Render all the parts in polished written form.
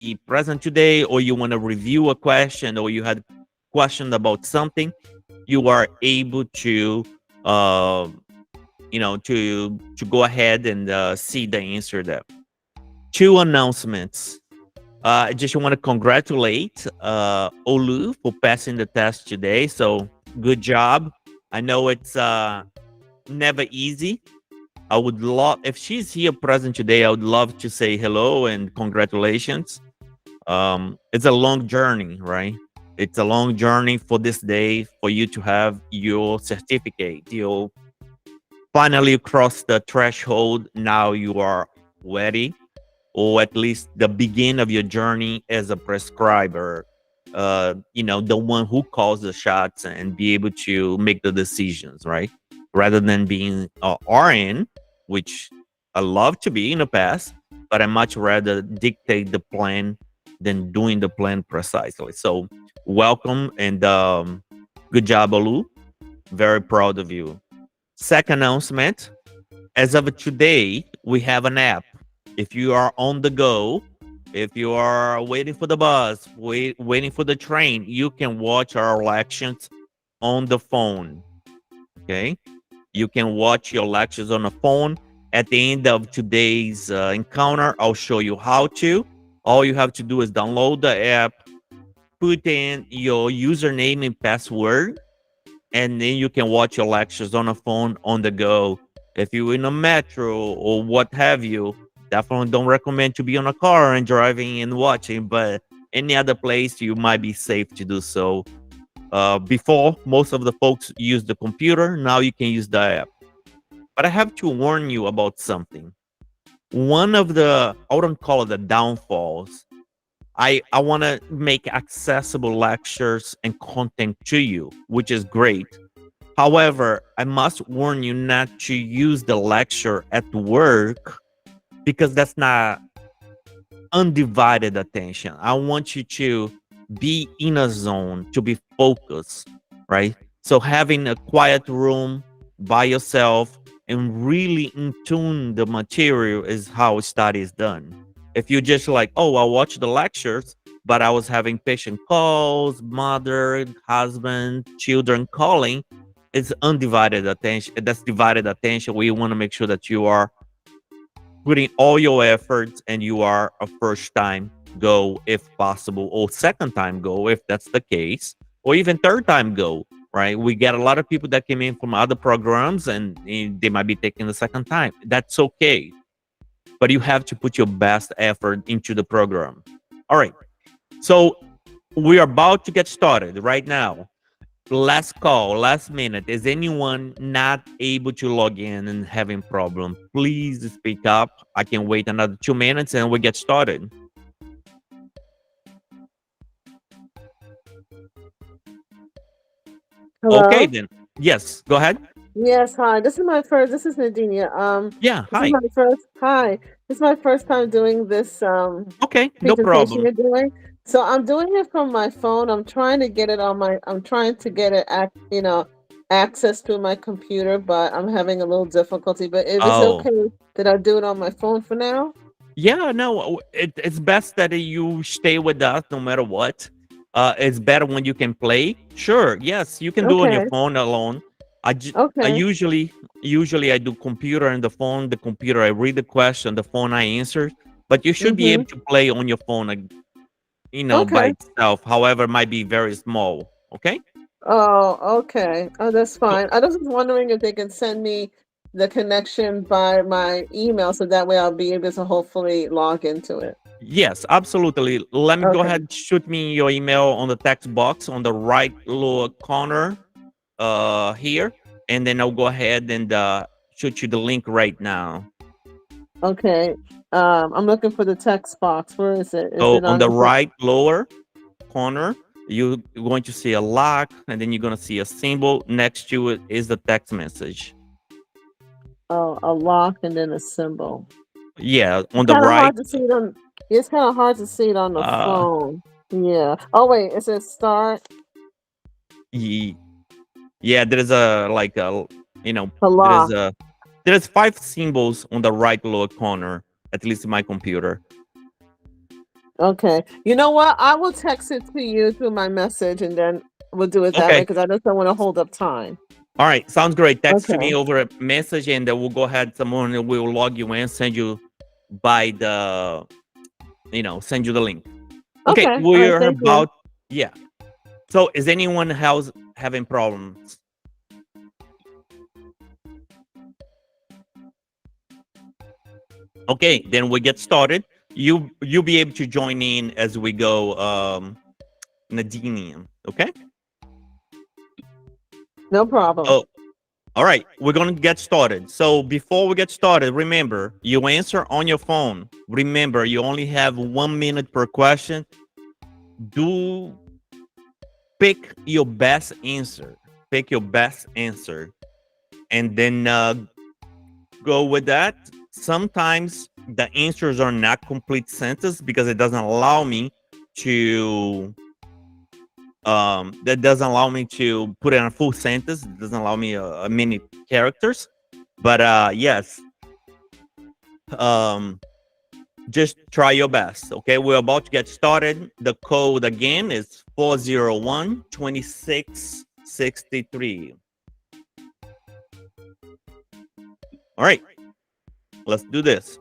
be present today, or you want to review a question, or you had questioned about something, you are able to, uh, to go ahead and see the answer there. Two announcements. I just want to congratulate Olu for passing the test today. So good job. I know it's never easy. I would love, if she's here present today, I would love to say hello and congratulations. It's a long journey, right? It's a long journey for this day for you to have your certificate. You'll finally cross the threshold. Now you are ready, or at least the beginning of your journey as a prescriber. The one who calls the shots and be able to make the decisions, right? Rather than being RN, which I love to be in the past, but I much rather dictate the plan than doing the plan precisely. So, welcome and good job, Olu. Very proud of you. Second announcement, as of today, we have an app. If you are on the go, if you are waiting for the bus, waiting for the train, you can watch our lectures on the phone. Okay. You can watch your lectures on the phone. At the end of today's encounter, I'll show you how to. All you have to do is download the app, put in your username and password, and then you can watch your lectures on a phone on the go. If you're in a metro or what have you, definitely don't recommend to be on a car and driving and watching, but any other place you might be safe to do so. Before, most of the folks use the computer. Now you can use the app. But I have to warn you about something. One of the, I wouldn't call it the downfalls. I want to make accessible lectures and content to you, which is great. However, I must warn you not to use the lecture at work because that's not undivided attention. I want you to be in a zone, to be focused, right? So having a quiet room by yourself and really in tune the material is how study is done. If you just like, oh, I watched the lectures, but I was having patient calls, mother, husband, children calling, it's undivided attention. That's divided attention. We want to make sure that you are putting all your efforts and you are a first time go if possible, or second time go if that's the case, or even third time go, right? We get a lot of people that came in from other programs and they might be taking the second time. That's okay, but you have to put your best effort into the program. All right, so we are about to get started right now. Last call, last minute. Is anyone not able to log in and having problem? Please speak up. I can wait another 2 minutes and we get started. Okay, Hello. then. Yes, go ahead. Yes, hi. This is my first. This is Nadinia. Yeah, This is hi. my first. Hi. This is my first time doing this Okay, no presentation problem. you're doing. So I'm doing it from my phone. I'm trying to get it on my. I'm trying to get it access to my computer, but I'm having a little difficulty. But if it's Oh, okay that I do it on my phone for now. yeah, no, it's best that you stay with us no matter what. It's better when you can play. Sure, yes, you can do on your Okay. phone alone. I Okay. usually I do computer and the phone. The computer I read the question, the phone I answer. But you should be able Mhm. to play on your phone, by Okay. itself. However, it might be very small. Okay. Oh, okay. Oh, that's fine. I was just wondering if they can send me the connection by my email so that way I'll be able to hopefully log into it. Yes, absolutely. Let me go Okay. ahead. Shoot me your email on the text box on the right lower corner here, and then I'll go ahead and shoot you the link right now. Okay. I'm looking for the text box. Where is it? Is So it on on the is it right lower corner, you're going to see a lock, and then you're going to see a symbol next to it is the text message. a lock and then a symbol? Yeah, It's on the kind of right. hard to see it on it's kind of hard to see it on the Uh, phone. Yeah. Oh wait, it says start ye- yeah, there's a like a you know a there's lock. a there's five symbols on the right lower corner, at least in my computer. Okay. You know what? I will text it to you through my message, and then we'll do it that way Okay. because I just don't want to hold up time. All right. Sounds great. Text to me Okay. over a message, and we'll go ahead. Someone will log you in, send you by the, send you the link. Okay. Okay. All right. We're Thank you. about, yeah. So is anyone else having problems? Okay. Then we get started. You'll be able to join in as we go, Nadine. Okay. No problem. Oh, all right, we're going to get started. So before we get started, remember, you answer on your phone. Remember, you only have 1 minute per question. Do pick your best answer. Pick your best answer, and then go with that. Sometimes the answers are not complete sentences because it doesn't allow me to that doesn't allow me to put in a full sentence. It doesn't allow me a many characters. But yes, um just try your best. Okay, we're about to get started. The code again is 401-2663. All right, let's do this.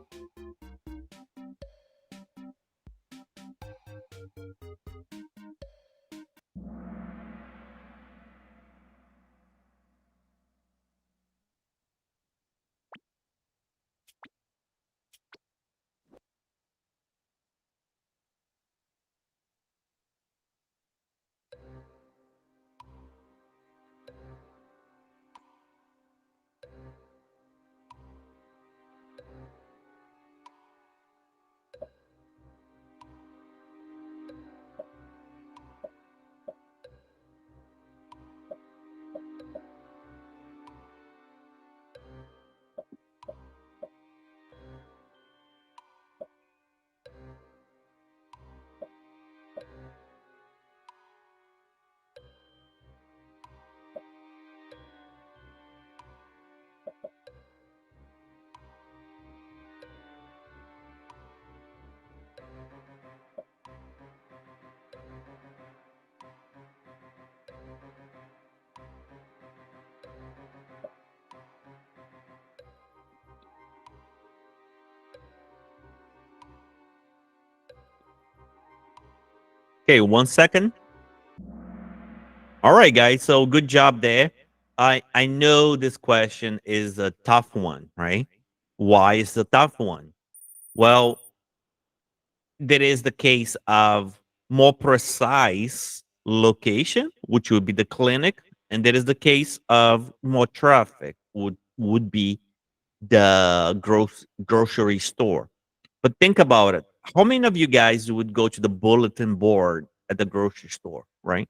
Okay, 1 second. All right, guys. So good job there. I know this question is a tough one, right? Why is it a tough one? Well, there is the case of more precise location, which would be the clinic, and there is the case of more traffic, would be the grocery store. But think about it. How many of you guys would go to the bulletin board at the grocery store, right?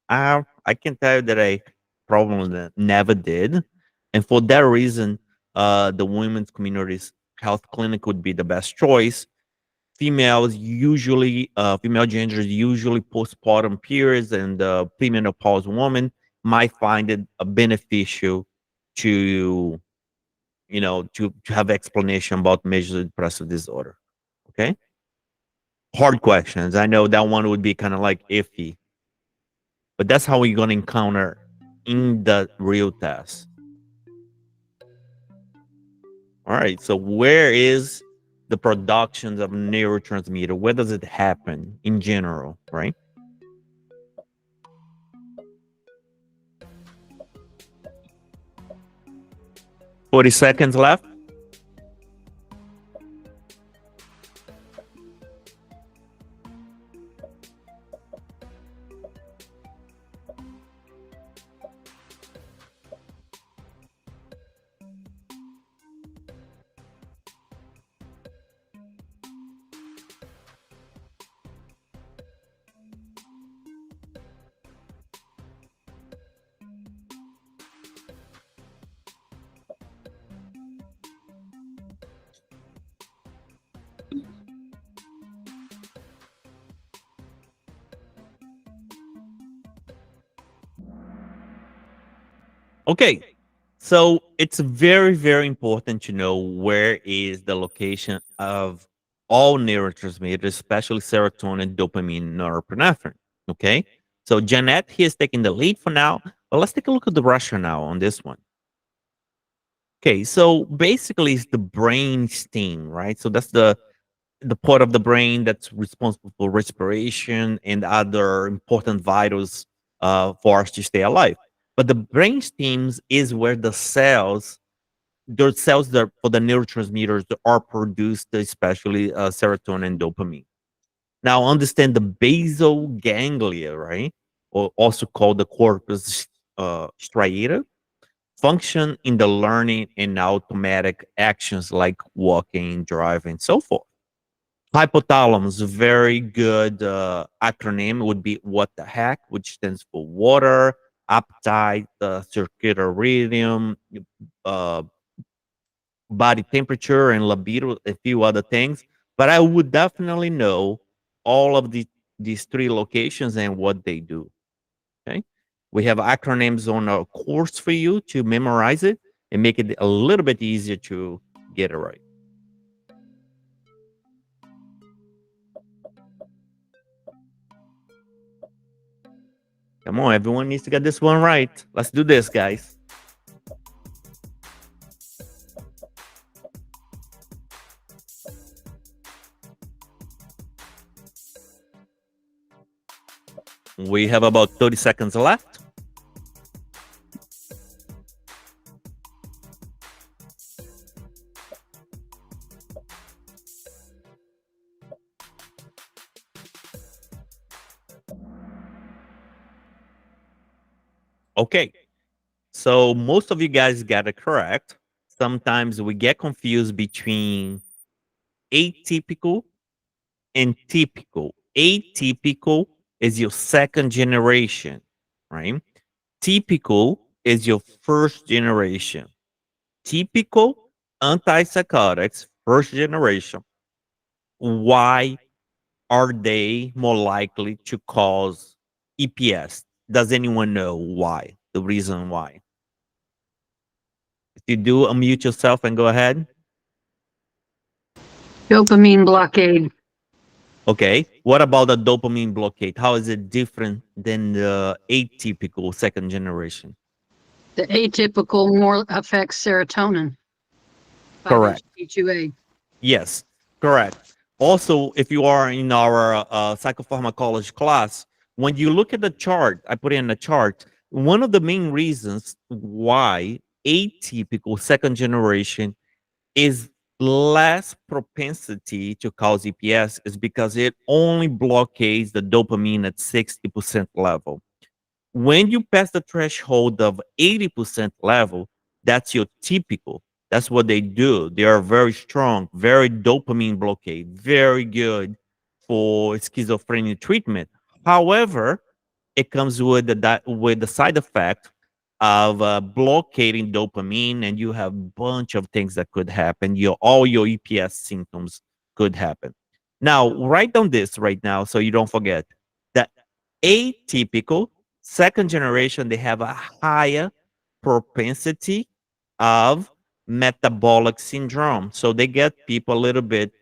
I can tell you that I probably never did. And for that reason, the women's community's health clinic would be the best choice. Female genders usually postpartum periods and premenopause women might find it beneficial to, to have explanation about major depressive disorder. Okay. Hard questions. I know that one would be kind of like iffy, but that's how we're going to encounter in the real test. All right. So where is the productions of neurotransmitter? Where does it happen in general, right? 40 seconds left. Okay. So it's very, very important to know where is the location of all neurotransmitters, especially serotonin, dopamine, norepinephrine. Okay, so Jeanette here is taking the lead for now, but let's take a look at the rationale on this one. Okay, so basically it's the brain stem, right? So that's the part of the brain that's responsible for respiration and other important vitals for us to stay alive. But the brain stems is where the cells that for the neurotransmitters that are produced, especially serotonin and dopamine. Now, understand the basal ganglia, right? Or also called the corpus striatum, function in the learning and automatic actions like walking, driving, so forth. Hypothalamus, very good acronym would be what the heck, which stands for water, appetite, circadian rhythm, uh, body temperature, and libido, a few other things. But I would definitely know all of these three locations and what they do. Okay. We have acronyms on our course for you to memorize it and make it a little bit easier to get it right. Come on, everyone needs to get this one right. Let's do this, guys. We have about 30 seconds left. Okay. So most of you guys got it correct. Sometimes we get confused between atypical and typical. Atypical is your second generation, right? Typical is your first generation. Typical antipsychotics, first generation. Why are they more likely to cause EPS? Does anyone know why? The reason why? If you do, unmute yourself and go ahead. Dopamine blockade. Okay. What about the dopamine blockade? How is it different than the atypical second generation? The atypical more affects serotonin, Correct. 5-HT2A. Yes, correct. Also, if you are in our psychopharmacology class, when you look at the chart, I put in the chart, one of the main reasons why atypical second generation is less propensity to cause EPS is because it only blockades the dopamine at 60% level. When you pass the threshold of 80% level, that's your typical. That's what they do. They are very strong, very dopamine blockade, very good for schizophrenia treatment. However, it comes with the side effect of blockading dopamine, and you have a bunch of things that could happen. All your EPS symptoms could happen. Now, write down this right now so you don't forget that atypical second generation, they have a higher propensity of metabolic syndrome. So they get people a little bit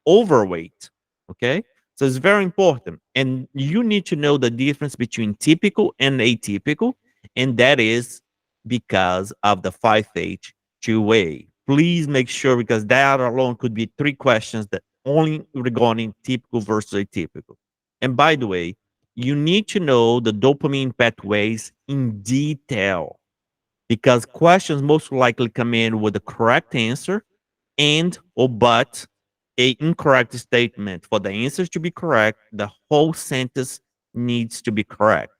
overweight. Okay. So it's very important. And you need to know the difference between typical and atypical. And that is because of the 5H2A. Please make sure, because that alone could be three questions that only regarding typical versus atypical. And by the way, you need to know the dopamine pathways in detail, because questions most likely come in with the correct answer and or but a incorrect statement. For the answers to be correct, the whole sentence needs to be correct.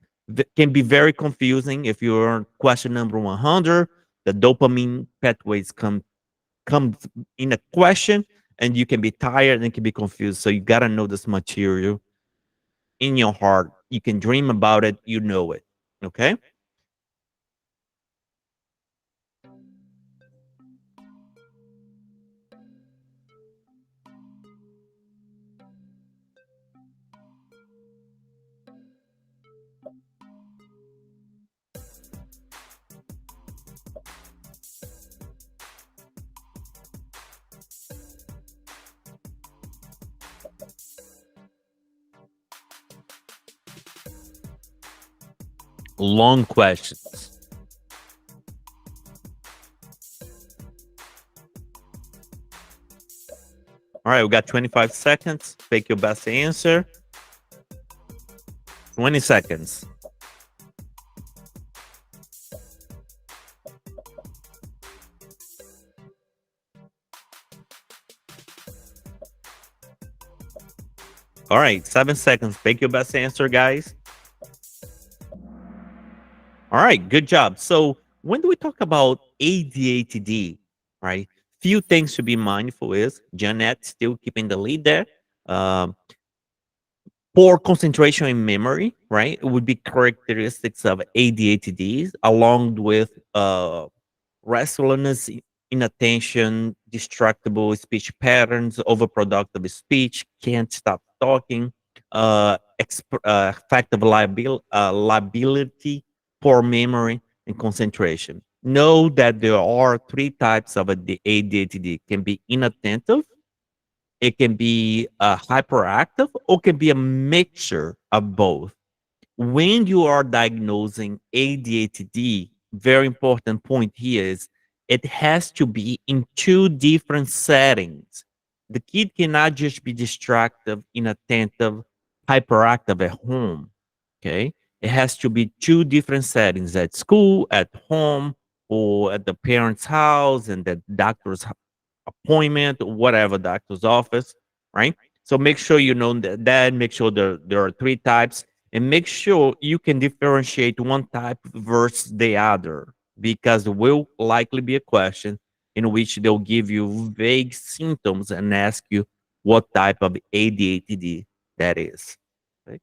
Can be very confusing if you're on question number 100. The dopamine pathways come in a question, and you can be tired and can be confused. So you got to know this material in your heart. You can dream about it, you know it. Okay? long questions. All right, we got 25 seconds. Pick your best answer. 20 seconds. All right, 7 seconds. Pick your best answer, guys. All right, good job. So when do we talk about ADHD, right? Few things to be mindful is Jeanette still keeping the lead there. Um, Poor concentration and memory, right? It would be characteristics of ADHDs, along with restlessness, inattention, distractible speech patterns, overproductive speech, can't stop talking, affective liability, poor memory, and concentration. Know that there are three types of ADHD. It can be inattentive, it can be hyperactive, or can be a mixture of both. When you are diagnosing ADHD, very important point here is it has to be in two different settings. The kid cannot just be distracted, inattentive, hyperactive at home. Okay. It has to be two different settings at school, at home, or at the parent's house and the doctor's appointment, whatever doctor's office, right? So make sure you know that make sure there are three types, and make sure you can differentiate one type versus the other, because there will likely be a question in which they'll give you vague symptoms and ask you what type of ADHD that is. Right?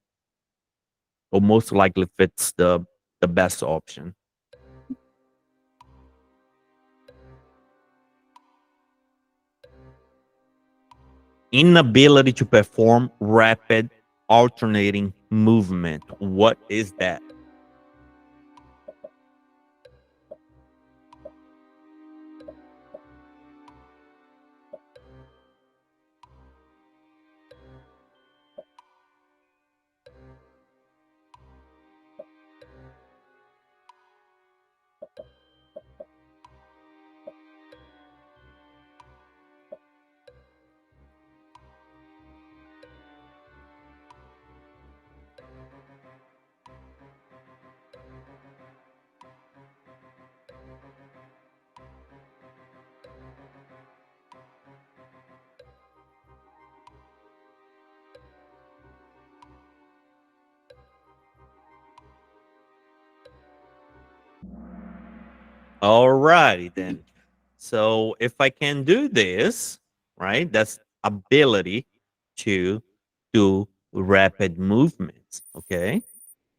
Or most likely fits the best option. Inability to perform rapid alternating movement. What is that? All righty then. So if I can do this, right, that's ability to do rapid movements. Okay.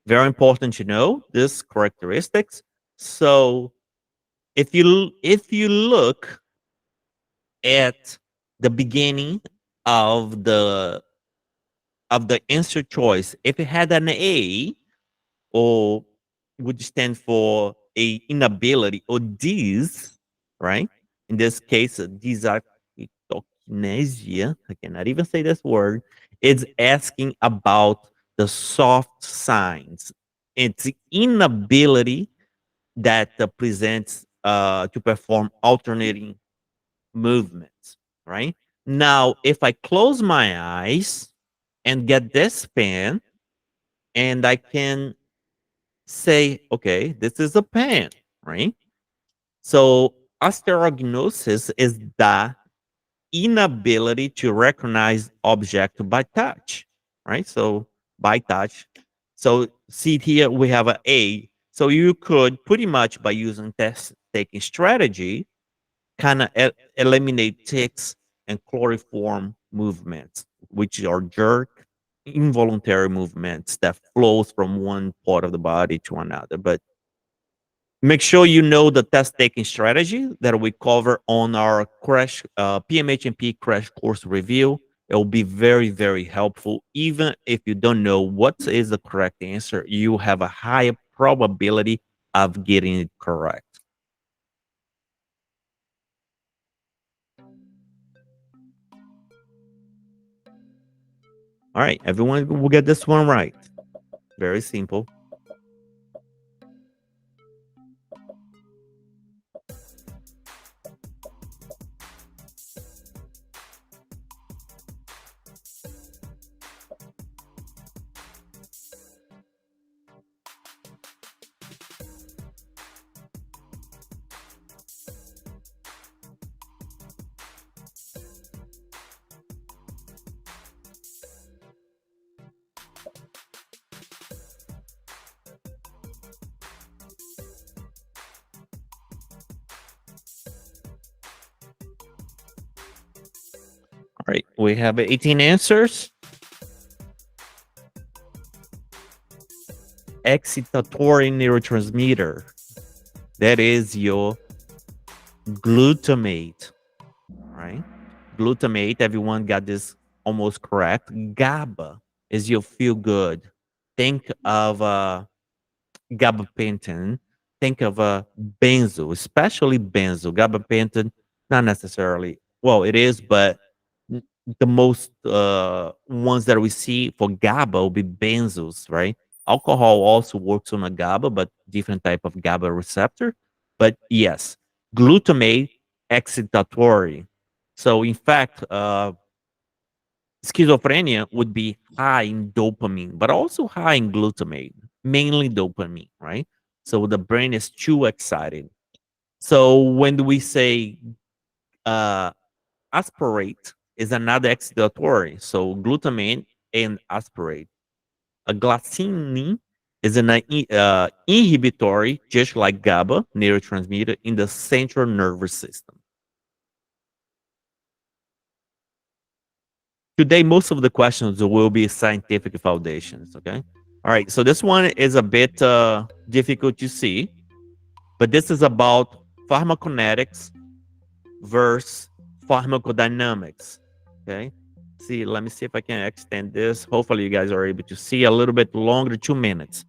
Very important to know this characteristics. So if you look at the beginning of the answer choice, if it had an A, or would stand for a inability or dis, right? In this case, dysarthrokinesia, I cannot even say this word, it's asking about the soft signs. It's the inability that presents to perform alternating movements, right? Now, if I close my eyes and get this pen, and I can say, okay, this is a pen, right? So asterognosis is the inability to recognize object by touch, right? So by touch. So see here we have a A. So you could pretty much by using test taking strategy kind of eliminate tics and chloroform movements, which are jerk, involuntary movements that flows from one part of the body to another. But make sure you know the test taking strategy that we cover on our crash PMHNP crash course review. It will be very, very helpful. Even if you don't know what is the correct answer, you have a higher probability of getting it correct. All right, everyone will get this one right. Very simple. All right, we have 18 answers. Excitatory neurotransmitter. That is your glutamate, right? Glutamate, everyone got this almost correct. GABA is your feel good. Think of gabapentin. Think of benzo, especially benzo. Gabapentin, not necessarily. Well, it is, but the most ones that we see for GABA will be benzos, right? Alcohol also works on a GABA, but different type of GABA receptor. But yes, glutamate excitatory. So in fact, schizophrenia would be high in dopamine, but also high in glutamate, mainly dopamine, right? So the brain is too excited. So when we say uh, aspirate is another excitatory, so glutamate and aspirate. A glycine is an inhibitory, just like GABA, neurotransmitter in the central nervous system. Today, most of the questions will be scientific foundations. Okay. All right. So this one is a bit difficult to see, but this is about pharmacokinetics versus pharmacodynamics. Okay. See, let me see if I can extend this. Hopefully, you guys are able to see a little bit longer, 2 minutes.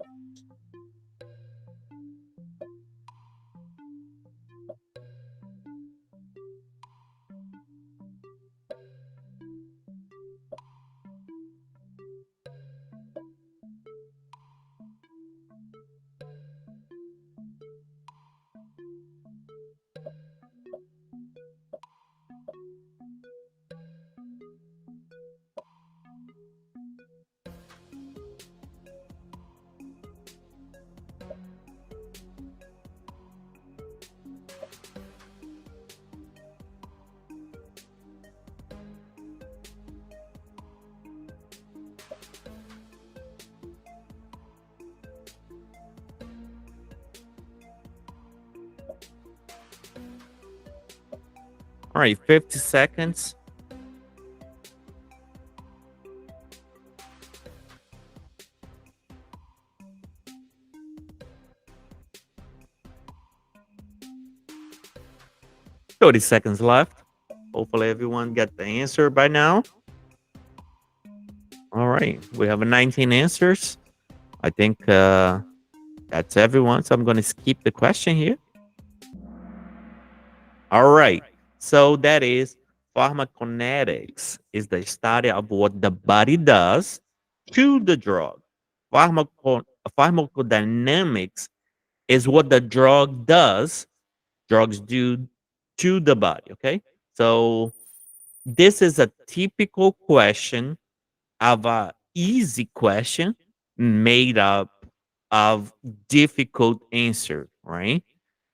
All right, 50 seconds. Thirty seconds left. Hopefully, everyone got the answer by now. All right, we have 19 answers. I think that's everyone. So I'm going to skip the question here. All right. So that is pharmacokinetics is the study of what the body does to the drug. Pharmacodynamics is what the drugs do to the body. Okay. So this is a typical question of a easy question made up of difficult answer, right?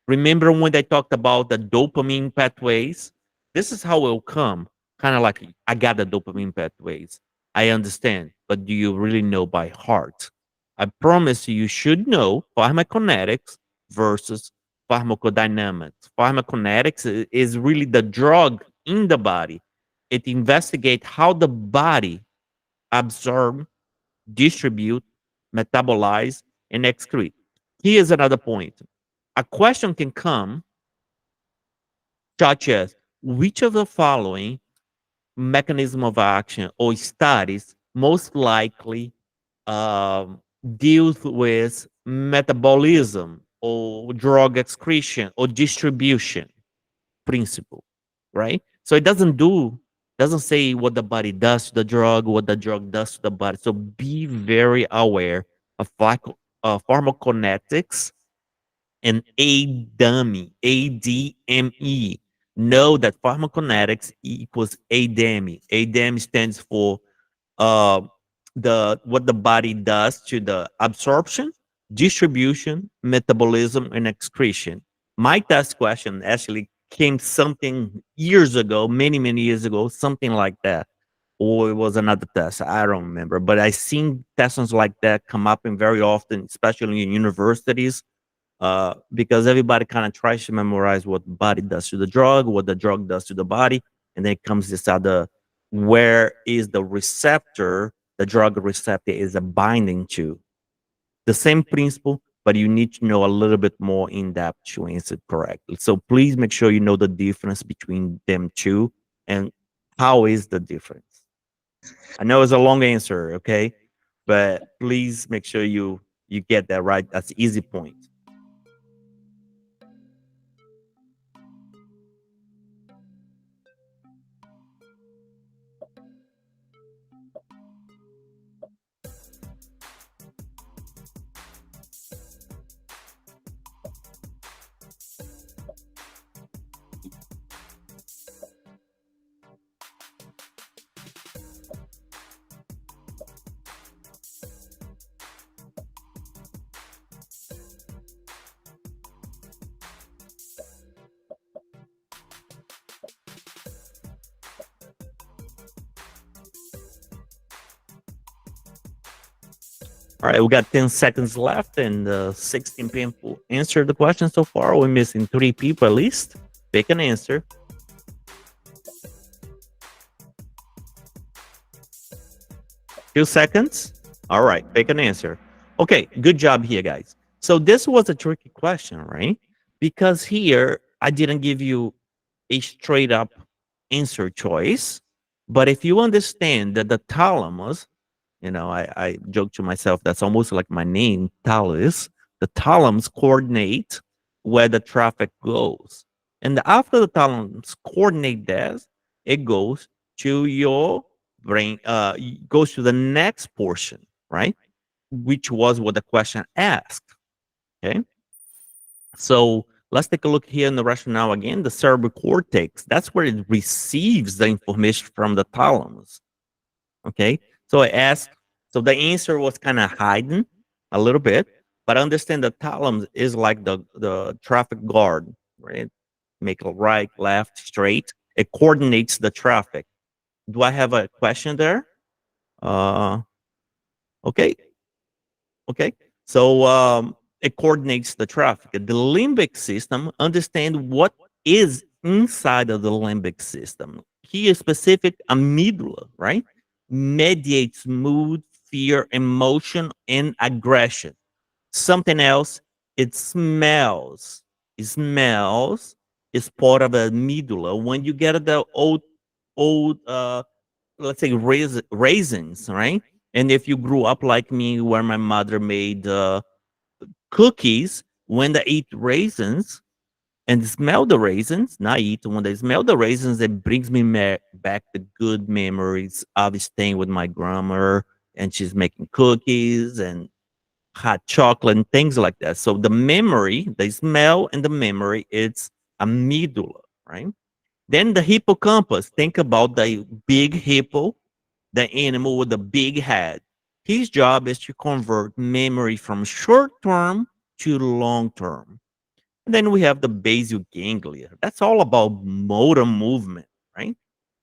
Remember when they talked about the dopamine pathways? This is how it will come. Kind of like I got the dopamine pathways. I understand, but do you really know by heart? I promise you should know pharmacokinetics versus pharmacodynamics. Pharmacokinetics is really the drug in the body. It investigates how the body absorb, distribute, metabolize, and excrete. Here's another point. A question can come such as which of the following mechanism of action or studies most likely deals with metabolism or drug excretion or distribution principle, right? So it doesn't say what the body does to the drug, what the drug does to the body. So be very aware of pharmacokinetics and ADME. Know that pharmacokinetics equals ADME. ADME stands for uh, the what the body does to the absorption, distribution, metabolism, and excretion. My test question actually came something years ago, many years ago, something like that, or it was another test. I don't remember, but I seen tests like that come up and very often, especially in universities, because everybody kind of tries to memorize what the body does to the drug, what the drug does to the body, and then comes this other where is the receptor, the drug receptor is a binding to. The same principle, but you need to know a little bit more in depth to answer correctly. So please make sure you know the difference between them two and how is the difference. I know it's a long answer, okay, but please make sure you get that right. That's easy point. All right, we got 10 seconds left and 16 people answered the question so far. We're missing 3 people at least. Pick an answer. 2 seconds. All right, pick an answer. Okay, good job here, guys. So this was a tricky question, right? Because here I didn't give you a straight up answer choice. But if you understand that the thalamus, I joke to myself, that's almost like my name, Thales. The thalamus coordinate where the traffic goes. And after the thalamus coordinate that, it goes to your brain, goes to the next portion, right? Which was what the question asked. Okay. So let's take a look here in the rationale again. The cerebral cortex, that's where it receives the information from the thalamus. Okay. So I asked, so the answer was kind of hidden a little bit, but understand the thalamus is like the traffic guard, right? Make a right, left, straight. It coordinates the traffic. Do I have a question there? Uh, okay. Okay. So it coordinates the traffic. The limbic system understand what is inside of the limbic system. Here, specific amygdala, right? Mediates mood, fear, emotion, and aggression. Something else, it smells. It smells is part of the amygdala. When you get the old let's say raisins, right? And if you grew up like me, where my mother made cookies, when they eat raisins and smell the raisins, not eat, when they smell the raisins, it brings me back the good memories of staying with my grandma, and she's making cookies and hot chocolate and things like that. So the memory, the smell and the memory, it's amygdala, right? Then the hippocampus. Think about the big hippo, the animal with the big head. His job is to convert memory from short term to long term. And then we have the basal ganglia. That's all about motor movement, right?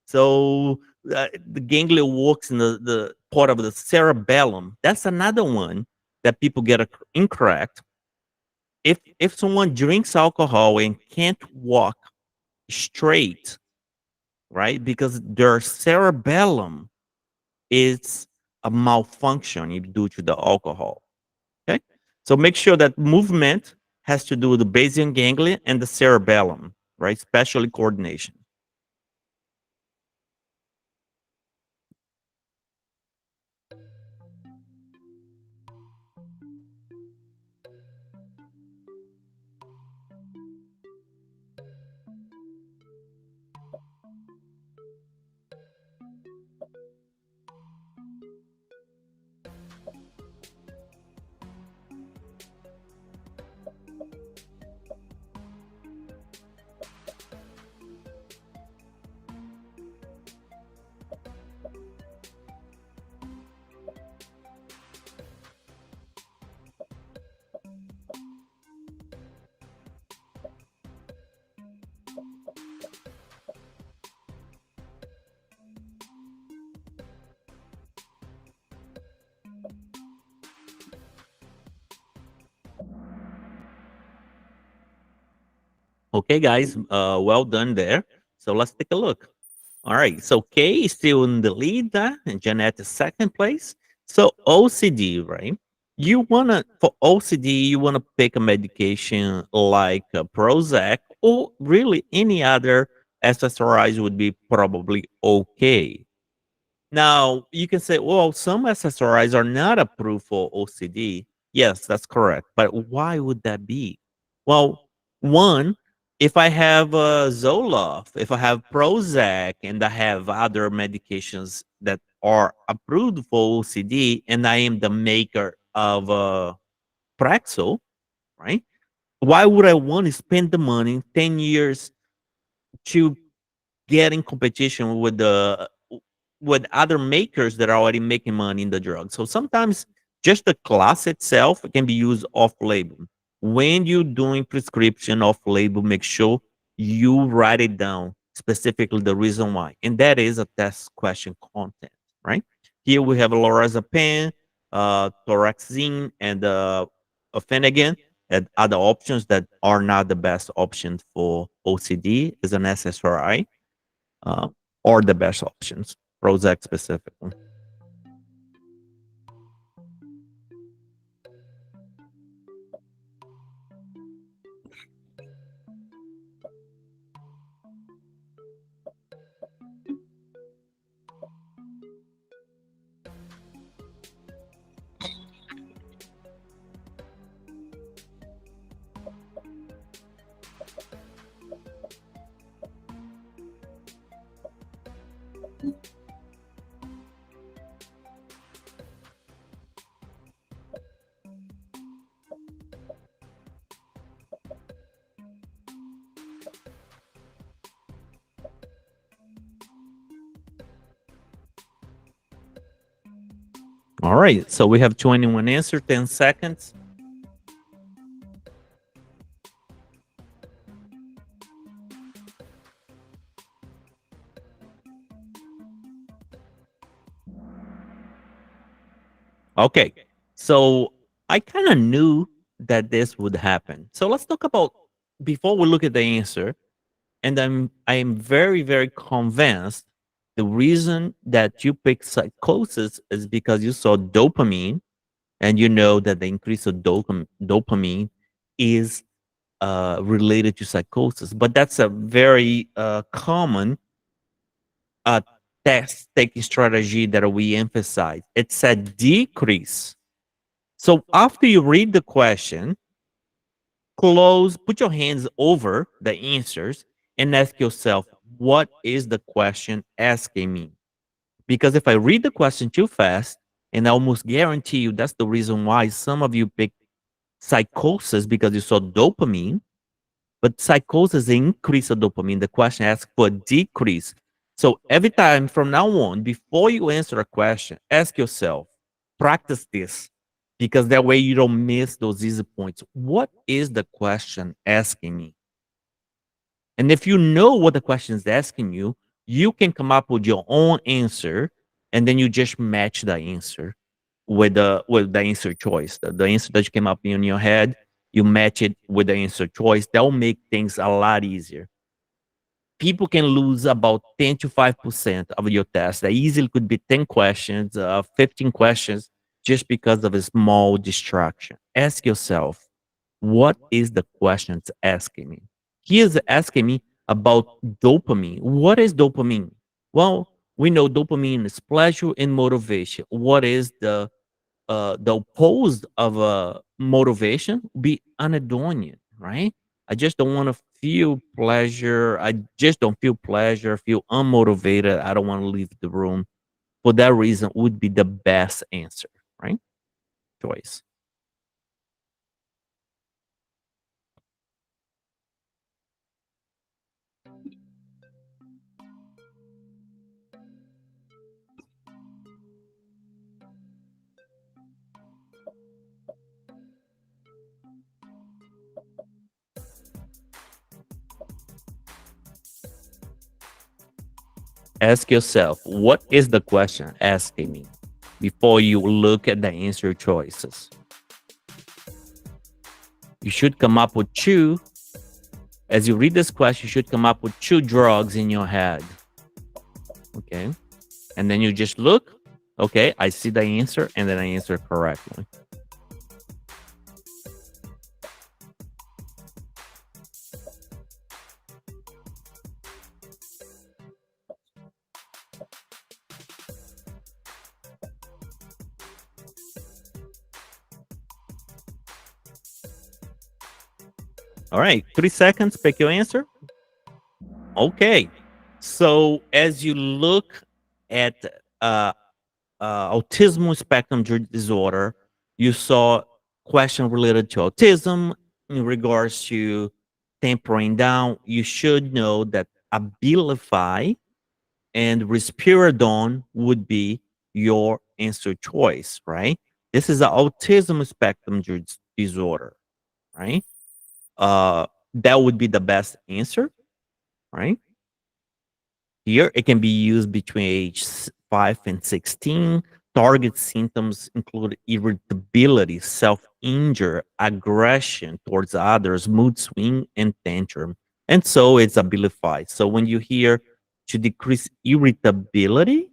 So the ganglia works in the part of the cerebellum. That's another one that people get incorrect. If someone drinks alcohol and can't walk straight, right? Because their cerebellum is a malfunction due to the alcohol. Okay. So make sure that movement has to do with the basal ganglia and the cerebellum, right? Especially coordination. Okay, guys, well done there. So let's take a look. All right. So Kay is still in the lead there, and Jeanette is second place. So OCD, right? You wanna for OCD, you wanna pick a medication like Prozac or really any other SSRIs would be probably okay. Now, you can say, well, some SSRIs are not approved for OCD. Yes, that's correct. But why would that be? Well, one, if I have Zoloft, if I have Prozac, and I have other medications that are approved for OCD, and I am the maker of Praxil, right? Why would I want to spend the money 10 years to get in competition with other makers that are already making money in the drug. So sometimes just the class itself can be used off label. When you're doing prescription off label, make sure you write it down specifically the reason why. And that is a test question content, right? Here we have lorazepam, thoraxine, and Phenergan, and other options that are not the best options for OCD is an SSRI, uh, or the best options, Prozac specifically. All right, so we have 21 answer, 10 seconds. Okay, so I kind of knew that this would happen. So let's talk about, before we look at the answer, and I am very, very convinced the reason that you picked psychosis is because you saw dopamine, and you know that the increase of dopamine is related to psychosis. But that's a very common uh, test taking strategy that we emphasize. It's a decrease. So after you read the question, put your hands over the answers and ask yourself, what is the question asking me? Because if I read the question too fast, and I almost guarantee you that's the reason why some of you pick psychosis because you saw dopamine, but psychosis increase of dopamine. The question asks for a decrease. So every time from now on, before you answer a question, ask yourself, practice this, because that way you don't miss those easy points. What is the question asking me? And if you know what the question is asking you, you can come up with your own answer, and then you just match the answer with the answer choice. The answer that you came up in your head, you match it with the answer choice. That will make things a lot easier. People can lose about 10 to 5% of your test. That easily could be 10 questions, 15 questions, just because of a small distraction. Ask yourself, what is the question it's asking me? He is asking me about dopamine. What is dopamine? Well, we know dopamine is pleasure and motivation. What is the opposed of motivation? Be anhedonia, right? I just don't want to feel pleasure. I just don't feel pleasure, feel unmotivated. I don't want to leave the room. For that reason, would be the best answer, right? Choice. Ask yourself, what is the question asking me before you look at the answer choices? You should come up with two. As you read this question, you should come up with two drugs in your head. Okay. And then you just look. Okay, I see the answer, and then I answer correctly. All right, 3 seconds, pick your answer. Okay. So as you look at uh, autism spectrum disorder, you saw question related to autism in regards to tempering down. You should know that Abilify and Risperidone would be your answer choice, right? This is an autism spectrum disorder, right? Uh, that would be the best answer, right? Here, it can be used between age 5 and 16. Target symptoms include irritability, self injury, aggression towards others, mood swing, and tantrum. And so it's abilified. So when you hear to decrease irritability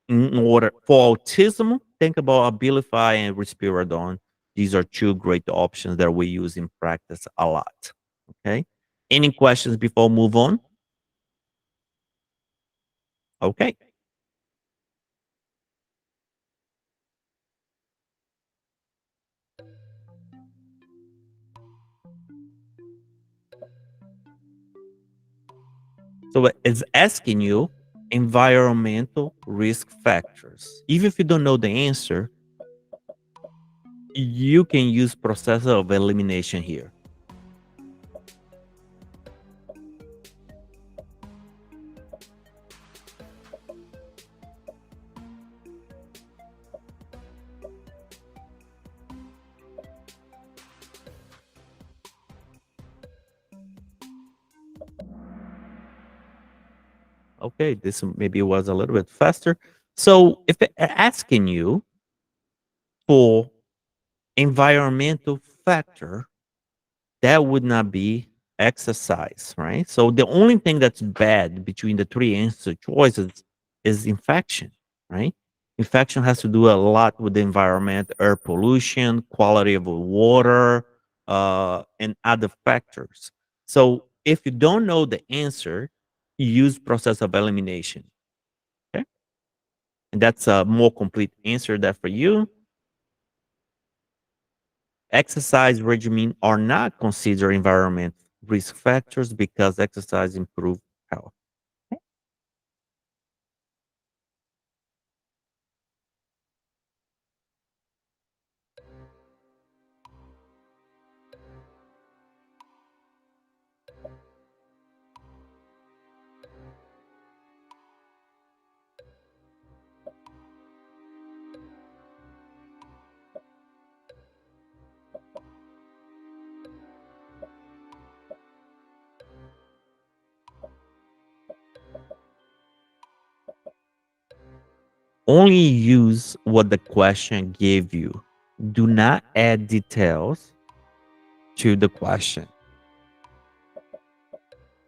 in order for autism, think about Abilify and Risperidone. These are two great options that we use in practice a lot. Okay. Any questions before move on? Okay. So it's asking you environmental risk factors. Even if you don't know the answer, you can use process of elimination here. Okay, this maybe was a little bit faster. So if it asking you for environmental factor, that would not be exercise, right? So the only thing that's bad between the three answer choices is infection, right? Infection has to do a lot with the environment, air pollution, quality of the water, and other factors. So if you don't know the answer, use process of elimination. Okay, and that's a more complete answer that for you. Exercise regimen are not considered environment risk factors because exercise improve health. Only use what the question gave you. Do not add details to the question.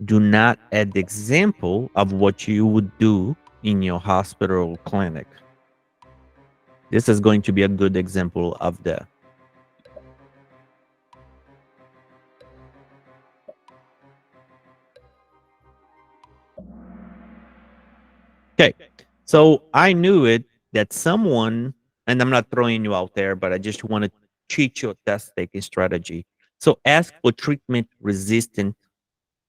Do not add the example of what you would do in your hospital or clinic. This is going to be a good example of that. Okay. So I knew it that someone, and I'm not throwing you out there, but I just want to cheat your test taking strategy. So ask for treatment resistant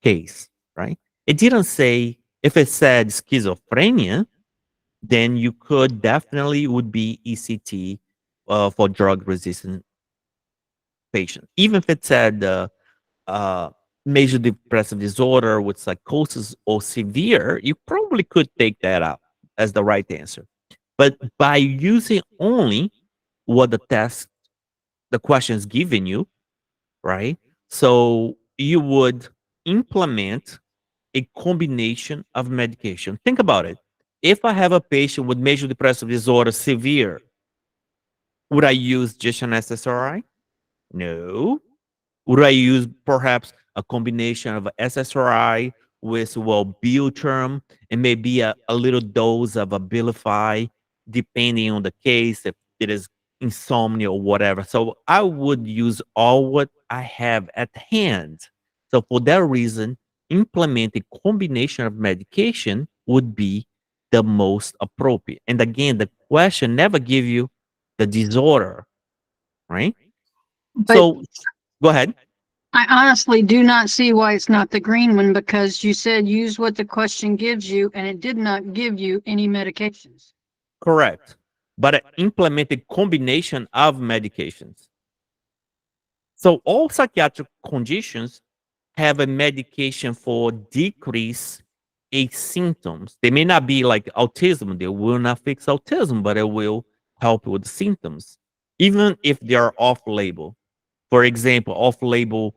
case, right? It didn't say if it said schizophrenia, then you could definitely would be ECT for drug resistant patient. Even if it said uh, major depressive disorder with psychosis or severe, you probably could take that out as the right answer. But by using only what the question's given you, right? So you would implement a combination of medication. Think about it. If I have a patient with major depressive disorder, severe, would I use just an SSRI? No. Would I use perhaps a combination of SSRI with Wellbutrin and maybe a little dose of Abilify, depending on the case, if it is insomnia or whatever. So I would use all what I have at hand. So for that reason, implement a combination of medication would be the most appropriate. And again, the question never give you the disorder, right? But So go ahead. I honestly do not see why it's not the green one, because you said use what the question gives you, and it did not give you any medications. Correct. But implement a combination of medications. So all psychiatric conditions have a medication for decrease a symptoms. They may not be like autism. They will not fix autism, but it will help with the symptoms, even if they are off label. For example, off label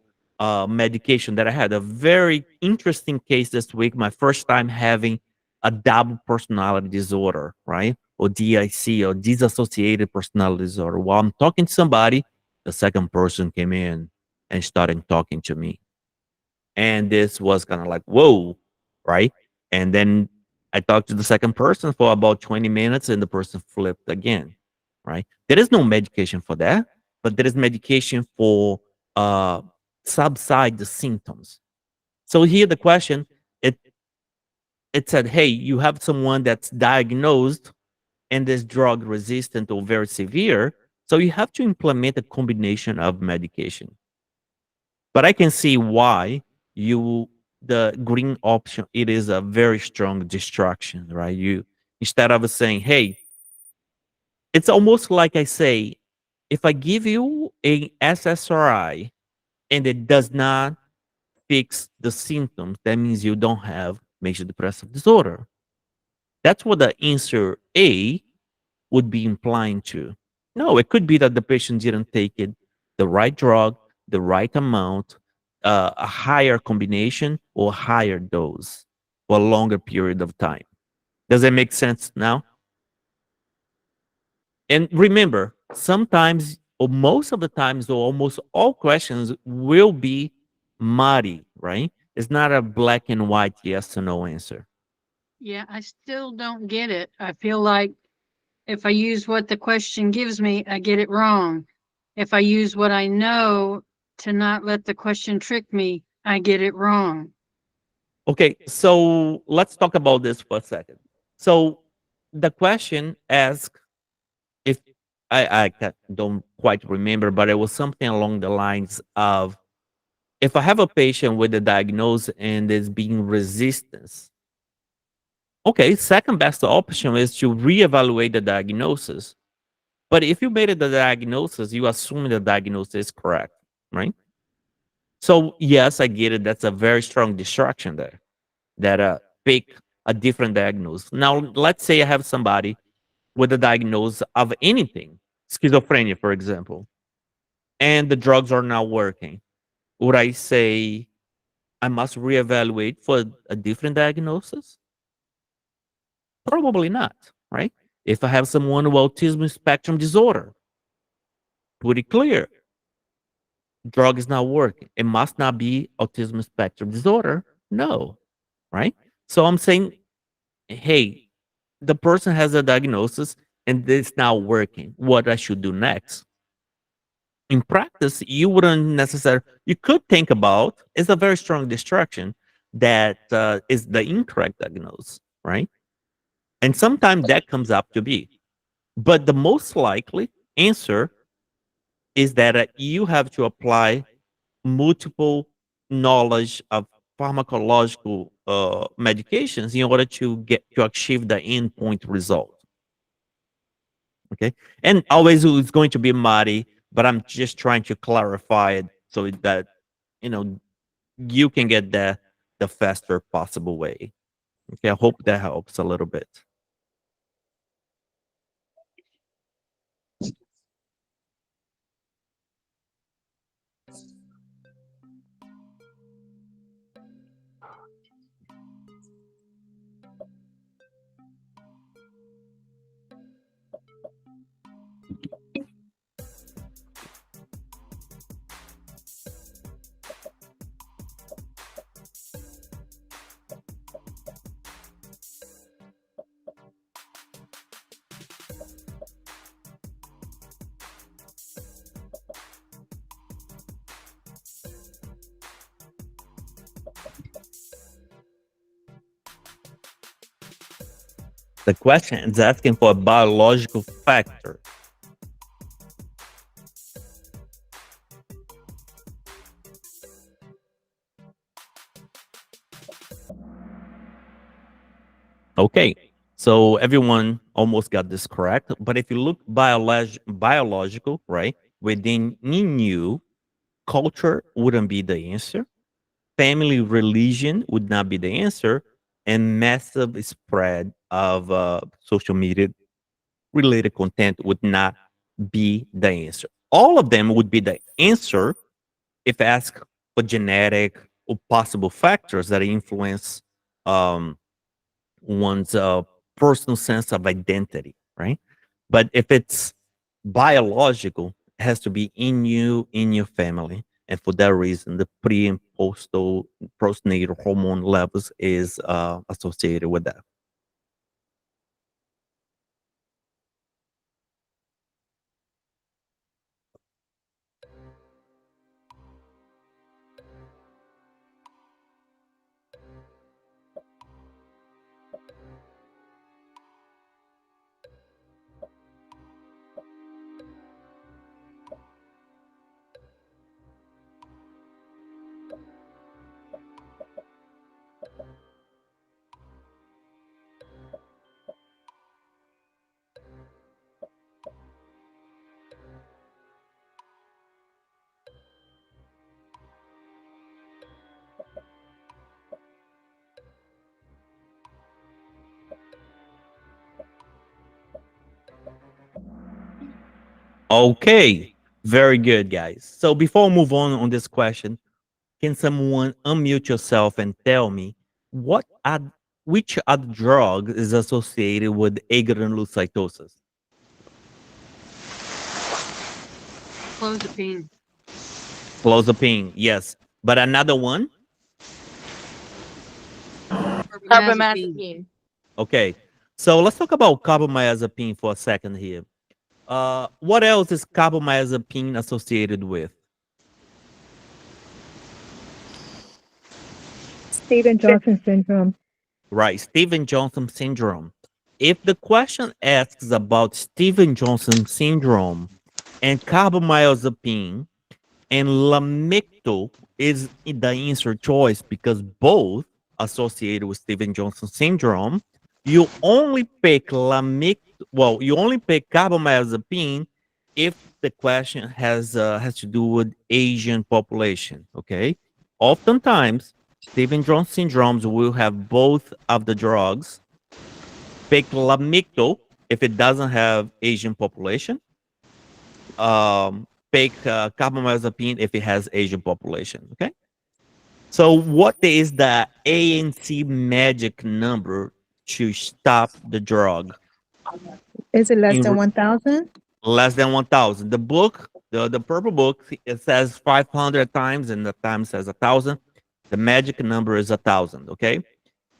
medication that I had a very interesting case this week. My first time having a double personality disorder, right? Or DIC or dissociated personality disorder. While I'm talking to somebody, the second person came in and started talking to me. And this was kind of like, whoa, right? And then I talked to the second person for about 20 minutes and the person flipped again, right? There is no medication for that, but there is medication for uh, subside the symptoms. So here the question, it, it said, hey, you have someone that's diagnosed and is drug resistant or very severe. So you have to implement a combination of medication. But I can see why you the green option, it is a very strong distraction, right? You instead of saying, hey, it's almost like I say, if I give you a SSRI and it does not fix the symptoms, that means you don't have major depressive disorder. That's what the answer A would be implying to. No, it could be that the patient didn't take it, the right drug, the right amount, a higher combination or higher dose for a longer period of time. Does that make sense now? And remember, sometimes or most of the times, or almost all questions will be muddy, right? It's not a black and white yes or no answer. Yeah, I still don't get it. I feel like if I use what the question gives me, I get it wrong. If I use what I know to not let the question trick me, I get it wrong. Okay, so let's talk about this for a second. So the question asks if don't quite remember, but it was something along the lines of if I have a patient with a diagnosis and is being resistance, okay, second best option is to reevaluate the diagnosis. But if you made it the diagnosis, you assume the diagnosis is correct, right? So yes, I get it. That's a very strong distraction there. That pick a different diagnosis. Now, let's say I have somebody with a diagnosis of anything, schizophrenia, for example, and the drugs are not working. Would I say I must reevaluate for a different diagnosis? Probably not, right? If I have someone with autism spectrum disorder, pretty clear, drug is not working. It must not be autism spectrum disorder. No, right? So I'm saying, hey, the person has a diagnosis and it's not working. What I should do next? In practice, you wouldn't necessarily. You could think about it's a very strong distraction that is the incorrect diagnosis, right? And sometimes that comes up to be. But the most likely answer is that you have to apply multiple knowledge of pharmacological medications in order to get to achieve the endpoint result. Okay, and always it's going to be muddy, but I'm just trying to clarify it so that you know you can get the faster possible way. Okay, I hope that helps a little bit. The question is asking for a biological factor. Okay, so everyone almost got this correct. But if you look biological, right, within you, culture wouldn't be the answer. Family religion would not be the answer. And massive spread of social media related content would not be the answer. All of them would be the answer if asked for genetic or possible factors that influence um, one's personal sense of identity, right? But if it's biological, it has to be in you, in your family. And for that reason, the pre and postnatal hormone levels is associated with that. Okay, very good, guys. So before we move on this question, can someone unmute yourself and tell me what ad, which other drug is associated with agranulocytosis? Clozapine. Clozapine, yes. But another one? Carbamazepine. Carbamazepine. Okay. So let's talk about carbamazepine for a second here. What else is carbamazepine associated with? Stevens-Johnson syndrome. Right, Stevens-Johnson syndrome. If the question asks about Stevens-Johnson syndrome and carbamazepine and lamictal is the answer choice because both associated with Stevens-Johnson syndrome, you only pick you only pick carbamazepine if the question has to do with Asian population. Okay, oftentimes Stevens-Johnson syndromes will have both of the drugs. Pick lamictal if it doesn't have Asian population. Pick carbamazepine if it has Asian population. Okay. So what is the ANC magic number to stop the drug? Is it less In than 1,000? less than 1,000. The book, the purple book, it says 500 times, and the time says 1,000. The magic number is 1,000. Okay.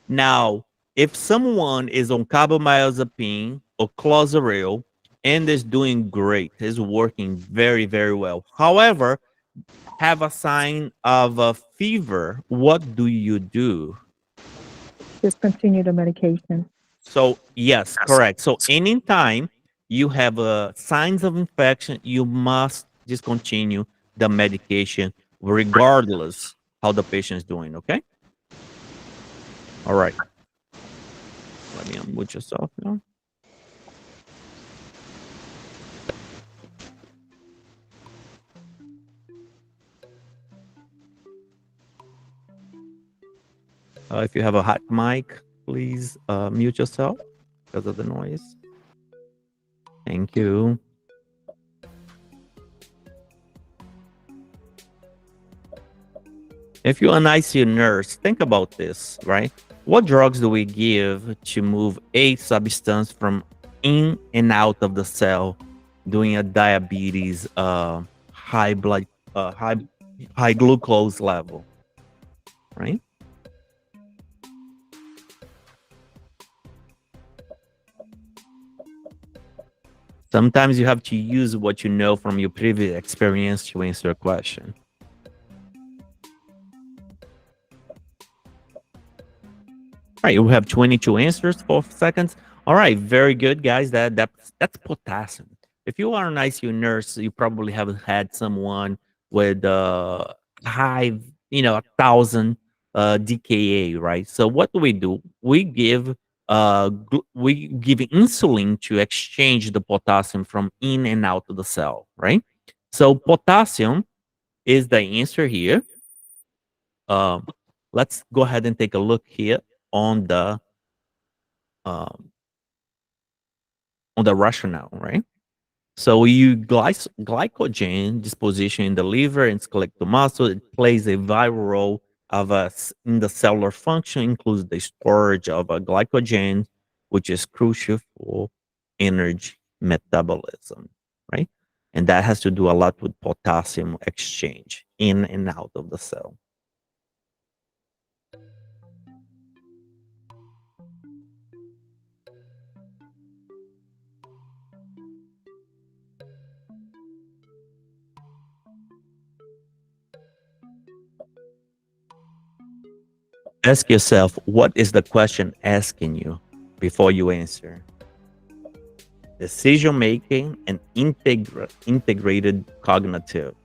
Now, if someone is on carbamazepine or clozaril and is doing great, is working very, very well. However, have a sign of a fever, what do you do? Discontinue the medication. So, yes, correct. So, anytime you have signs of infection, you must discontinue the medication regardless how the patient is doing. Okay. All right. Let me unmute yourself now. If you have a hot mic, please mute yourself because of the noise. Thank you. If you're an ICU nurse, think about this, right? What drugs do we give to move a substance from in and out of the cell during a diabetes high blood high glucose level, right? Sometimes you have to use what you know from your previous experience to answer a question. All right, we have 22 answers, 4 seconds. All right, very good, guys. That's potassium. If you are an ICU nurse, you probably have had someone with high, 1,000 DKA, right? So what do? We give insulin to exchange the potassium from in and out of the cell, right? So potassium is the answer here. Um, let's go ahead and take a look here on the um, rationale, right? So you glycogen disposition in the liver and skeletal muscle, it plays a vital role in the cellular function, includes the storage of a glycogen, which is crucial for energy metabolism, right? And that has to do a lot with potassium exchange in and out of the cell. Ask yourself, what is the question asking you before you answer? Decision making and integrated cognitive.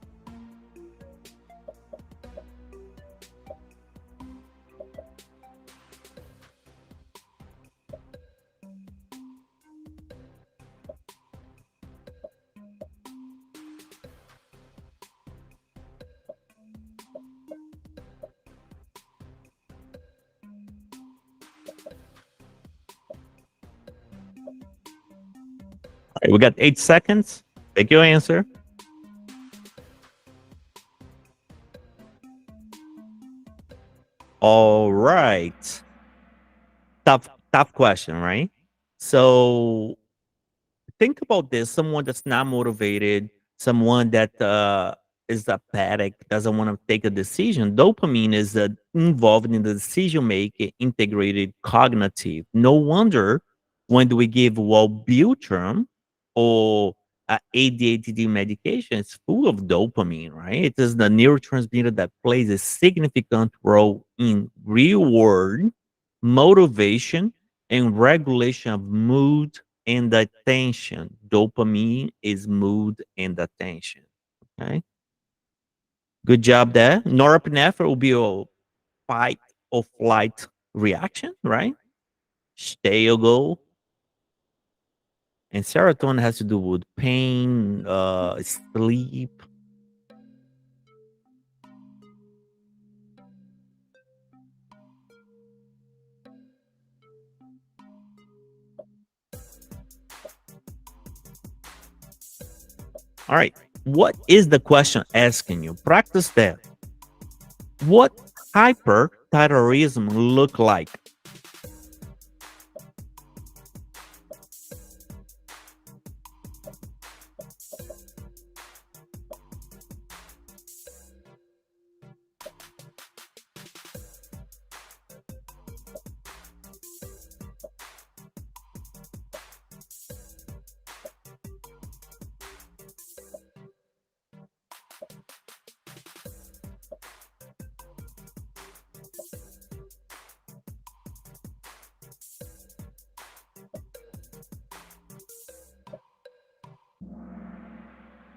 All right, we got 8 seconds. Take your answer. All right. Tough question, right? So think about this: someone that's not motivated, someone that is apathic, doesn't want to take a decision. Dopamine is involved in the decision making, integrated cognitive. No wonder when do we give Wellbutrin or ADHD medication, it's full of dopamine, right? It is the neurotransmitter that plays a significant role in reward, motivation, and regulation of mood and attention. Dopamine is mood and attention. Okay. Good job there. Norepinephrine will be a fight or flight reaction, right? Stay or go. And serotonin has to do with pain, sleep. All right. What is the question asking you? Practice that. What hyperthyroidism look like?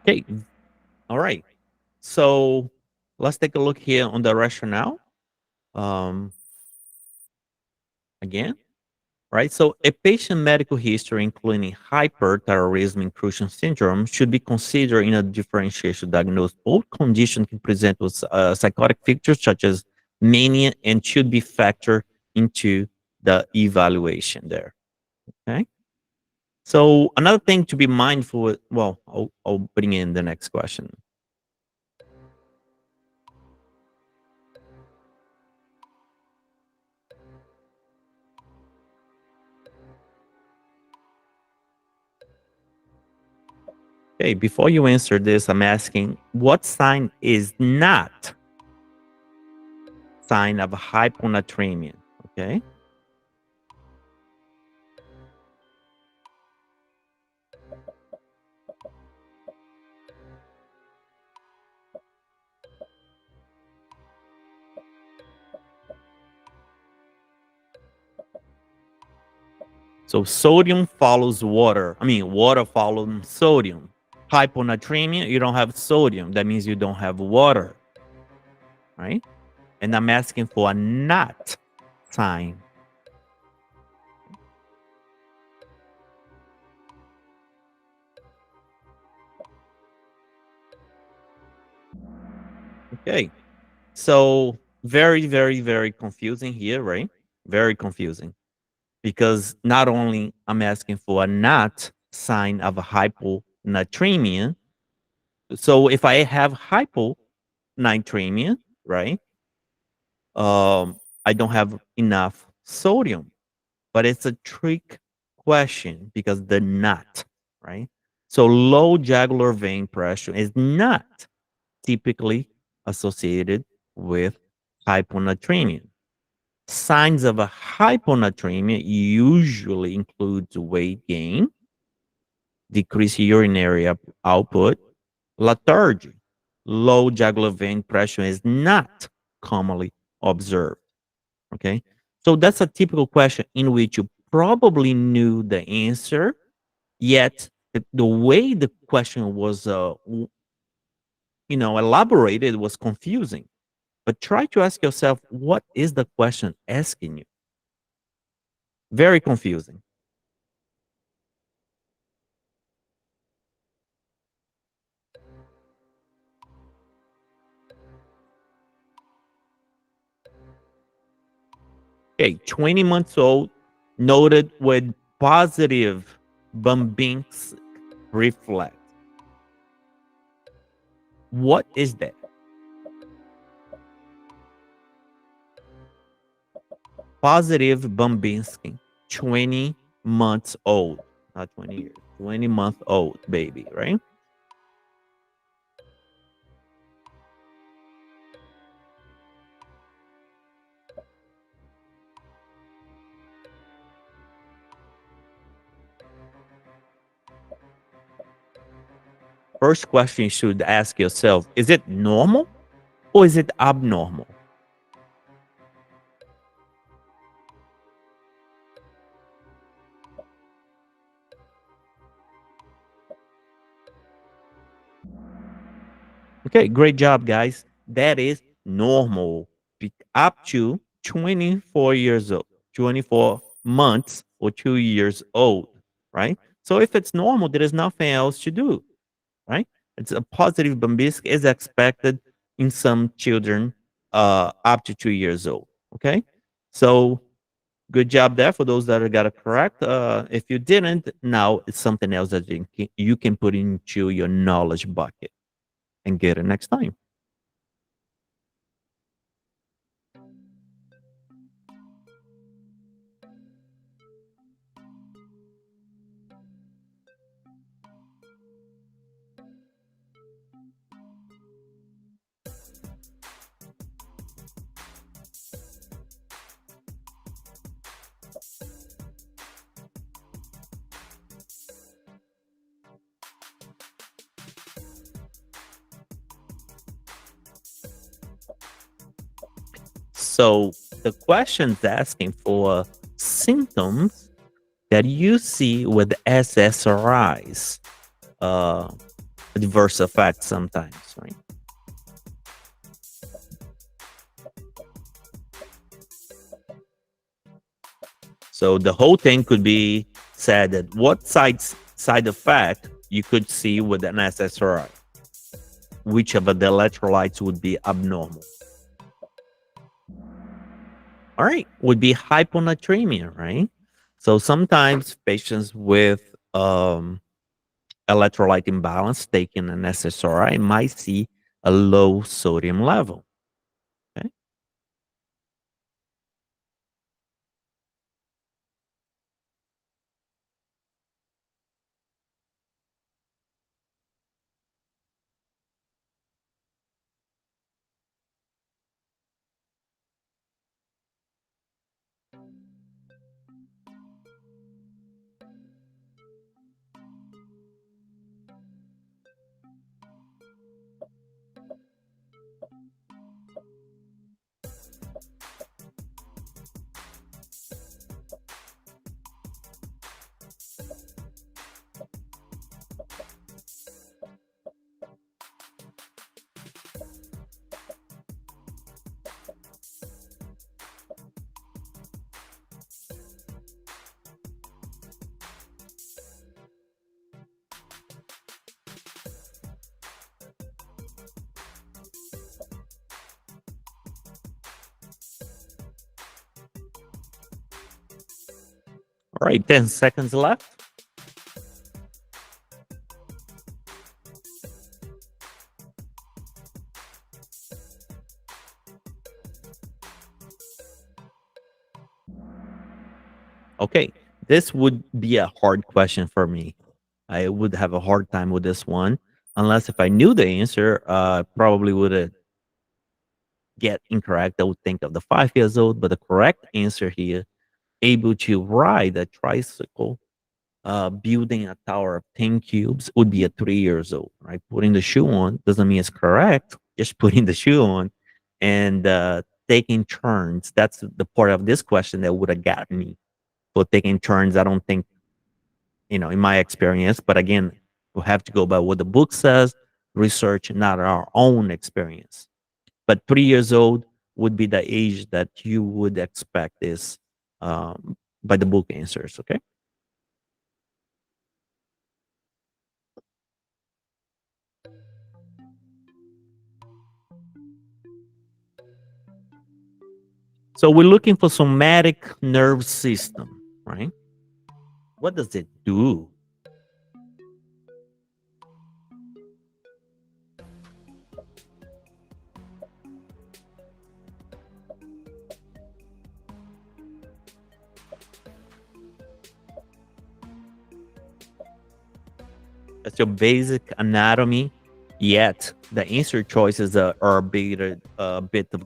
Okay. All right. So let's take a look here on the rationale. Um, again, right? So a patient medical history, including hyperthyroidism inclusion syndrome, should be considered in a differentiation diagnosis. Both conditions can present with psychotic features such as mania and should be factored into the evaluation there. Okay. So another thing to be mindful. Well, I'll bring in the next question. Okay, before you answer this, I'm asking what sign is not sign of hyponatremia? Okay. So sodium follows water. I mean, water follows sodium. Hyponatremia, you don't have sodium. That means you don't have water, right? And I'm asking for a not sign. Okay. So very, very, very confusing here, right? Very confusing. Because not only I'm asking for a not sign of a hyponatremia. So if I have hyponatremia, right? I don't have enough sodium. But it's a trick question because the not, right? So low jugular vein pressure is not typically associated with hyponatremia. Signs of a hyponatremia usually includes weight gain, decreased urinary output, lethargy. Low jugular vein pressure is not commonly observed. Okay. So that's a typical question in which you probably knew the answer, yet the way the question was, elaborated was confusing. But try to ask yourself, what is the question asking you? Very confusing. Okay, 20 months old, noted with positive Bumbinks reflex. What is that? Positive Bumbinski, 20 months old, not 20 years, 20-month old baby, right? First question you should ask yourself, is it normal or is it abnormal? Okay, great job, guys. That is normal. Up to 24 years old, 24 months or 2 years old, right? So if it's normal, there is nothing else to do, right? It's a positive Bambisk is expected in some children up to 2 years old. Okay. So good job there for those that got it correct. If you didn't, now it's something else that you can put into your knowledge bucket and get it next time. So the question's asking for symptoms that you see with SSRIs, uh, adverse effects sometimes, right? So the whole thing could be said that what side effect you could see with an SSRI, which of the electrolytes would be abnormal. All right, would be hyponatremia, right? So sometimes patients with electrolyte imbalance taking an SSRI might see a low sodium level. Okay. All right, 10 seconds left. Okay, this would be a hard question for me. I would have a hard time with this one, unless if I knew the answer, probably would get incorrect. I would think of the 5 years old, but the correct answer here, able to ride a tricycle, building a tower of 10 cubes, would be at 3 years old, right? Putting the shoe on doesn't mean it's correct, just putting the shoe on and taking turns. That's the part of this question that would have gotten me. For taking turns, I don't think, in my experience, but again, we have to go by what the book says, research, not our own experience. But 3 years old would be the age that you would expect this by the book answers. Okay. So we're looking for somatic nerve system, right? What does it do? That's your basic anatomy. Yet the answer choices are a bit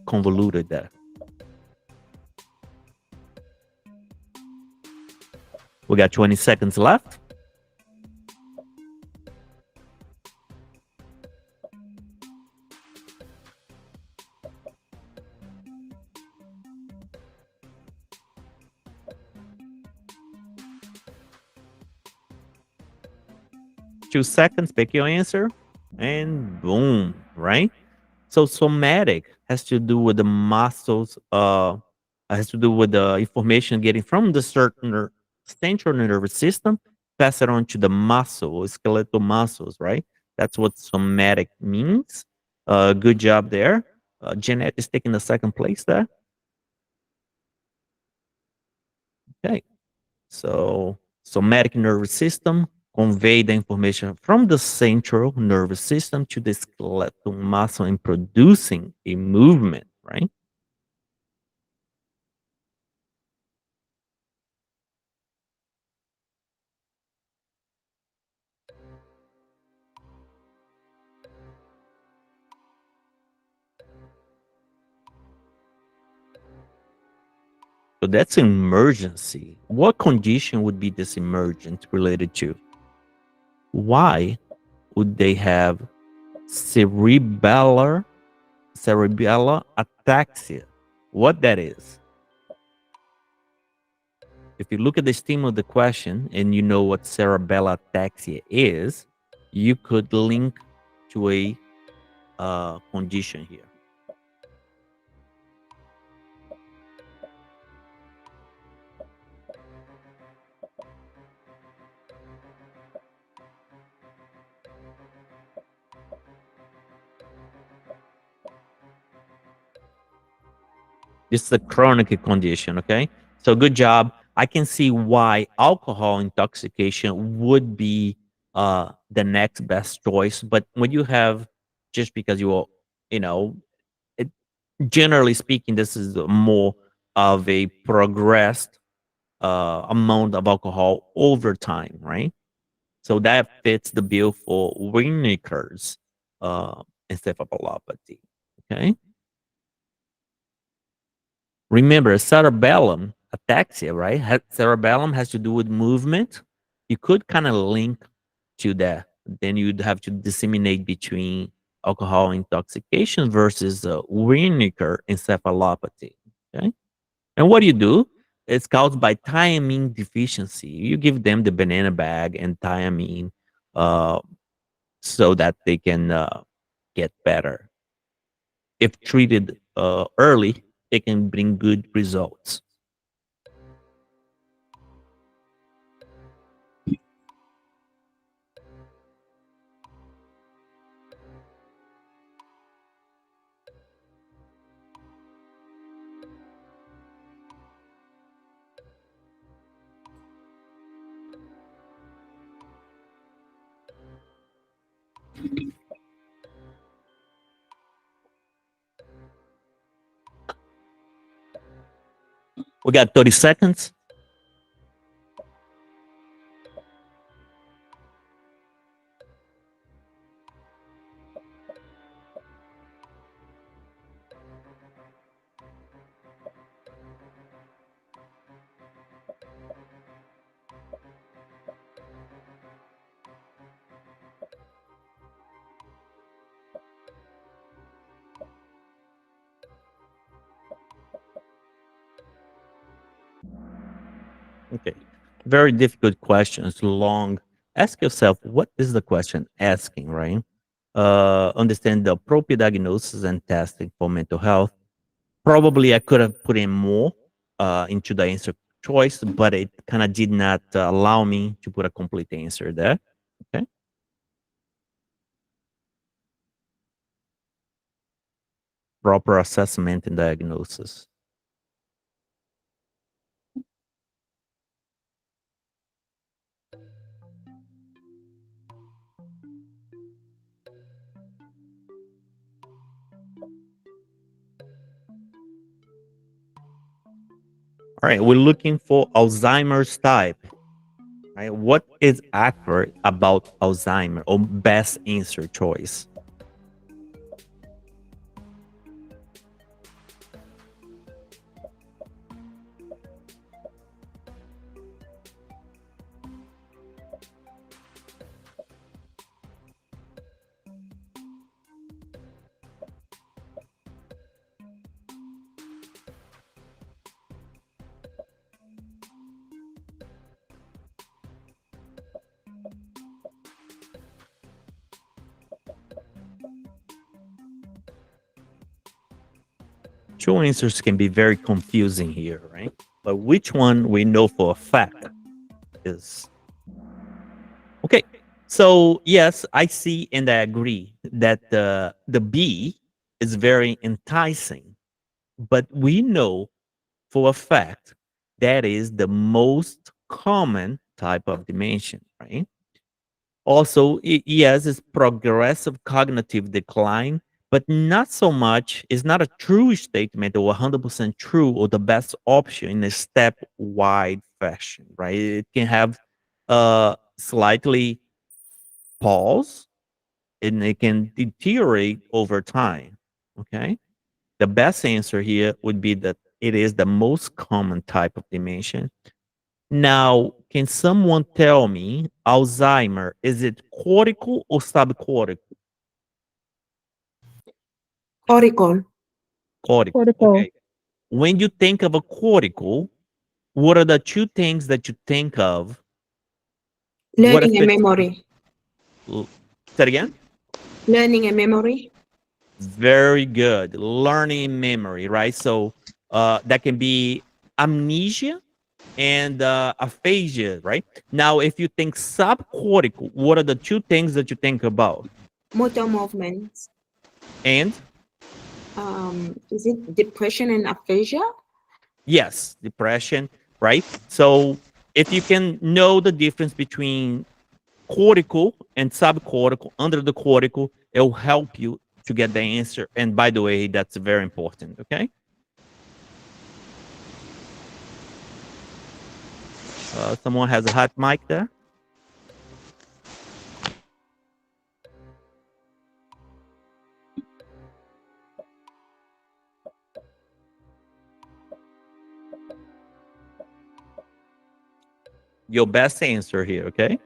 convoluted there. We got 20 seconds left. Two seconds, pick your answer, and boom, right? So somatic has to do with the muscles, has to do with the information getting from the central nervous system, pass it on to the muscle, skeletal muscles, right? That's what somatic means. Good job there. Jeanette is taking the second place there. Okay. So somatic nervous system convey the information from the central nervous system to the skeletal muscle in producing a movement, right? So that's an emergency. What condition would be this emergent related to? Why would they have cerebellar ataxia? What that is? If you look at the stem of the question and you know what cerebellar ataxia is, you could link to a condition here. This is a chronic condition, okay? So good job. I can see why alcohol intoxication would be the next best choice. But when you have, just because you know, it, generally speaking, this is more of a progressed amount of alcohol over time, right? So that fits the bill for Wernicke's encephalopathy. Okay. Remember, cerebellum ataxia, right? Cerebellum has to do with movement. You could kind of link to that. Then you'd have to disseminate between alcohol intoxication versus Wernicke encephalopathy. Okay. And what do you do? It's caused by thiamine deficiency. You give them the banana bag and thiamine uh, so that they can get better. If treated early, it can bring good results. We got 30 seconds. Okay. Very difficult questions, long. Ask yourself, what is the question asking, right? Understand the appropriate diagnosis and testing for mental health. Probably I could have put in more into the answer choice, but it kind of did not allow me to put a complete answer there. Okay. Proper assessment and diagnosis. All right, we're looking for Alzheimer's type. Right? What is accurate about Alzheimer or best answer choice? Two answers can be very confusing here, right? But which one we know for a fact is okay. So yes, I see and I agree that the B is very enticing, but we know for a fact that is the most common type of dementia, right? Also, yes, it's progressive cognitive decline, but not so much. It's not a true statement or 100% true or the best option in a stepwide fashion, right? It can have slightly pause and it can deteriorate over time. Okay. The best answer here would be that it is the most common type of dementia. Now, can someone tell me Alzheimer, is it cortical or subcortical? Cortical. Cortical. Cortical. Okay. When you think of a cortical, what are the two things that you think of? What Learning and affects memory. say it again? Learning and memory. Very good. Learning and memory, right? So that can be amnesia and aphasia, right? Now, if you think subcortical, what are the two things that you think about? Motor movements. And Is it depression and aphasia? yes, depression, right? So if you can know the difference between cortical and subcortical, under the cortical, it will help you to get the answer. And by the way, that's very important, okay? Someone has a hot mic there. Your best answer here, okay?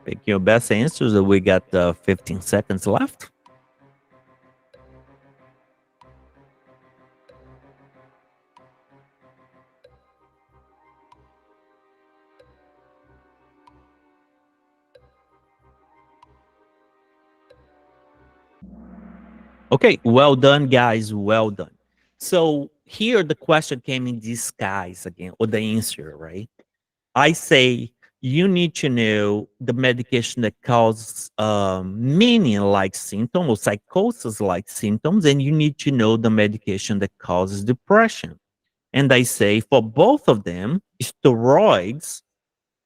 Pick your best answers. We got 15 seconds left. Okay, well done, guys. Well done. So here the question came in disguise again, or the answer, right? I say you need to know the medication that causes mania-like symptoms or psychosis-like symptoms, and you need to know the medication that causes depression. And I say for both of them, steroids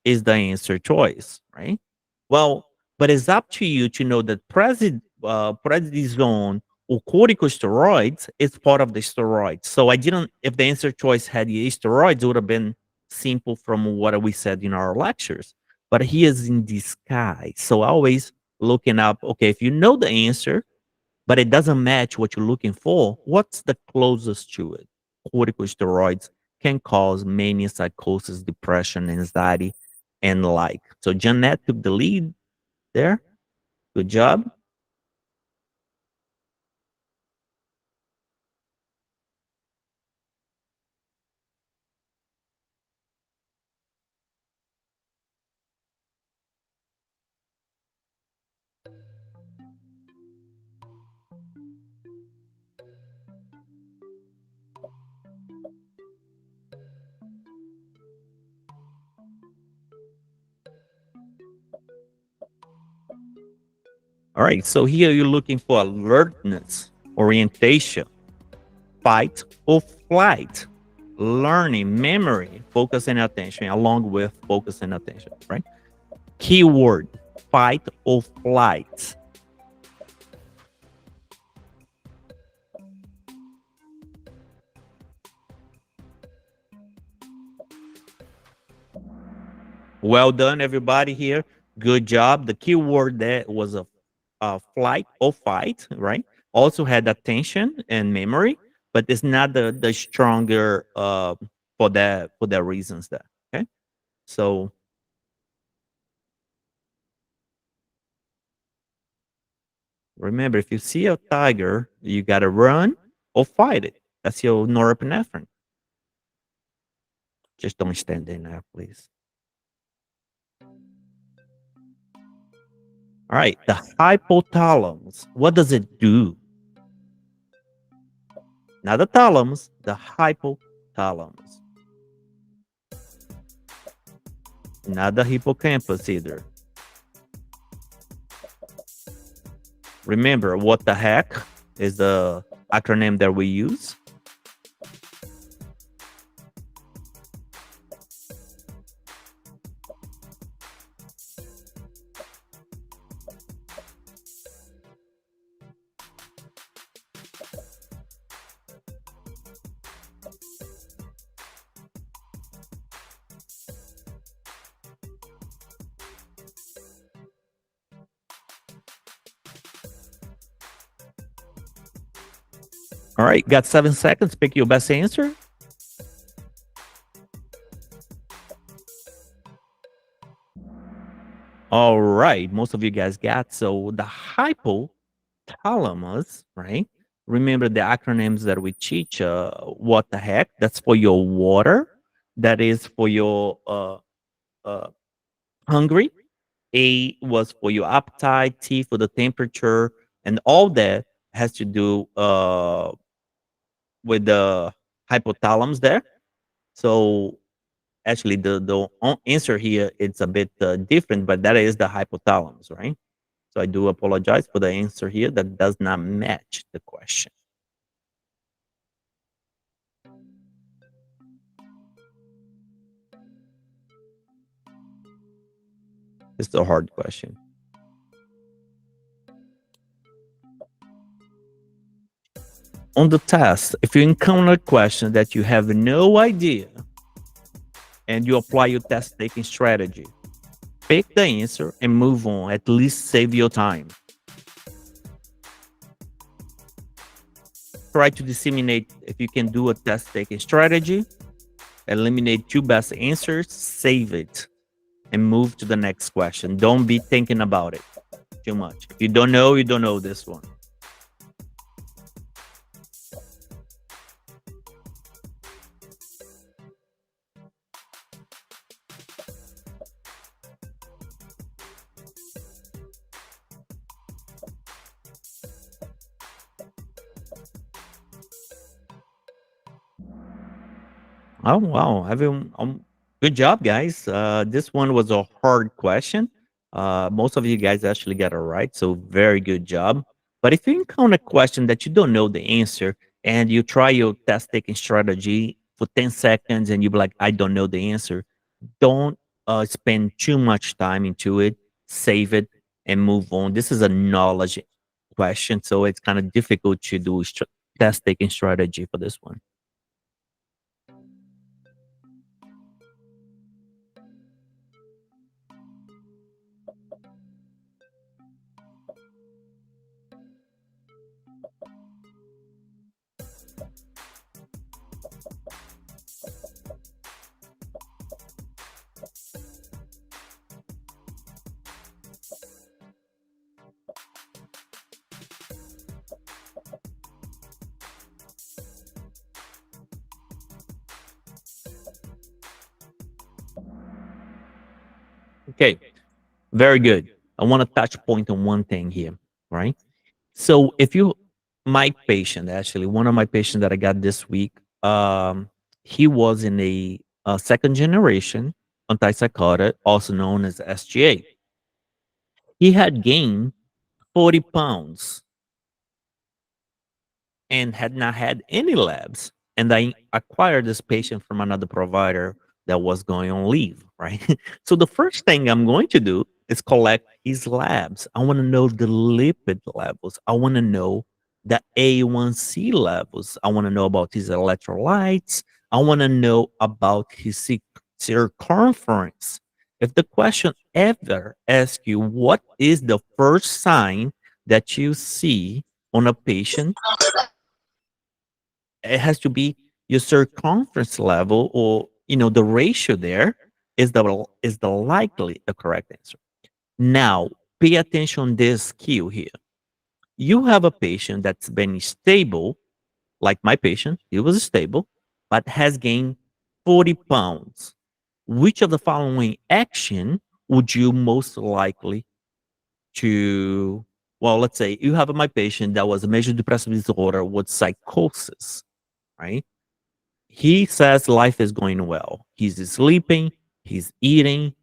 is the answer choice, right? Well, but it's up to you to know that prednisone or corticosteroids is part of the steroids. So I didn't, if the answer choice had the steroids, it would have been simple from what we said in our lectures. But he is in disguise. So always looking up, okay, if you know the answer, but it doesn't match what you're looking for, what's the closest to it? Corticosteroids can cause mania, psychosis, depression, anxiety, and like. So Jeanette took the lead there. Good job. All right. So here you're looking for alertness, orientation, fight or flight, learning, memory, focus and attention, along with focus and attention, right? Keyword, fight or flight. Well done, everybody here. Good job. The keyword there was a flight or fight, right? Also had attention and memory, but it's not the stronger for that reasons there. Okay, so remember, if you see a tiger, you gotta run or fight it. That's your norepinephrine. Just don't stand there now, please. All right, the hypothalamus. What does it do? Not the thalamus, the hypothalamus. Not the hippocampus either. Remember, what the heck is the acronym that we use? All right, got 7 seconds. Pick your best answer. All right, most of you guys got. So the hypothalamus, right? Remember the acronyms that we teach. What the heck? That's for your water. That is for your hungry. A was for your appetite. T for the temperature, and all that has to do with the hypothalamus there. So actually, the answer here it's a bit different, but that is the hypothalamus, right? So I do apologize for the answer here that does not match the question. It's a hard question. On the test, if you encounter a question that you have no idea and you apply your test taking strategy, pick the answer and move on. At least save your time. Try to disseminate if you can do a test taking strategy, eliminate 2 best answers, save it, and move to the next question. Don't be thinking about it too much. If you don't know, you don't know this one. Oh wow! Good job, guys. This one was a hard question. Most of you guys actually got it right, so very good job. But if you encounter a question that you don't know the answer and you try your test taking strategy for 10 seconds and you be like, I don't know the answer, don't spend too much time into it. Save it and move on. This is a knowledge question, so it's kind of difficult to do test taking strategy for this one. Okay, very good. I want to touch point on one thing here, right? So if you, my patient, actually, one of my patients that I got this week, he was in a second generation antipsychotic, also known as SGA. He had gained 40 pounds and had not had any labs. And I acquired this patient from another provider that was going on leave, right? So the first thing I'm going to do is collect his labs. I want to know the lipid levels. I want to know the A1C levels. I want to know about his electrolytes. I want to know about his circumference. If the question ever asks you what is the first sign that you see on a patient, it has to be your circumference level, or the ratio there is the likely the correct answer. Now pay attention this cue here. You have a patient that's been stable, like my patient. He was stable but has gained 40 pounds. Which of the following action would you most likely to, well, let's say you have my patient that was a major depressive disorder with psychosis, right? He says life is going well. He's sleeping, he's eating,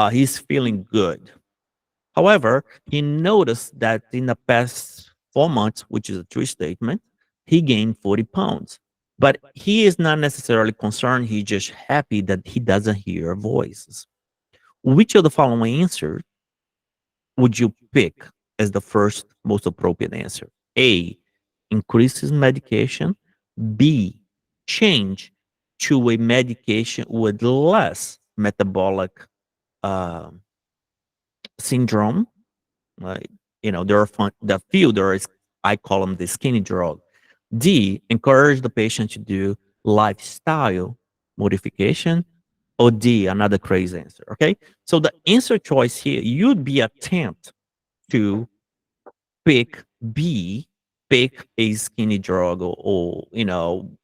he's feeling good. However, he noticed that in the past 4 months, which is a true statement, he gained 40 pounds. But he is not necessarily concerned. He's just happy that he doesn't hear voices. Which of the following answers would you pick as the first most appropriate answer? A, increase his medication. B, change to a medication with less metabolic uh, syndrome. Like, there are the few, there is, I call them the skinny drug. D, encourage the patient to do lifestyle modification. Or D, another crazy answer. Okay. So the answer choice here, you'd be attempt to pick B, pick a skinny drug, or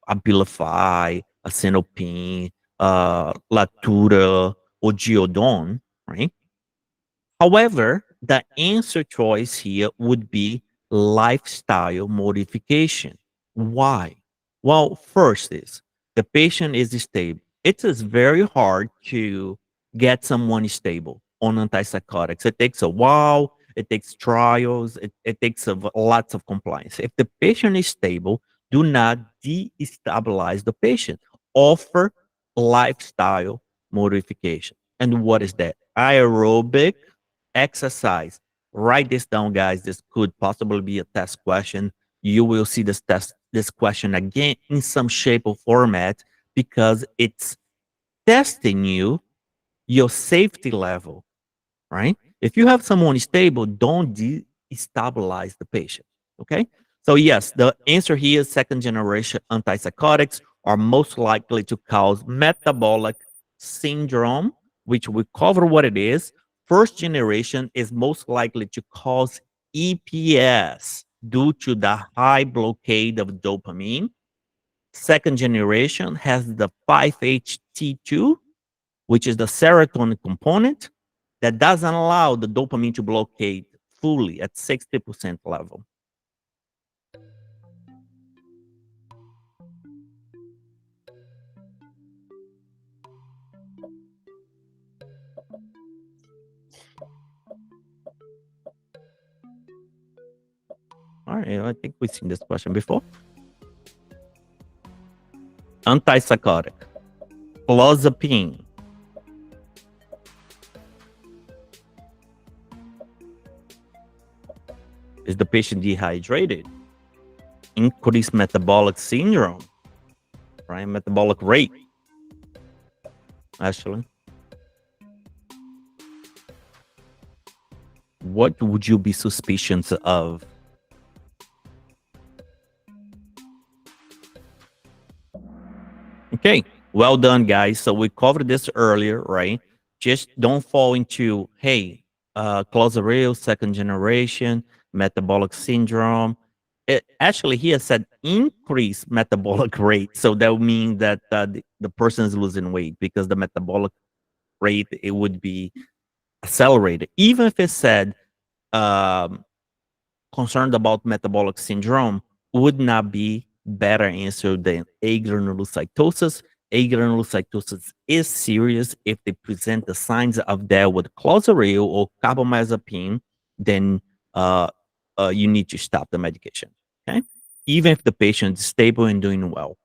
Abilify, Acenopine, Latura, or Geodon, right? However, the answer choice here would be lifestyle modification. Why? Well, first is the patient is stable. It is very hard to get someone stable on antipsychotics. It takes a while. It takes trials. It takes lots of compliance. If the patient is stable, do not destabilize the patient. Offer lifestyle modification. And what is that? Aerobic exercise. Write this down, guys. This could possibly be a test question. You will see this question again in some shape or format, because it's testing your safety level, right? If you have someone stable, don't destabilize the patient. Okay. So yes, the answer here is second generation antipsychotics are most likely to cause metabolic syndrome, which we cover what it is. First generation is most likely to cause EPS due to the high blockade of dopamine. Second generation has the 5-HT2, which is the serotonin component that doesn't allow the dopamine to blockade fully at 60% level. right, I think we've seen this question before. Antipsychotic, clozapine. Is the patient dehydrated? Increased metabolic syndrome, right? Metabolic rate, actually. What would you be suspicious of? Okay, well done, guys. So we covered this earlier, right? Just don't fall into, hey, Clozaril, second generation, metabolic syndrome. Actually, he has said increased metabolic rate. So that would mean that the person is losing weight because the metabolic rate, it would be accelerated. Even if it said um, concerned about metabolic syndrome, would not be better answer than agranulocytosis. Agranulocytosis is serious. If they present the signs of that with clozaril or carbamazepine, then uh, you need to stop the medication. Okay, even if the patient is stable and doing well,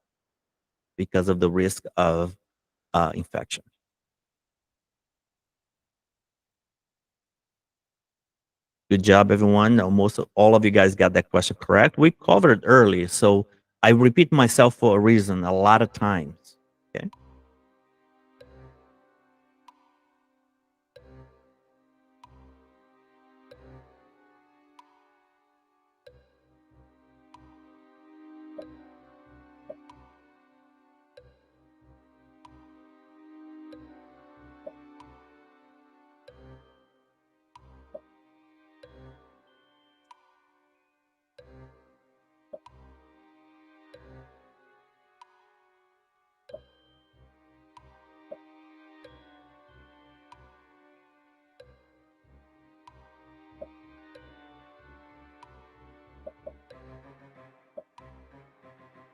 because of the risk of infection. Good job, everyone. Almost all of you guys got that question correct. We covered it earlier, so I repeat myself for a reason a lot of times. Okay.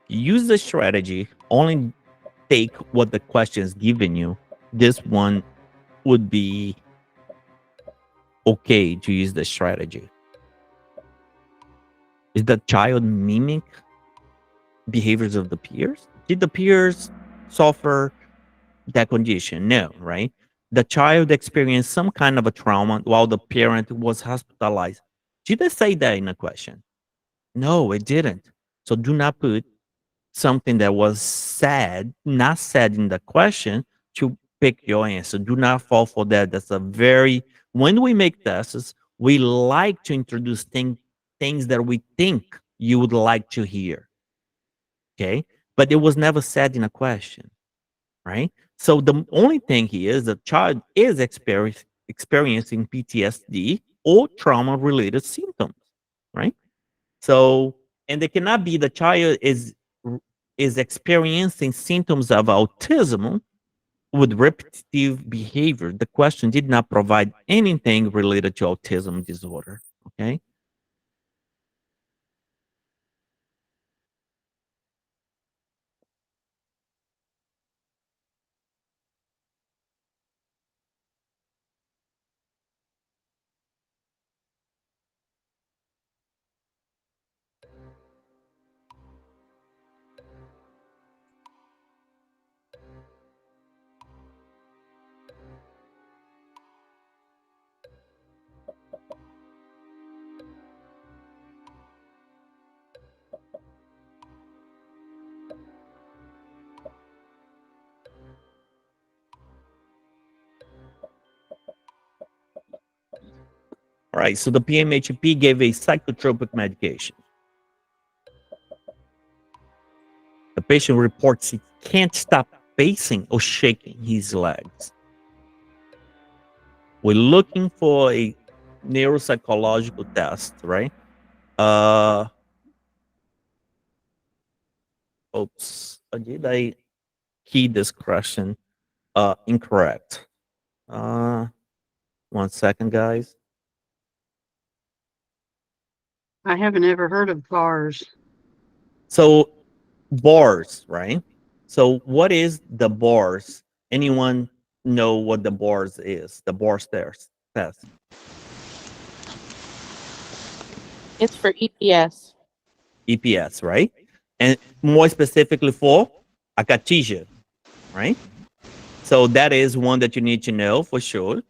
Use the strategy. Only take what the question is giving you. This one would be okay to use the strategy. Is the child mimic behaviors of the peers? Did the peers suffer that condition? No, right? The child experienced some kind of a trauma while the parent was hospitalized. Did they say that in a question? No, it didn't. So do not put something that was said, not said in the question, to pick your answer. Do not fall for that. That's a very, when we make tests, we like to introduce things that we think you would like to hear. Okay. But it was never said in a question, right? So the only thing here is the child is experiencing PTSD or trauma related symptoms, right? So, and they cannot be the child is experiencing symptoms of autism with repetitive behavior. The question did not provide anything related to autism disorder. Okay. All right. So the PMHNP gave a psychotropic medication. The patient reports he can't stop pacing or shaking his legs. We're looking for a neuropsychological test, right? Oops, did I key this question incorrect? 1 second, guys. I haven't ever heard of bars. So bars, right? So what is the bars? Anyone know what the bars is? The bars test. It's for EPS. EPS, right? And more specifically for akathisia, right? So that is one that you need to know for sure.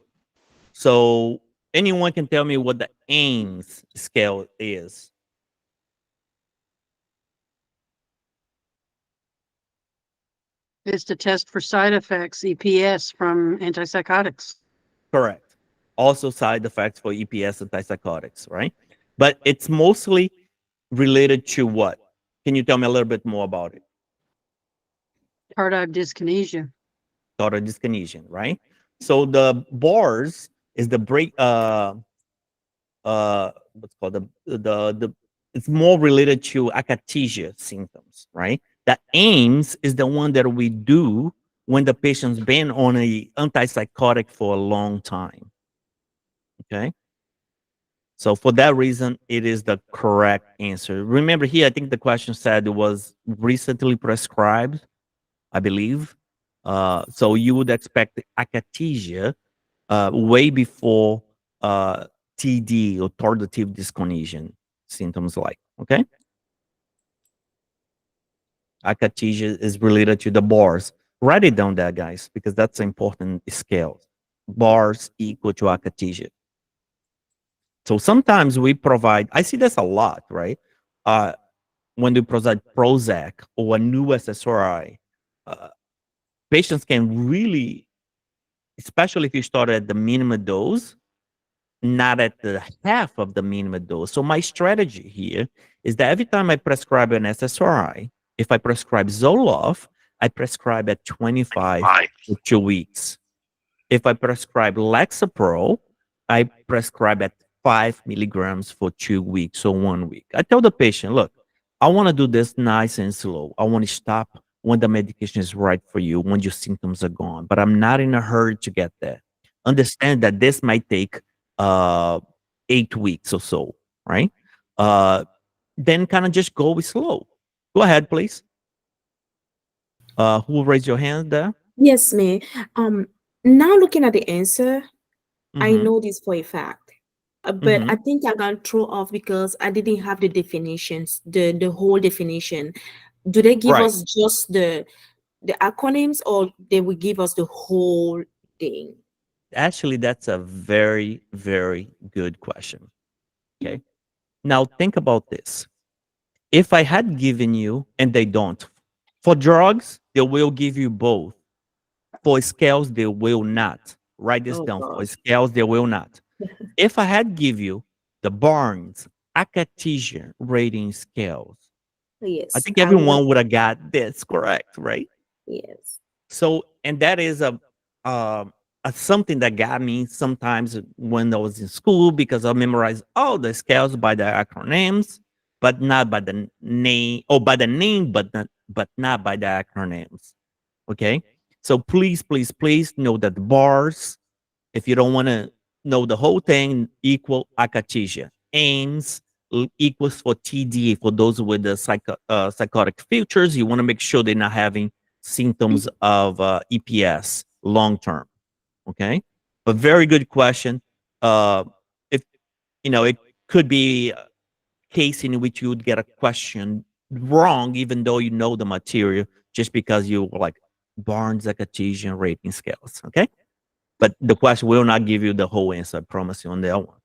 So anyone can tell me what the AIMS scale is? It's to test for side effects, EPS, from antipsychotics. Correct. Also side effects for EPS antipsychotics, right? But it's mostly related to what? Can you tell me a little bit more about it? Tardive dyskinesia. Tardive dyskinesia, right? So the bars is the break what's called the it's more related to akathisia symptoms, right? The AIMS is the one that we do when the patient's been on a antipsychotic for a long time. Okay. So for that reason, it is the correct answer. Remember here, I think the question said it was recently prescribed, I believe. So you would expect the akathisia way before TD or tardive dyskinesia symptoms like, okay? Akathisia is related to the bars. Write it down there, guys, because that's an important scale. Bars equal to akathisia. So sometimes we provide, I see this a lot, right? When we provide Prozac or a new SSRI, uh, patients can really, especially if you start at the minimum dose, not at the half of the minimum dose. So my strategy here is that every time I prescribe an SSRI, if I prescribe Zoloft, I prescribe at 25 for 2 weeks. If I prescribe Lexapro, I prescribe at 5 milligrams for 2 weeks or 1 week. I tell the patient, look, I want to do this nice and slow. I want to stop when the medication is right for you, when your symptoms are gone, but I'm not in a hurry to get there. Understand that this might take uh 8 weeks or so, right? Uh then kind of just go with slow. Go ahead, please. Who raised your hand there? Yes, May. Now looking at the answer, I Mm-hmm. know this for a fact. But Mm-hmm. I think I got thrown off because I didn't have the definitions, the whole definition. Do they give Right. us just the acronyms, or they will give us the whole thing? Actually, that's a very, very good question. Okay. Now think about this. If I had given you, and they don't, for drugs, they will give you both. For scales, they will not. Write this Oh down. For God. scales, they will not. If I had give you the Barnes akathisia rating scales, I Yes, think I would have. everyone would have got this correct, right? Yes. So, and that is um, a something that got me sometimes when I was in school because I memorized all the scales by the acronyms, but not by the name, or by the name, but not by the acronyms. Okay, so please, please, please know that the bars, if you don't want to know the whole thing, equal akathisia. AIMS equals for TD for those with the psychotic features. You want to make sure they're not having symptoms of EPS long term. Okay, but very good question. If it could be a case in which you would get a question wrong, even though you know the material, just because you were like Barnes akathisia rating scales. Okay. But the question will not give you the whole answer. I promise you on that one.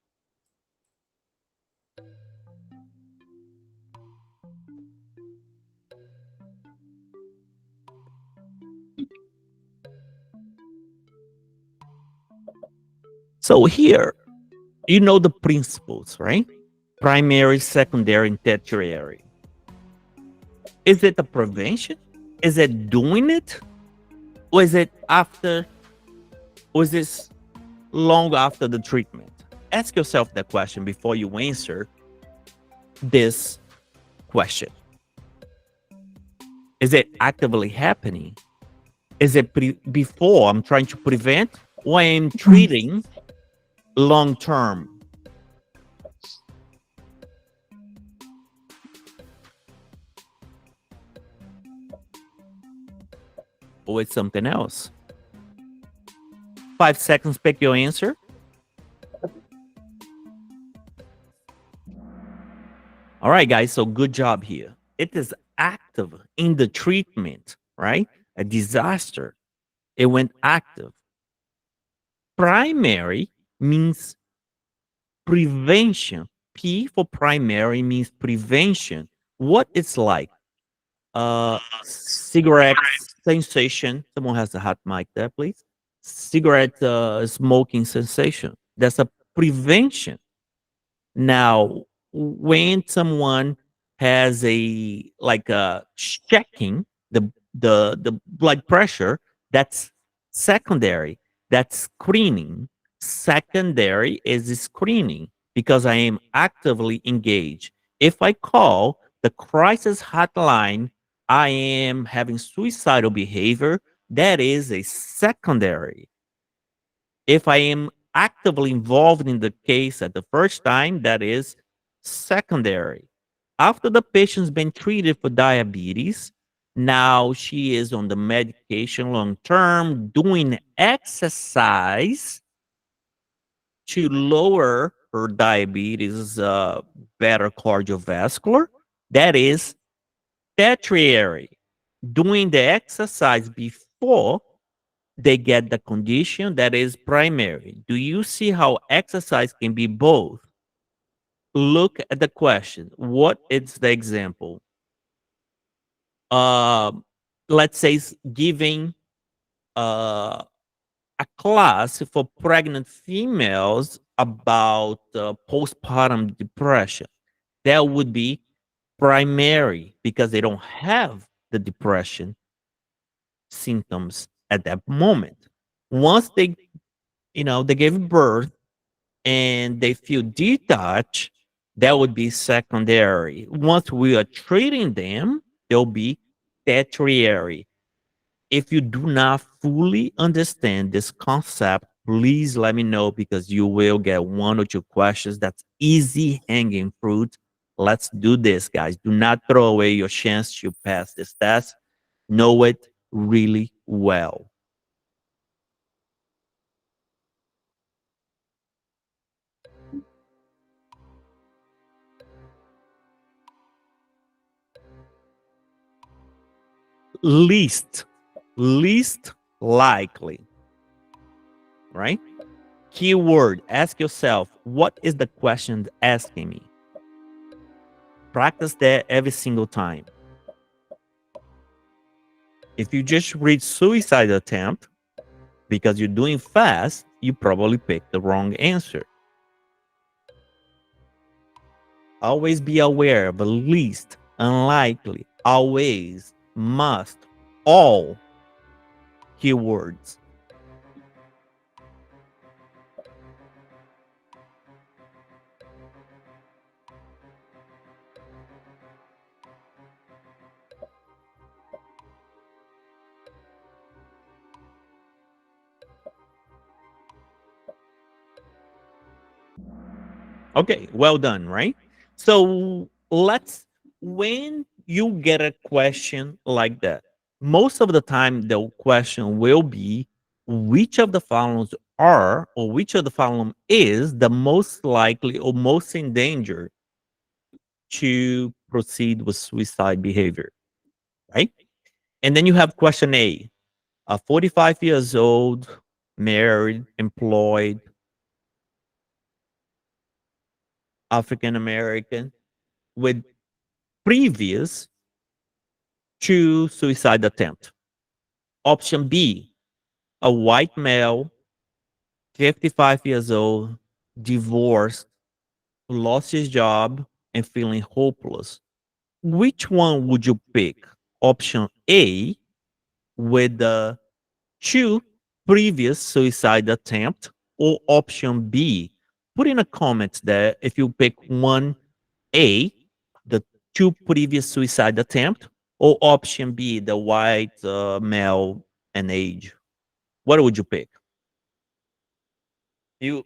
So here, you know the principles, right? Primary, secondary, and tertiary. Is it a prevention? Is it doing it? Or is it after? Or is this long after the treatment? Ask yourself that question before you answer this question. Is it actively happening? Is it before I'm trying to prevent, or I'm treating long term? Or it's something else? 5 seconds, pick your answer. All right, guys. So good job here. It is active in the treatment, right? A disaster. It went active. Primary means prevention. P for primary means prevention. What it's like? Cigarette sensation. Someone has a hot mic there, please. Cigarette smoking sensation. That's a prevention. Now, when someone has a like a checking the blood pressure, that's secondary. That's screening. Secondary is screening because I am actively engaged. If I call the crisis hotline, I am having suicidal behavior. That is a secondary. If I am actively involved in the case at the first time, that is secondary. After the patient's been treated for diabetes, now she is on the medication long term, doing exercise to lower her diabetes, better cardiovascular. That is tertiary. Doing the exercise before they get the condition, that is primary. Do you see how exercise can be both? Look at the question. What is the example? Um, let's say giving uh, a class for pregnant females about postpartum depression. That would be primary because they don't have the depression symptoms at that moment. Once they gave birth and they feel detached, that would be secondary. Once we are treating them, they'll be tertiary. If you do not fully understand this concept, please let me know because you will get one or two questions. That's easy hanging fruit. Let's do this, guys. Do not throw away your chance to pass this test. Know it really well. Least, least likely, right? Keyword, ask yourself, what is the question asking me? Practice that every single time. If you just read suicide attempt because you're doing fast, you probably picked the wrong answer. Always be aware of the least, unlikely, always, must, all keywords. Okay, well done, right? So when you get a question like that, most of the time the question will be which of the following are or which of the following is the most likely or most in danger to proceed with suicide behavior, right? And then you have question A, 45 years old, married, employed, African American, with previous to suicide attempt. Option B, a white male, 55 years old, divorced, lost his job, and feeling hopeless. Which one would you pick? Option A, with the two previous suicide attempt, or option B? Put in a comment there if you pick one A, the two previous suicide attempt, or option B, the white male and age. What would you pick? You,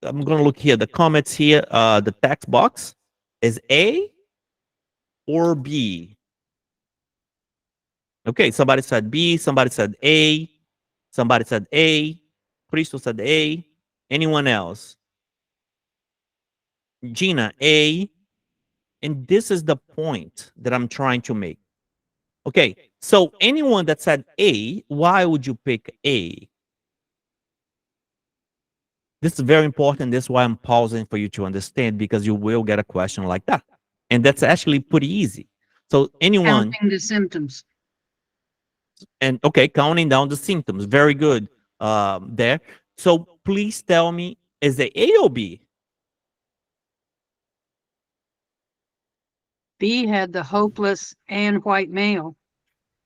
I'm gonna look here. The comments here. The text box is A or B. Okay, somebody said B. Somebody said A. Somebody said A. Crystal said A. Anyone else? Gina, A. And this is the point that I'm trying to make. Okay, so anyone that said A, why would you pick A? This is very important. This is why I'm pausing for you to understand, because you will get a question like that. And that's actually pretty easy. So anyone, Counting the symptoms. and okay, counting down the symptoms. Very good there. So please tell me, is it A or B? B had the hopeless and white male.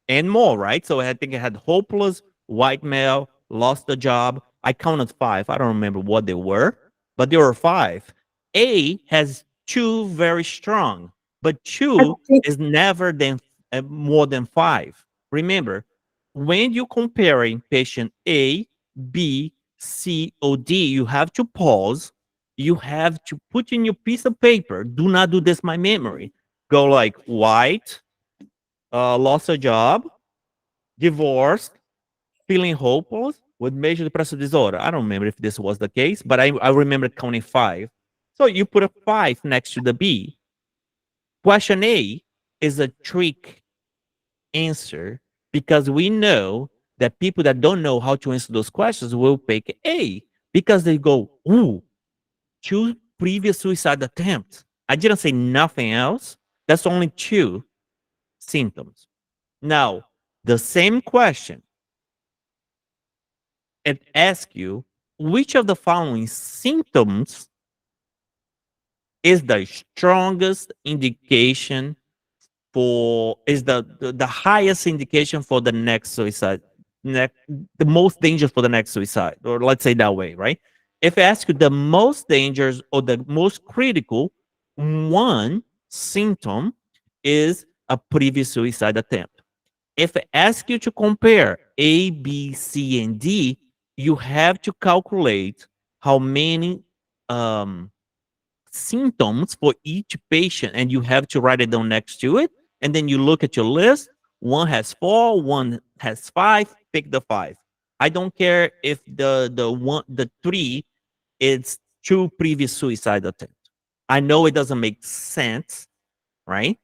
And more, right? So I think I had hopeless, white male, lost the job. I counted 5. I don't remember what they were, but there were 5. A has 2 very strong, but I 2 think is never than more than 5. Remember, when you comparing patient A, B, C, or D, you have to pause. You have to put in your piece of paper. Do not do this my memory. Go like white, lost a job, divorced, feeling hopeless with major depressive disorder. I don't remember if this was the case, but I remember counting 5. So you put a 5 next to the B. Question A is a trick answer, because we know that people that don't know how to answer those questions will pick A, because they go, ooh, 2 previous suicide attempts. I didn't say nothing else. That's only 2 symptoms. Now, the same question, and ask you, which of the following symptoms is the strongest indication for, is the highest indication for the next suicide, the most dangerous for the next suicide, or let's say that way, right? If I ask you the most dangerous or the most critical, one symptom is a previous suicide attempt. If I ask you to compare A, B, C, and D, you have to calculate how many um, symptoms for each patient, and you have to write it down next to it. And then you look at your list. One has 4, one has 5. Pick the 5. I don't care if the 3 is 2 previous suicide attempts. I know it doesn't make sense, right?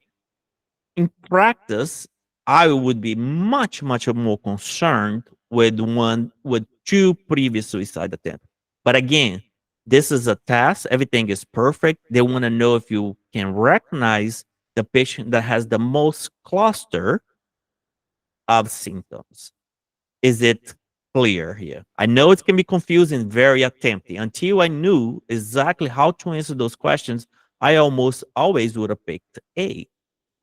In practice, I would be much, much more concerned with 2 previous suicide attempts. But again, this is a test. Everything is perfect. They want to know if you can recognize the patient that has the most cluster of symptoms. Is it clear here? I know it can be confusing, very attempting. Until I knew exactly how to answer those questions, I almost always would have picked A.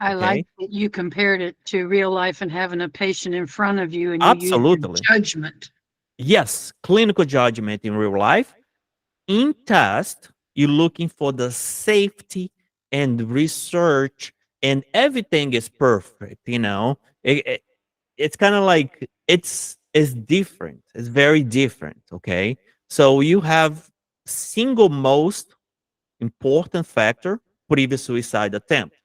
I like Okay. that you compared it to real life and having a patient in front of you and you use your Absolutely. judgment. Yes, clinical judgment in real life. In test, you're looking for the safety and research, and everything is perfect. It's kind of like it's different. It's very different. Okay, so you have single most important factor, previous suicide attempt.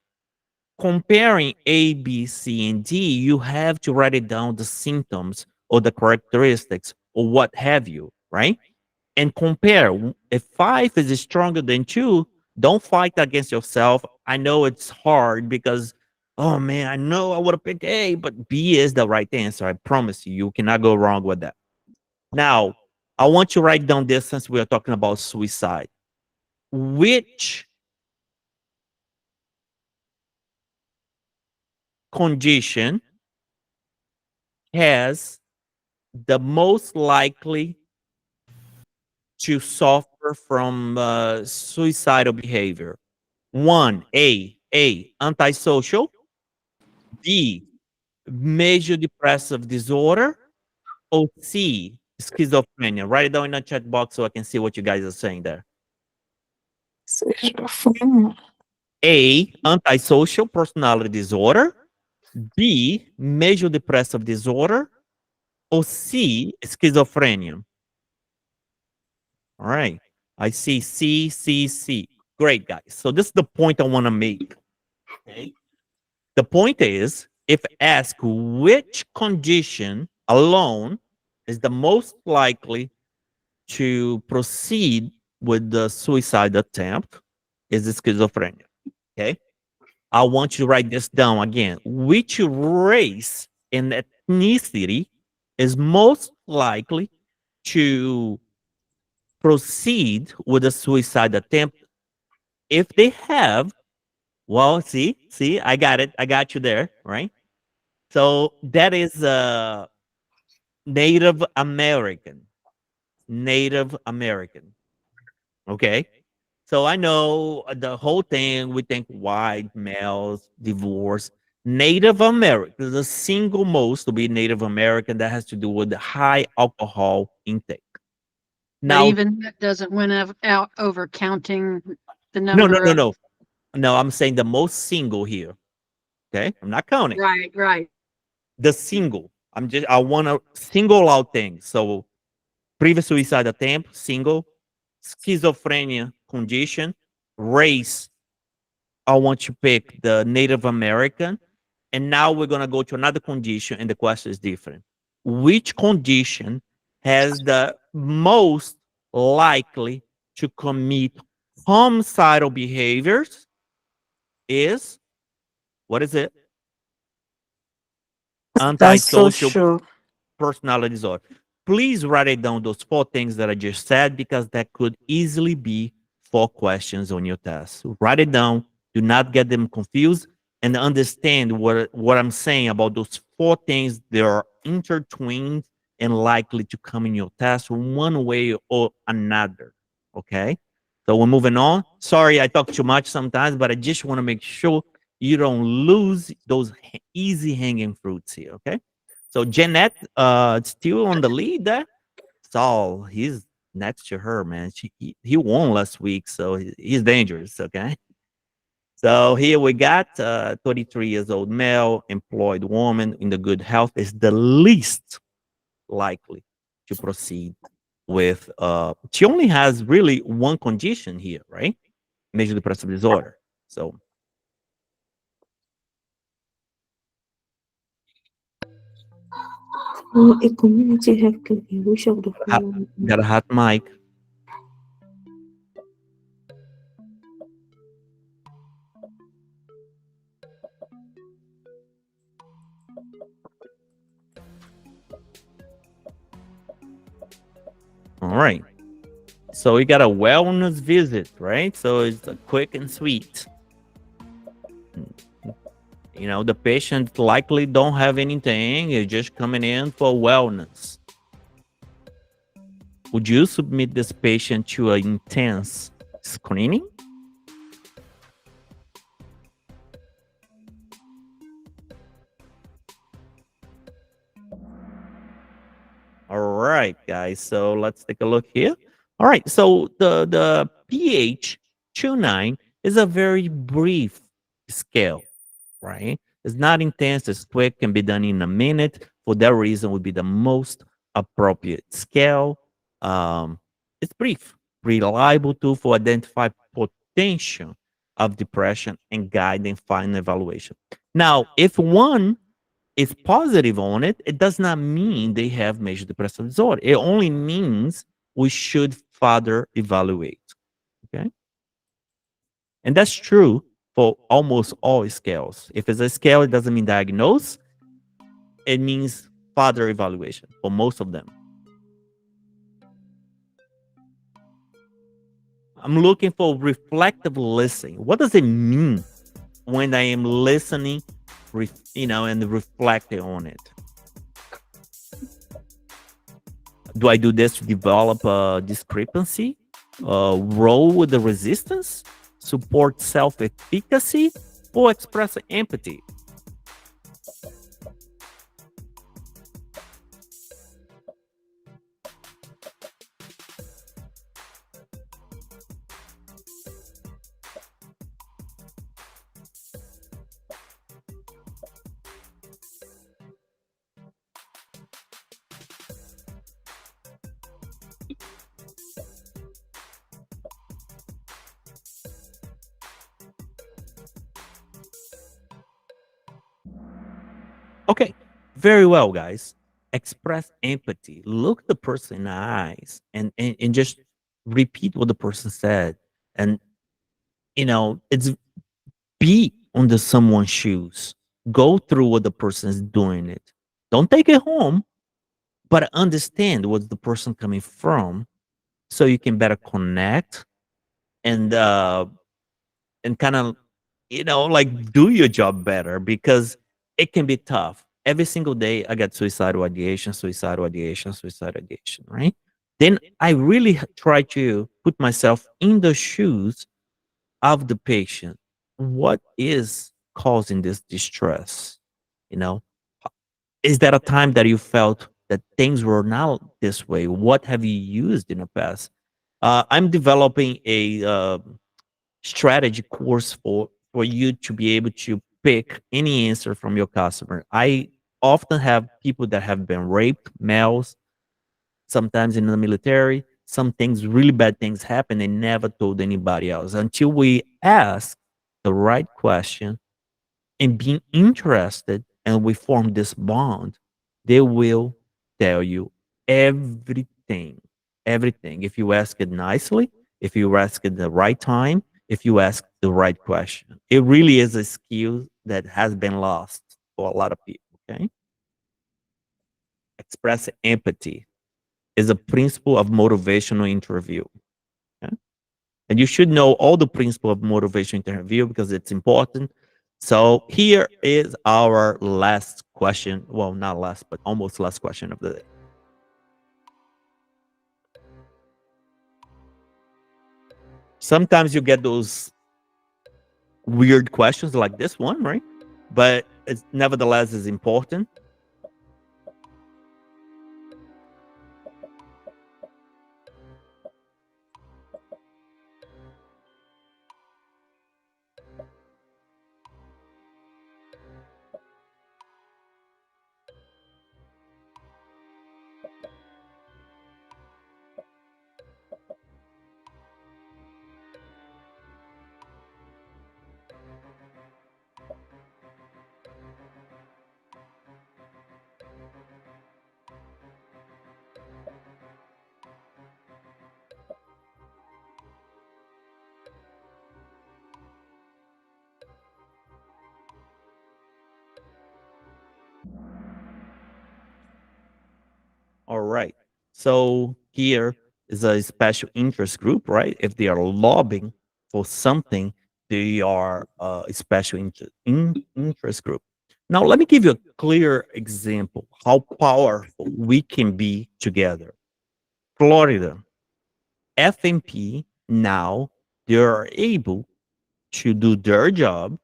Comparing A, B, C, and D, you have to write it down, the symptoms or the characteristics or what have you, right? And compare. If 5 is stronger than 2, don't fight against yourself. I know it's hard because, oh man, I know I would have picked A, but B is the right answer. I promise you, you cannot go wrong with that. Now, I want to write down this since we are talking about suicide. Which condition has the most likely to suffer from suicidal behavior? One, A, antisocial. B, major depressive disorder. Or C, schizophrenia. Write it down in the chat box so I can see what you guys are saying there. Schizophrenia. A, antisocial personality disorder. B, major depressive disorder. Or C, schizophrenia. All right. I see C, C, C. Great, guys. So this is the point I want to make. Okay. The point is, if asked which condition alone is the most likely to proceed with the suicide attempt, is schizophrenia. Okay. I want you to write this down again. Which race and ethnicity is most likely to proceed with a suicide attempt if they have, well, see, I got it. I got you there, right? So that is Native American. Native American. Okay. So I know the whole thing, we think white males, divorce. Native American, the single most to be Native American that has to do with the high alcohol intake. But Now, even that doesn't win out over counting the no, no, number no, of. no. No, I'm saying the most single here. Okay. I'm not counting. Right, right. The single. I want to single out things. So previous suicide attempt, single, schizophrenia condition, race. I want to pick the Native American. And now we're going to go to another condition, and the question is different. Which condition has the most likely to commit homicidal behaviors? Is what is it? That's so Antisocial true. personality disorder. Please write it down, those four things that I just said, because that could easily be 4 questions on your test. Write it down. Do not get them confused, and understand what I'm saying about those 4 things. They are intertwined and likely to come in your test one way or another. Okay. So we're moving on. Sorry, I talk too much sometimes, but I just want to make sure you don't lose those easy hanging fruits here. Okay. So Jeanette, still on the lead there. Saul, he's next to her, man. He won last week, so he's dangerous. Okay. So here we got 33 years old male, employed woman in the good health is the least likely to proceed with. She only has really one condition here, right? Major depressive disorder. So A community health care, which of the following? got a hot mic. All right. So we got a wellness visit, right? So it's quick and sweet. You know, the patient likely don't have anything. You're just coming in for wellness. Would you submit this patient to an intense screening? All right, guys. So let's take a look here. All right. So the PH29 is a very brief scale, right? It's not intense. It's quick. Can be done in a minute. For that reason, would be the most appropriate scale. It's brief, reliable tool for identify potential of depression and guiding final evaluation. Now, if one is positive on it, it does not mean they have major depressive disorder. It only means we should further evaluate. Okay. And that's true for almost all scales. If it's a scale, it doesn't mean diagnose, it means further evaluation for most of them. I'm looking for reflective listening. What does it mean when I am listening, and reflecting on it? Do I do this to develop a discrepancy, roll with the resistance, support self-efficacy, or express empathy? Okay, very well, guys. Express empathy. Look the person in the eyes and just repeat what the person said. And it's be under someone's shoes. Go through what the person is doing it. Don't take it home, but understand what's the person coming from, so you can better connect and kind of, like, do your job better, because it can be tough. Every single day I get suicidal ideation, suicidal ideation, suicidal ideation, right? Then I really try to put myself in the shoes of the patient. What is causing this distress? You know, is that a time that you felt that things were not this way? What have you used in the past? I'm developing a strategy course for you to be able to pick any answer from your customer. I often have people that have been raped, males, sometimes in the military. Some things, really bad things happen. They never told anybody else until we ask the right question and being interested, and we form this bond. They will tell you everything, everything. If you ask it nicely, if you ask it the right time, if you ask the right question, it really is a skill that has been lost for a lot of people. Okay, express empathy is a principle of motivational interview. Okay? And you should know all the principle of motivational interview because it's important. So here is our last question. Well, not last, but almost last question of the day. Sometimes you get those weird questions like this one, right? But it's nevertheless is important. All right. So here is a special interest group, right? If they are lobbying for something, they are a special interest group. Now, let me give you a clear example how powerful we can be together. Florida, FMP now, they are able to do their job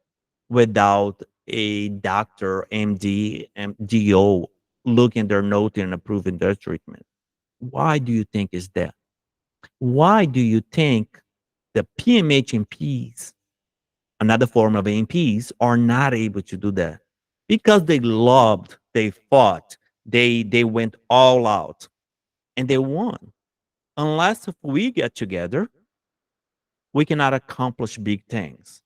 without a doctor, MD, MDO looking at their note and approving their treatment. Why do you think is that? Why do you think the PMHNPs, another form of AMPs, are not able to do that? Because they loved, they fought, they went all out, and they won. Unless if we get together, we cannot accomplish big things.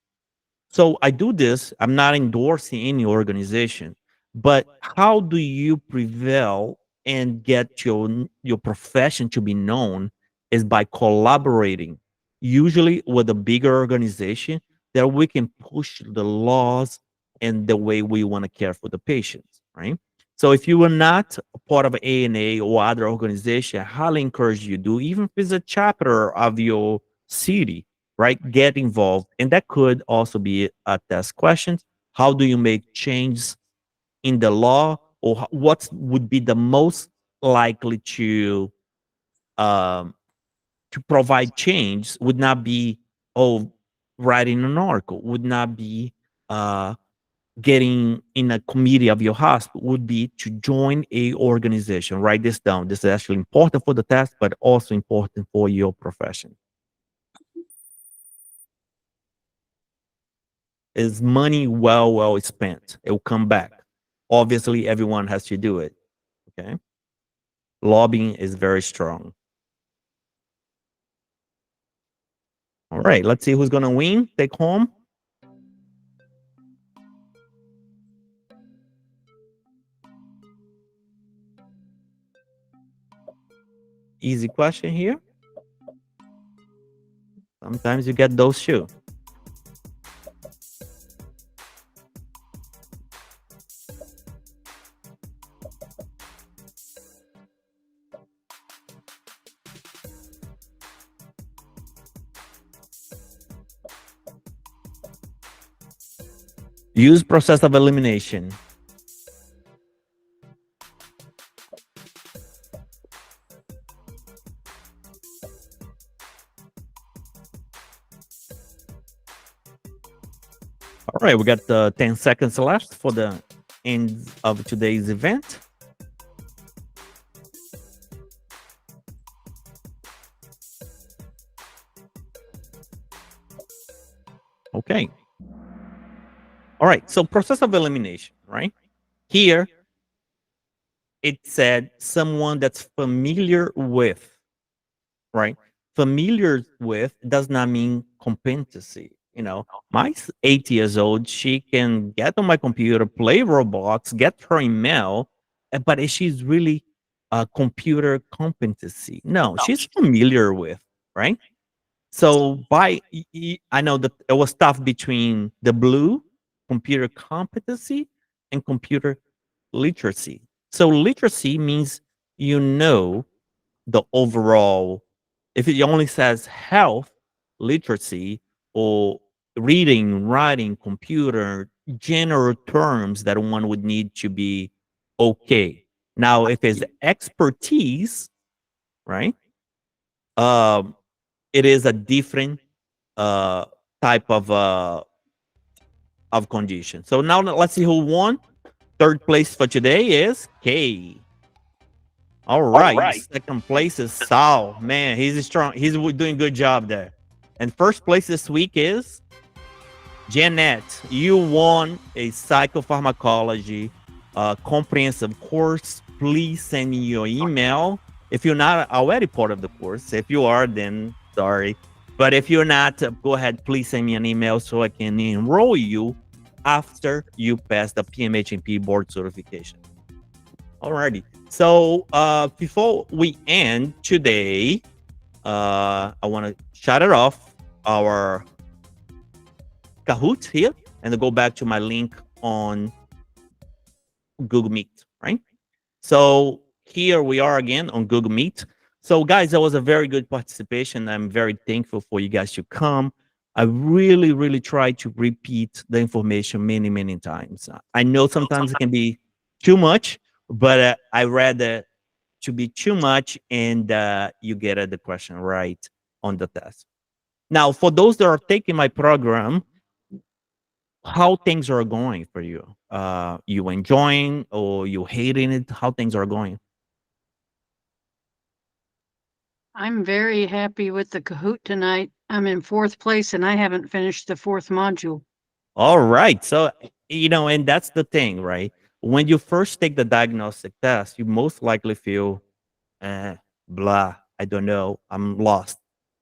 So I do this. I'm not endorsing any organization, but how do you prevail and get your profession to be known is by collaborating, usually with a bigger organization that we can push the laws and the way we want to care for the patients, right? So if you are not a part of ANA or other organization, I highly encourage you to, even if it's a chapter of your city, right? Get involved. And that could also be a test question. How do you make changes in the law, or what would be the most likely um, to provide change would not be, oh, writing an article, would not be uh, getting in a committee of your hospital, would be to join a organization. Write this down. This is actually important for the test, but also important for your profession. Is money well spent? It will come back. Obviously, everyone has to do it. Okay. Lobbying is very strong. All right. Let's see who's gonna win. Take home. Easy question here. Sometimes you get those too. Use process of elimination. All right, we got 10 seconds left for the end of today's event. Okay. All right, so process of elimination, right? Here, it said someone that's familiar with, right? Familiar with does not mean competency. You know, my 8 years old, she can get on my computer, play Roblox, get her email, but is she's really computer competency? No, she's familiar with, right? So I know that it was tough between the blue, computer competency, and computer literacy. So literacy means you know the overall. If it only says health literacy or reading, writing, computer, general terms that one would need to be okay. Now, if it's expertise, right? Um, it is a different uh type of condition. So now let's see who won. Third place for today is K. All right. Second place is Sal. Man, he's strong. He's doing a good job there. And first place this week is Janet. You won a psychopharmacology comprehensive course. Please send me your email. If you're not already part of the course, if you are, then sorry. But if you're not, go ahead, please send me an email so I can enroll you after you pass the PMHNP board certification. Alrighty. So before we end today, I want to shut it off our Kahoot here and go back to my link on Google Meet, right? So here we are again on Google Meet. So guys, that was a very good participation. I'm very thankful for you guys to come. I really, really try to repeat the information many, many times. I know sometimes it can be too much, but I rather to be too much and you get the question right on the test. Now, for those that are taking my program, how things are going for you? You enjoying or you hating it? How things are going? I'm very happy with the Kahoot tonight. I'm in fourth place and I haven't finished the fourth module. All right. So, and that's the thing, right? When you first take the diagnostic test, you most likely feel, blah, I don't know, I'm lost.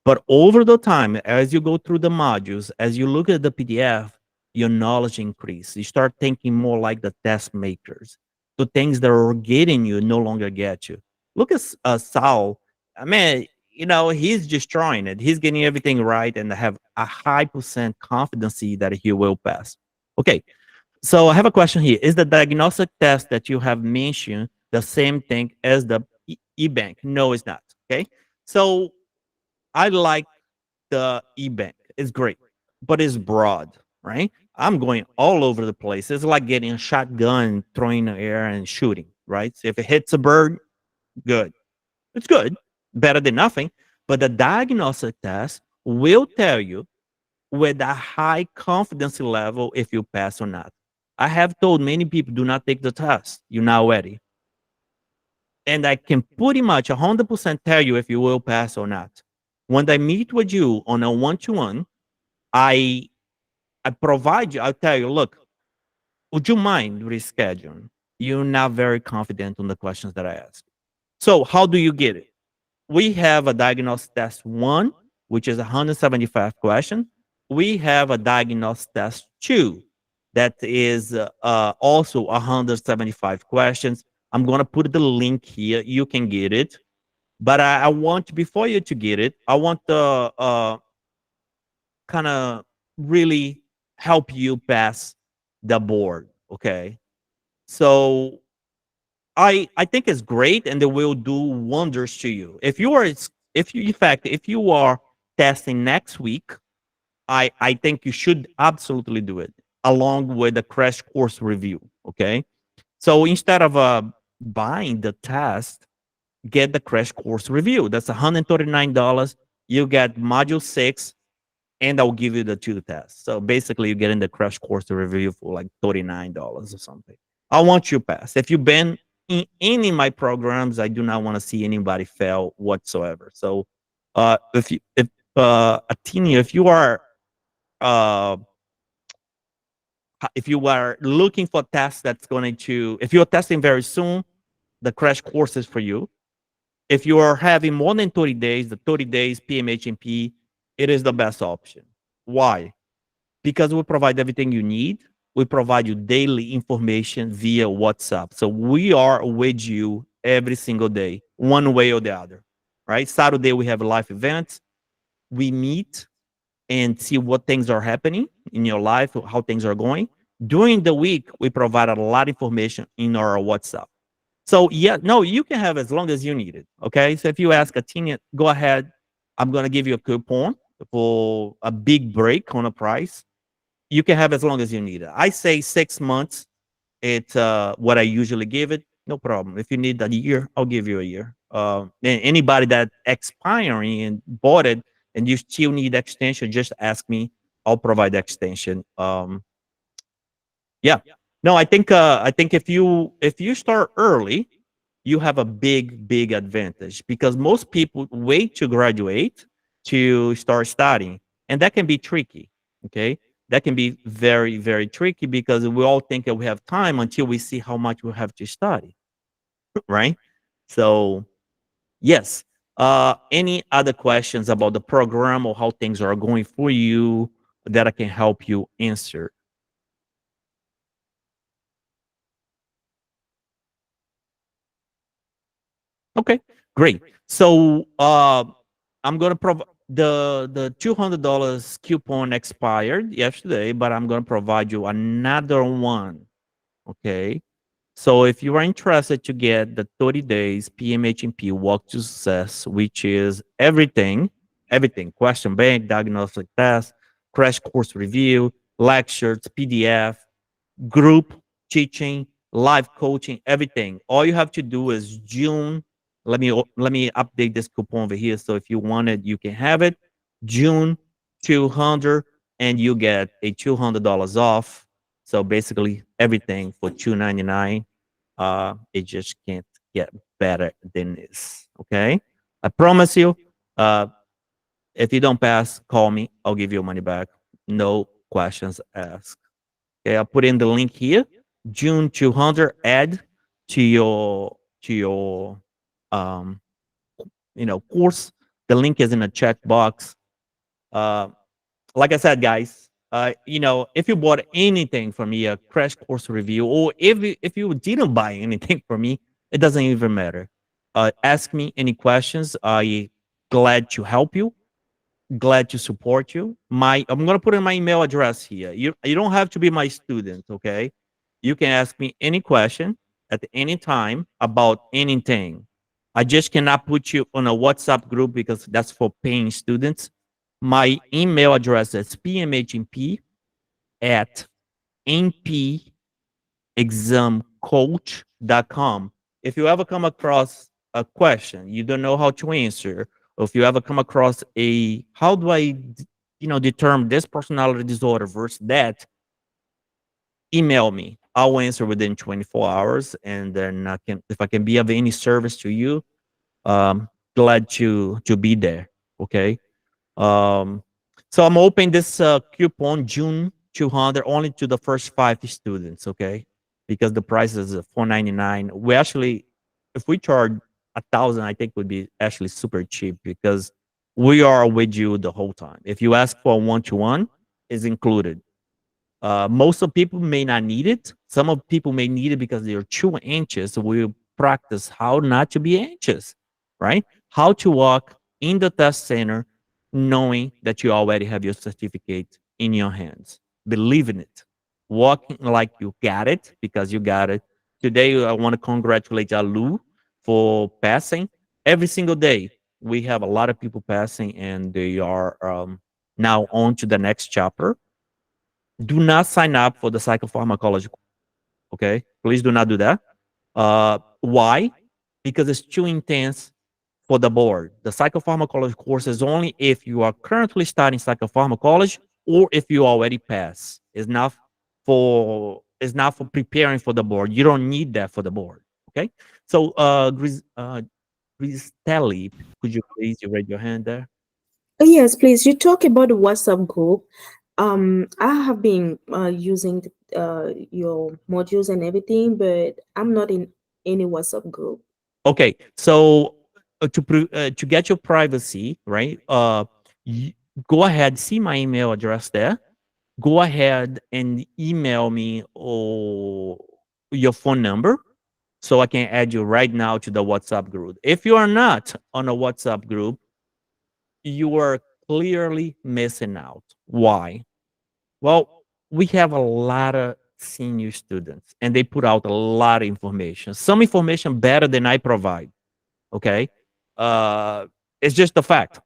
But over the time, as you go through the modules, as you look at the PDF, your knowledge increase. You start thinking more like the test makers. So things that are getting you no longer get you. Look at Saul. I mean, he's destroying it. He's getting everything right and have a high percent confidence that he will pass. Okay, so I have a question here. Is the diagnostic test that you have mentioned the same thing as the e-bank? No, it's not. Okay, so I like the e-bank. It's great, but it's broad, right? I'm going all over the place. It's like getting a shotgun, throwing in the air and shooting, right? So if it hits a bird, good. It's good, better than nothing. But the diagnostic test will tell you with a high confidence level if you pass or not. I have told many people do not take the test. You're not ready. And I can pretty much 100% tell you if you will pass or not. When I meet with you on a one-to-one, I provide you, I'll tell you, look, would you mind rescheduling? You're not very confident on the questions that I ask. So how do you get it? We have a diagnostic test 1, which is 175 questions. We have a diagnostic test 2 that is also 175 questions. I'm going to put the link here. You can get it. But I want, before you to get it, I want to kind of really help you pass the board. Okay. So I think it's great and it will do wonders to you. If you are if you are testing next week, I think you should absolutely do it. along with the crash course review. Okay. So instead of buying the test, get the crash course review. That's $139. You get module 6, and I'll give you the 2 tests. So basically, you're getting the crash course review for like $39 or something. I want you to pass. If you've been in any of my programs, I do not want to see anybody fail whatsoever. So, if Athenia, uh, if you are looking for tests that's going to, if you're testing very soon, the crash course is for you. If you are having more than 30 days, the 30 days PMHNP, it is the best option. Why? Because we provide everything you need. We provide you daily information via WhatsApp. So we are with you every single day, one way or the other, right? Saturday, we have live events. We meet and see what things are happening in your life, how things are going. During the week, we provide a lot of information in our WhatsApp. So yeah, no, you can have as long as you need it. Okay. So if you ask a teen, go ahead. I'm gonna give you a coupon for a big break on a price. You can have as long as you need it. I say 6 months. It's what I usually give it. No problem. If you need a year, I'll give you a year. And anybody that expiring and bought it and you still need extension, just ask me. I'll provide extension. Yeah. No, I think if you start early, you have a big advantage because most people wait to graduate to start studying, and that can be tricky. Okay, that can be very tricky because we all think that we have time until we see how much we have to study, right? So yes. Any other questions about the program or how things are going for you that I can help you answer? Okay, great. So I'm gonna provide the $200 coupon expired yesterday, but I'm gonna provide you another one. Okay. So if you are interested to get the 30 days PMHNP Walk to Success, which is everything, question bank, diagnostic test, crash course review, lectures, PDF, group teaching, live coaching, everything. All you have to do is June. Let me update this coupon over here. So if you want it, you can have it. June 200, and you get a $200 off. So basically everything for $299. It just can't get better than this. Okay. I promise you. Uh, if you don't pass, call me. I'll give you your money back. No questions asked. Okay, I'll put in the link here. June 200, add to your um course. The link is in the chat box. Uh, like I said, guys, if you bought anything from me, a crash course review, or if you didn't buy anything from me, it doesn't even matter. Ask me any questions. I glad to help you, glad to support you. I'm gonna put in my email address here. You don't have to be my student, okay? You can ask me any question at any time about anything. I just cannot put you on a WhatsApp group because that's for paying students. My email address is pmhnp at npexamcoach.com. If you ever come across a question you don't know how to answer, or if you ever come across a how do I determine this personality disorder versus that, email me. I'll answer within 24 hours, and then if I can be of any service to you, um, glad to be there. Okay. Um, so I'm opening this coupon June 200 only to the first 5 students, okay? Because the price is $499. We actually, if we charge 1,000, I think would be actually super cheap because we are with you the whole time. If you ask for a one-to-one, is included. Most of people may not need it. Some of people may need it because they're too anxious. So we practice how not to be anxious, right? How to walk in the test center knowing that you already have your certificate in your hands. Believe in it. Walking like you got it because you got it. Today, I want to congratulate Alu for passing. Every single day, we have a lot of people passing and they are now on to the next chapter. Do not sign up for the psychopharmacology. Okay, please do not do that. Why? Because it's too intense for the board. The psychopharmacology course is only if you are currently studying psychopharmacology or if you already pass. It's not for preparing for the board. You don't need that for the board. Okay. So Gristelli, could you please raise your hand there? Yes, please. You talk about the WhatsApp group. I have been using your modules and everything, but I'm not in any WhatsApp group. Okay, so to get your privacy, right? Y- Go ahead, see my email address there. Go ahead and email me or your phone number so I can add you right now to the WhatsApp group. If you are not on a WhatsApp group, you are clearly missing out. Why? Well, we have a lot of senior students and they put out a lot of information. Some information better than I provide. Okay. Uh, it's just a fact,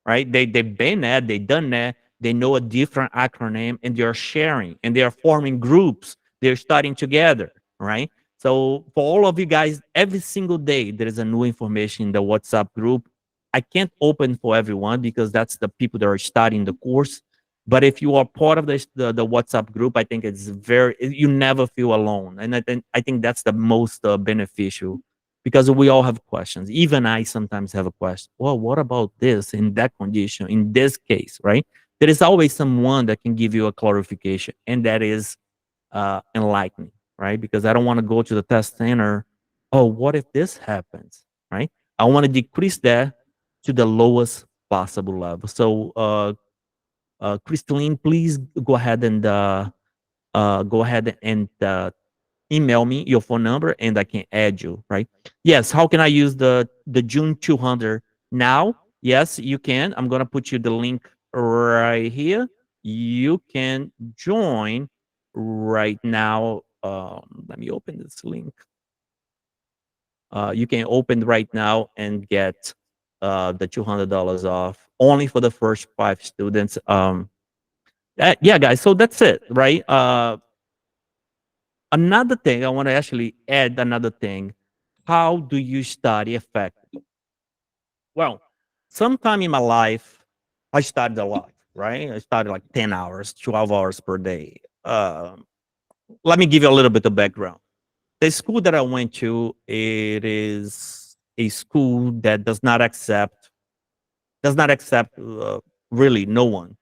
right? They've been there, they've done that, they know a different acronym, and they're sharing and they're forming groups. They're studying together, right? So for all of you guys, every single day there is a new information in the WhatsApp group. I can't open for everyone because that's the people that are studying the course. But if you are part of the WhatsApp group, I think it's you never feel alone, and I think that's the most beneficial because we all have questions. Even I sometimes have a question. Well, what about this in that condition, in this case, right? There is always someone that can give you a clarification, and that is enlightening, right? Because I don't want to go to the test center. Oh, what if this happens, right? I want to decrease that to the lowest possible level. So, Crystalline, please go ahead and email me your phone number and I can add you, right? Yes, how can I use the June 200 now? Yes, you can. I'm going to put you the link right here. You can join right now. Let me open this link. You can open right now and get the $200 off only for the first 5 students. Yeah, guys. So that's it, right? Another thing I want to actually add another thing. How do you study effectively? Well, sometime in my life, I studied a lot, right? I studied like 10 hours, 12 hours per day. Let me give you a little bit of background. The school that I went to, it is a school that does not accept really no one.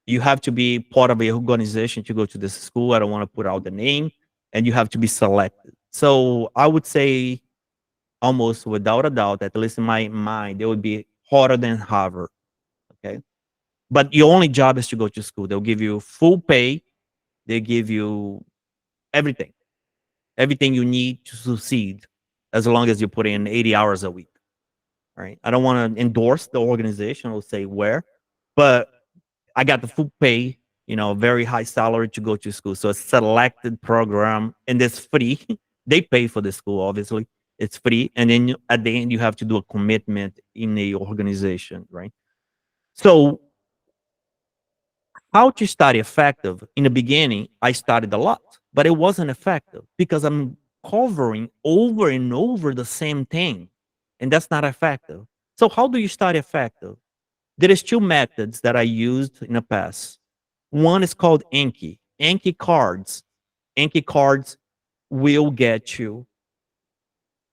You have to be part of a organization to go to this school. I don't want to put out the name, and you have to be selected. So I would say almost without a doubt, at least in my mind, they would be harder than Harvard. Okay. But your only job is to go to school. They'll give you full pay. They give you everything, everything you need to succeed as long as you put in 80 hours a week. Right. I don't want to endorse the organization or say where, but I got the full pay, very high salary to go to school. So it's selected program and it's free. They pay for the school, obviously. It's free. And then at the end, you have to do a commitment in a organization, right? So how to study effective? In the beginning, I studied a lot, but it wasn't effective because I'm covering over and over the same thing. And that's not effective. So how do you study effective? There is two methods that I used in the past. One is called Anki. Anki cards. Anki cards will get you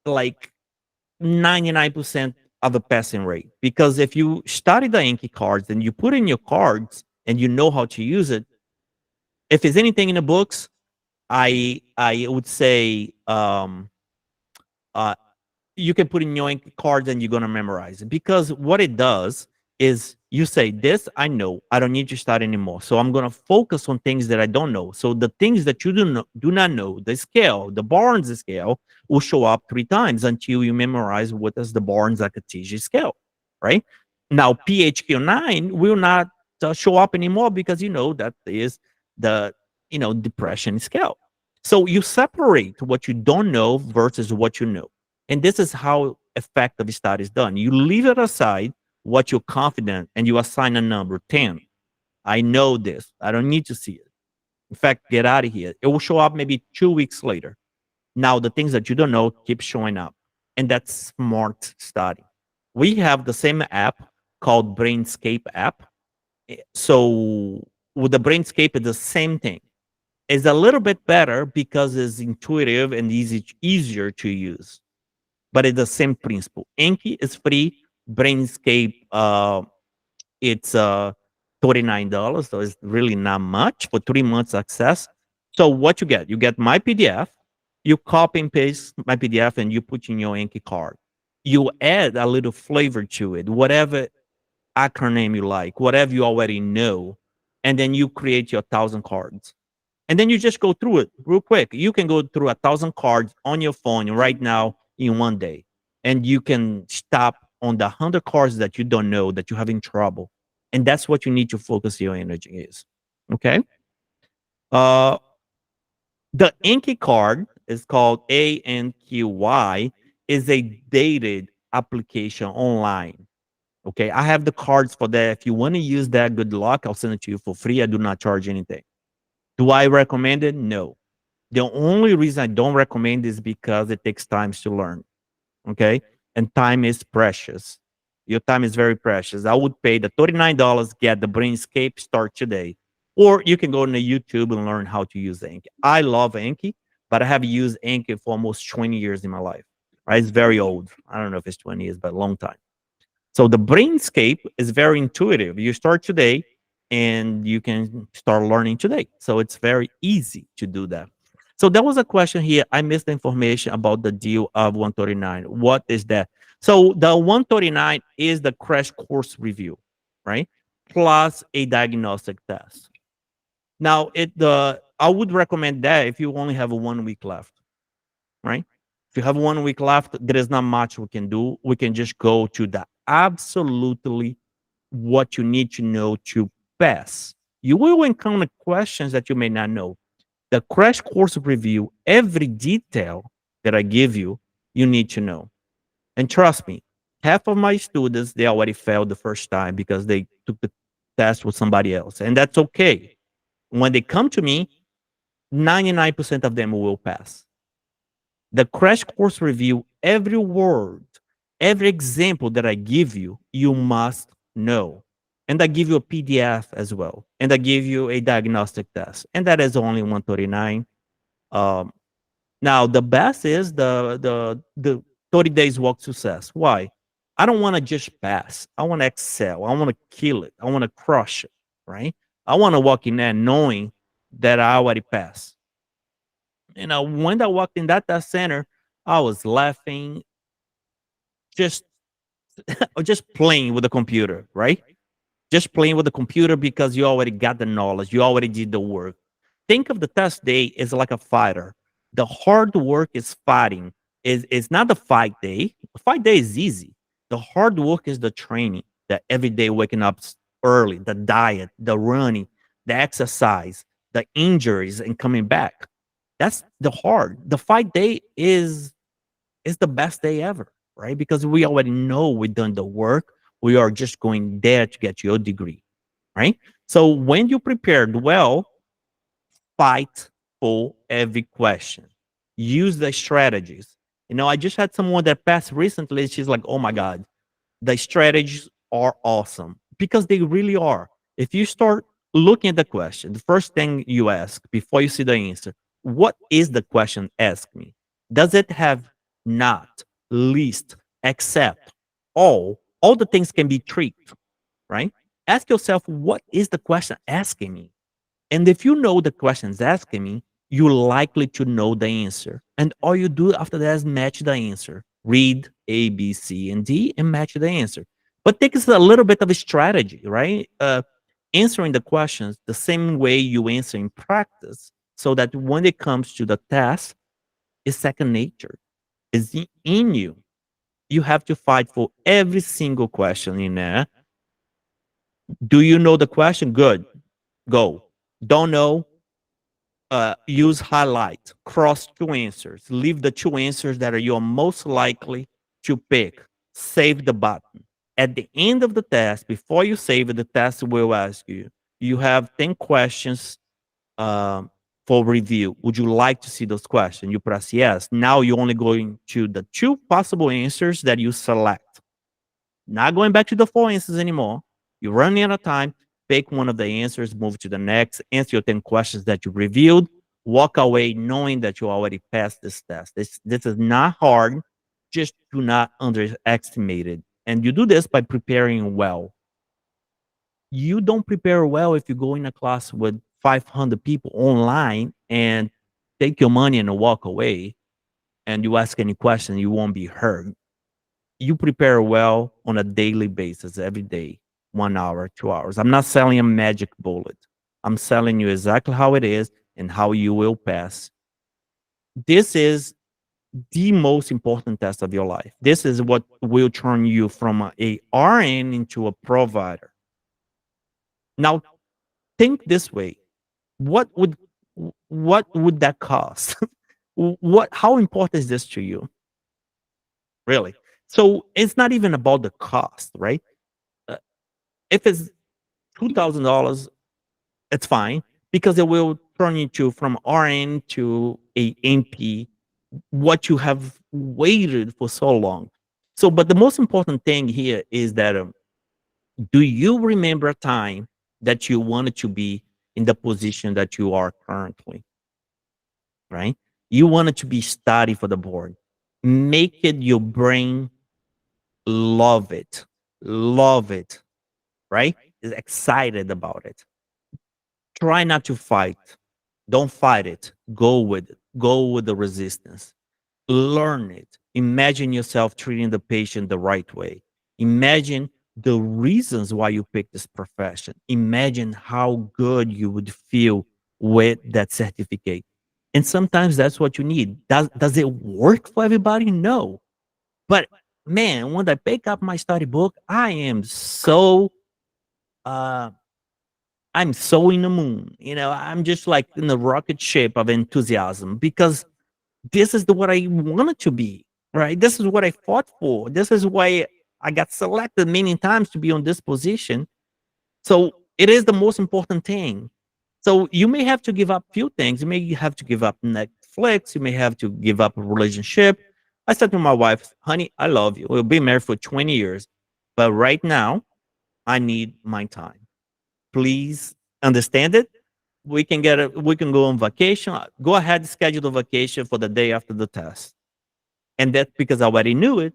like 99% of a passing rate. Because if you study the Anki cards and you put in your cards and you know how to use it, if there's anything in the books, I would say uh, you can put in your cards and you're going to memorize it because what it does is you say this I know I don't need to start anymore, so I'm going to focus on things that I don't know. So the things that you do not know, the scale, the Barnes scale will show up 3 times until you memorize what is the Barnes-Akatige scale, right? Now PHQ-9 will not show up anymore because that is the depression scale. So you separate what you don't know versus what you know, and this is how effective study is done. You leave it aside what you're confident and you assign a number 10. I know this. I don't need to see it. In fact, get out of here. It will show up maybe 2 weeks later. Now, the things that you don't know keep showing up. And that's smart study. We have the same app called Brainscape app. So with the Brainscape, it's the same thing. It's a little bit better because it's intuitive and easier to use. But it's the same principle. Anki is free. Brainscape, it's $39, so it's really not much for 3 months access. So what you get my PDF, you copy and paste my PDF, and you put in your Anki card. You add a little flavor to it, whatever acronym you like, whatever you already know, and then you create your 1,000 cards. And then you just go through it real quick. You can go through 1,000 cards on your phone right now in one day, and you can stop on the 100 cards that you don't know, that you're having trouble, and that's what you need to focus your energy is. Okay. Uh, the Anki card is called ANQY. Is a dated application online. Okay, I have the cards for that. If you want to use that, good luck. I'll send it to you for free. I do not charge anything. Do I recommend it? No. The only reason I don't recommend is because it takes time to learn. Okay. And time is precious. Your time is very precious. I would pay the $39, get the Brainscape, start today. Or you can go on YouTube and learn how to use Anki. I love Anki, but I have used Anki for almost 20 years in my life. Right? It's very old. I don't know if it's 20 years, but a long time. So the Brainscape is very intuitive. You start today and you can start learning today. So it's very easy to do that. So there was a question here. I missed the information about the deal of 139. What is that? So the 139 is the crash course review, right? Plus a diagnostic test. Now, I would recommend that if you only have 1 week left, right? If you have 1 week left, there is not much we can do. We can just go to the absolutely what you need to know to pass. You will encounter questions that you may not know. The crash course review, every detail that I give you, you need to know. And trust me, half of my students, they already failed the first time because they took the test with somebody else. And that's okay. When they come to me, 99% of them will pass. The crash course review, every word, every example that I give you, you must know. And I give you a PDF as well. And I give you a diagnostic test. And that is only 139. Um, Now the best is the 30 days walk success. Why? I don't want to just pass. I want to excel. I want to kill it. I want to crush it. Right? I want to walk in there knowing that I already passed. When I walked in that test center, I was laughing, just just playing with the computer, right? Just playing with the computer because you already got the knowledge, you already did the work. Think of the test day as like a fighter. The hard work is fighting. Is not the fight day. The fight day is easy. The hard work is the training, the everyday waking up early, the diet, the running, the exercise, the injuries, and coming back. That's the hard. The fight day is the best day ever, right? Because we already know we've done the work. We are just going there to get your degree, right? So when you prepared well, fight for every question. Use the strategies. I just had someone that passed recently. She's like, oh my God, the strategies are awesome because they really are. If you start looking at the question, the first thing you ask before you see the answer, what is the question? Ask me. Does it have not, least, except, all the things can be tricked, right? Ask yourself, what is the question asking me? And if you know the question's asking me, you're likely to know the answer. And all you do after that is match the answer. Read A, B, C, and D and match the answer. But takes a little bit of a strategy, right? Answering the questions the same way you answer in practice so that when it comes to the test, it's second nature. It's in you. You have to fight for every single question in there. Do you know the question? Good. Go. Don't know? Use highlight. Cross two answers. Leave the two answers that are you're most likely to pick. Save the button. At the end of the test, before you save it, the test will ask you, you have 10 questions um, for review. Would you like to see those questions? You press yes. Now you're only going to the 2 possible answers that you select. Not going back to the 4 answers anymore. You're running out of time. Pick one of the answers, move to the next, answer your 10 questions that you reviewed, walk away knowing that you already passed this test. This is not hard. Just do not underestimate it. And you do this by preparing well. You don't prepare well if you go in a class with 500 people online and take your money and walk away and you ask any question, you won't be heard. You prepare well on a daily basis, every day, 1 hour, 2 hours. I'm not selling a magic bullet. I'm selling you exactly how it is and how you will pass. This is the most important test of your life. This is what will turn you from a RN into a provider. Now, think this way. What would what would that cost? What how important is this to you? Really? So it's not even about the cost, right? Uh, if it's $2,000, it's fine because it will turn you to from RN to a MP, what you have waited for so long. So, but the most important thing here is that do you remember a time that you wanted to be in the position that you are currently? Right? You wanted to be study for the board. Make it your brain love it. Love it. Right? Is excited about it. Try not to fight. Don't fight it. Go with it. Go with the resistance. Learn it. Imagine yourself treating the patient the right way. Imagine the reasons why you picked this profession. Imagine how good you would feel with that certificate. And sometimes that's what you need. Does it work for everybody? No. But man, when I pick up my study book, uh I'm so in the moon. I'm just like in the rocket ship of enthusiasm because this is what I wanted to be, right? This is what I fought for. This is why I got selected many times to be on this position. So it is the most important thing. So you may have to give up few things. You may have to give up Netflix. You may have to give up a relationship. I said to my wife, honey, I love you. We'll be married for 20 years. But right now, I need my time. Please understand it. We can go on vacation. Go ahead, schedule the vacation for the day after the test. And that's because I already knew it.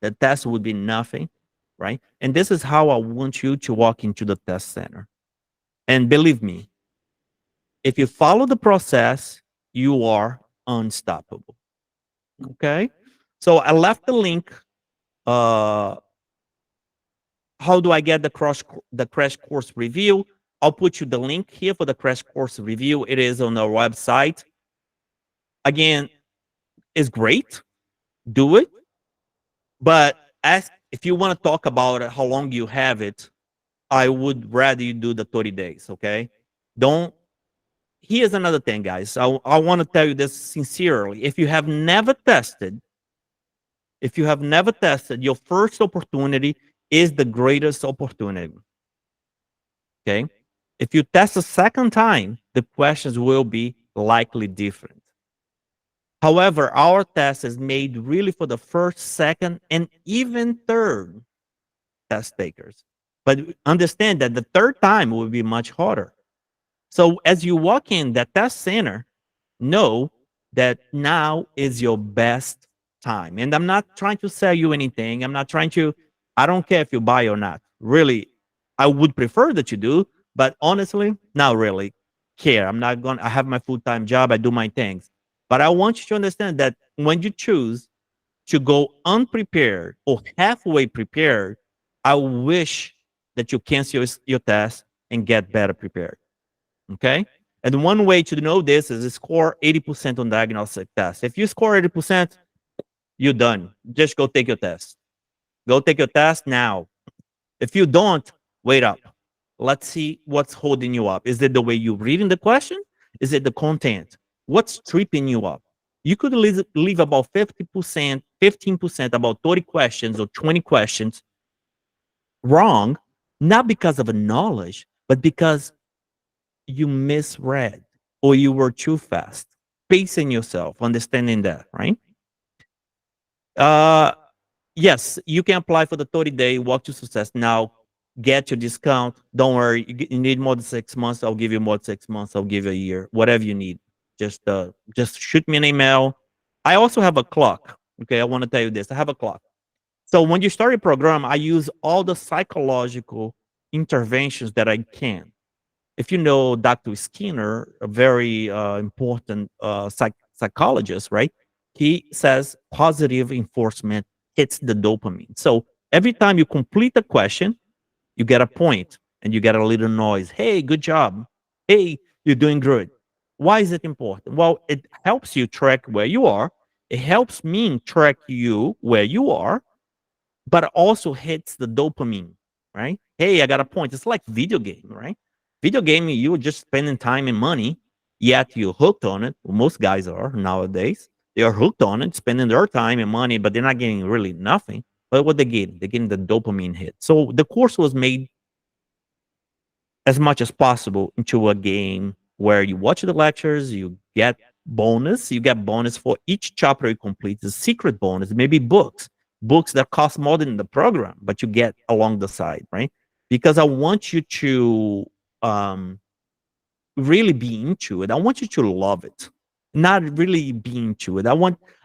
The test would be nothing, right? And this is how I want you to walk into the test center. And believe me, if you follow the process, you are unstoppable. Okay. So I left the link. Uh, how do I get the crash course review? I'll put you the link here for the crash course review. It is on our website. Again, it's great. Do it. But ask if you want to talk about it, how long you have it. I would rather you do the 30 days. Okay. Don't. Here's another thing, guys. I want to tell you this sincerely. If you have never tested, your first opportunity is the greatest opportunity. Okay. If you test a second time, the questions will be likely different. However, our test is made really for the first, second, and even third test takers. But understand that the third time will be much harder. So as you walk in that test center, know that now is your best time. And I'm not trying to sell you anything. I don't care if you buy or not. Really, I would prefer that you do, but honestly, not really care. I have my full time job, I do my things. But I want you to understand that when you choose to go unprepared or halfway prepared, I wish that you cancel your test and get better prepared. Okay. And one way to know this is to score 80% on diagnostic test. If you score 80%, you're done. Just go take your test. Go take your test now. If you don't, wait up. Let's see what's holding you up. Is it the way you're reading the question? Is it the content? What's tripping you up? You could leave about 50%, 15%, about 30 questions or 20 questions wrong, not because of a knowledge, but because you misread. or you were too fast. Pacing yourself, understanding that, right? Uh, yes, you can apply for the 30-day walk to success now. Get your discount. Don't worry. You need more than 6 months. I'll give you more than 6 months. I'll give you a year. Whatever you need. Just shoot me an email. I also have a clock. Okay, I want to tell you this. I have a clock. So when you start a program, I use all the psychological interventions that I can. If you know Dr. Skinner, a very important psychologist, right? He says positive enforcement hits the dopamine. So every time you complete a question, you get a point and you get a little noise. Hey, good job. Hey, you're doing good. Why is it important? Well, it helps you track where you are. It helps me track you where you are, but it also hits the dopamine, right? Hey, I got a point. It's like video game, right? Video game, you're just spending time and money, yet you're hooked on it. Well, most guys are nowadays. They are hooked on it, spending their time and money, but they're not getting really nothing. But what they get, they're getting the dopamine hit. So the course was made as much as possible into a game where you watch the lectures, you get bonus for each chapter you complete, a secret bonus, maybe books that cost more than the program, but you get along the side, right? Because I want you to um, really be into it. I want you to love it, not really be into it.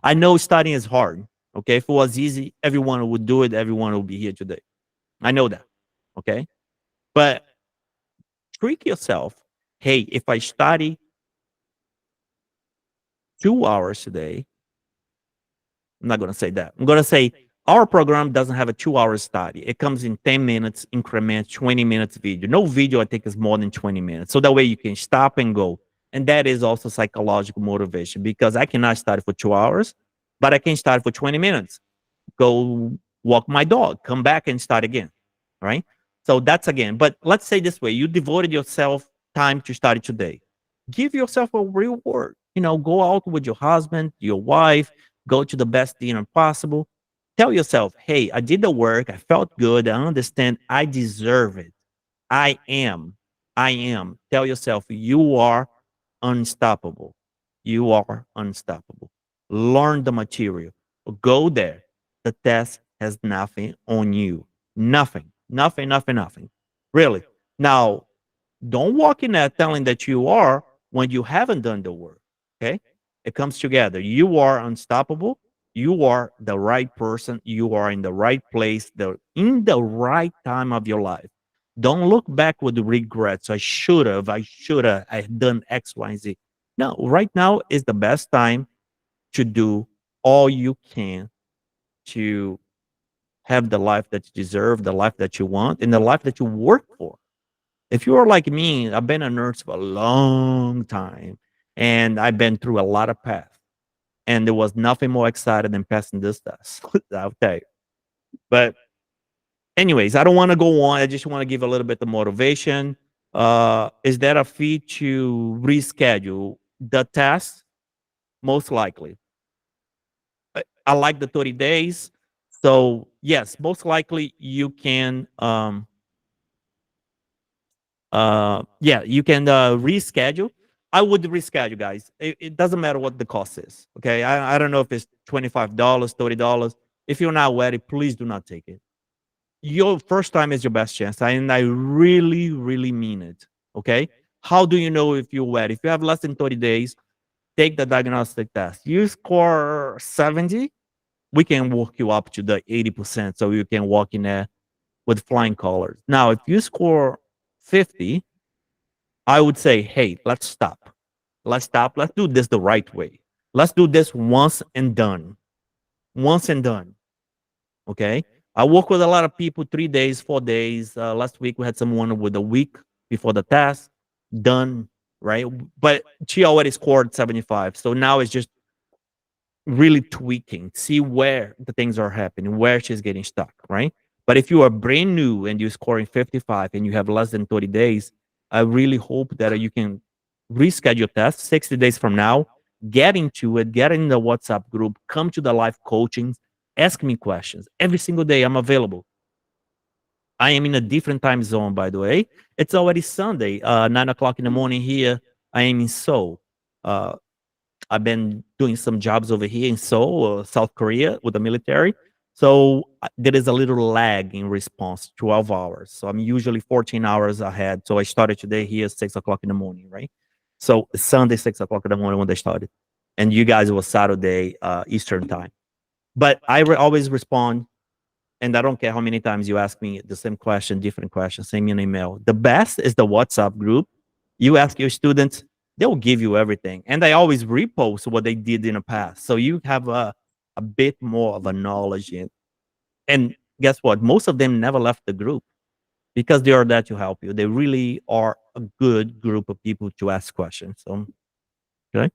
I know studying is hard. Okay. If it was easy, everyone would do it. Everyone will be here today. I know that. Okay. But trick yourself. Hey, if I study 2 hours a day, I'm not going to say that. I'm going to say our program doesn't have a 2 hour study. It comes in 10 minutes increments, 20 minutes video. No video, I think, is more than 20 minutes. So that way you can stop and go. And that is also psychological motivation because I cannot study for 2 hours, but I can study for 20 minutes. Go walk my dog, come back and start again. Right. So that's again. But let's say this way you devoted yourself time to study today. Give yourself a reward. Go out with your husband, your wife, go to the best dinner possible. Tell yourself, hey, I did the work. I felt good. I understand. I deserve it. I am. I am. Tell yourself, you are unstoppable. You are unstoppable. Learn the material. Go there. The test has nothing on you. Nothing. Nothing, nothing, nothing. Really. Now, don't walk in there telling that you are when you haven't done the work. Okay. It comes together. You are unstoppable. You are the right person. You are in the right place, in the right time of your life. Don't look back with regrets. I had done X, Y, and Z. No, right now is the best time to do all you can to have the life that you deserve, the life that you want, and the life that you work for. If you are like me, I've been a nurse for a long time and I've been through a lot of paths. And there was nothing more exciting than passing this test. I'll tell you. But anyways, I don't want to go on. I just want to give a little bit of motivation. Is there a fee to reschedule the test? Most likely. I like the 30 days. So yes, most likely you can yeah, you can reschedule. I would reschedule, guys. It doesn't matter what the cost is. Okay. I don't know if it's $25, $30. If you're not ready, please do not take it. Your first time is your best chance. And I really, really mean it. Okay. How do you know if you're ready? If you have less than 30 days, take the diagnostic test. You score 70, we can work you up to the 80% so you can walk in there with flying colors. Now, if you score 50, I would say, hey, let's stop. Let's stop. Let's do this the right way. Let's do this once and done. Once and done. Okay. I work with a lot of people 3 days, 4 days. Last week we had someone with a week before the test done. Right. But she already scored 75. So now it's just really tweaking, see where the things are happening, where she's getting stuck, right? But if you are brand new and you're scoring 55 and you have less than 30 days, I really hope that you can reschedule test 60 days from now, get into it, get in the WhatsApp group, come to the live coaching, ask me questions. Every single day I'm available. I am in a different time zone, by the way. It's already Sunday, 9 o'clock in the morning here. I am in Seoul. I've been doing some jobs over here in Seoul, South Korea, with the military. So there is a little lag in response, 12 hours. So I'm usually 14 hours ahead. So I started today here 6 o'clock in the morning, right? So Sunday, 6 o'clock in the morning when they started. And you guys was Saturday, Eastern time. But I always respond. And I don't care how many times you ask me the same question, different questions, send me an email. The best is the WhatsApp group. You ask your students, they'll give you everything. And I always repost what they did in the past. So you have a bit more of a knowledge. And guess what? Most of them never left the group because they are there to help you. They really are a good group of people to ask questions. So, okay.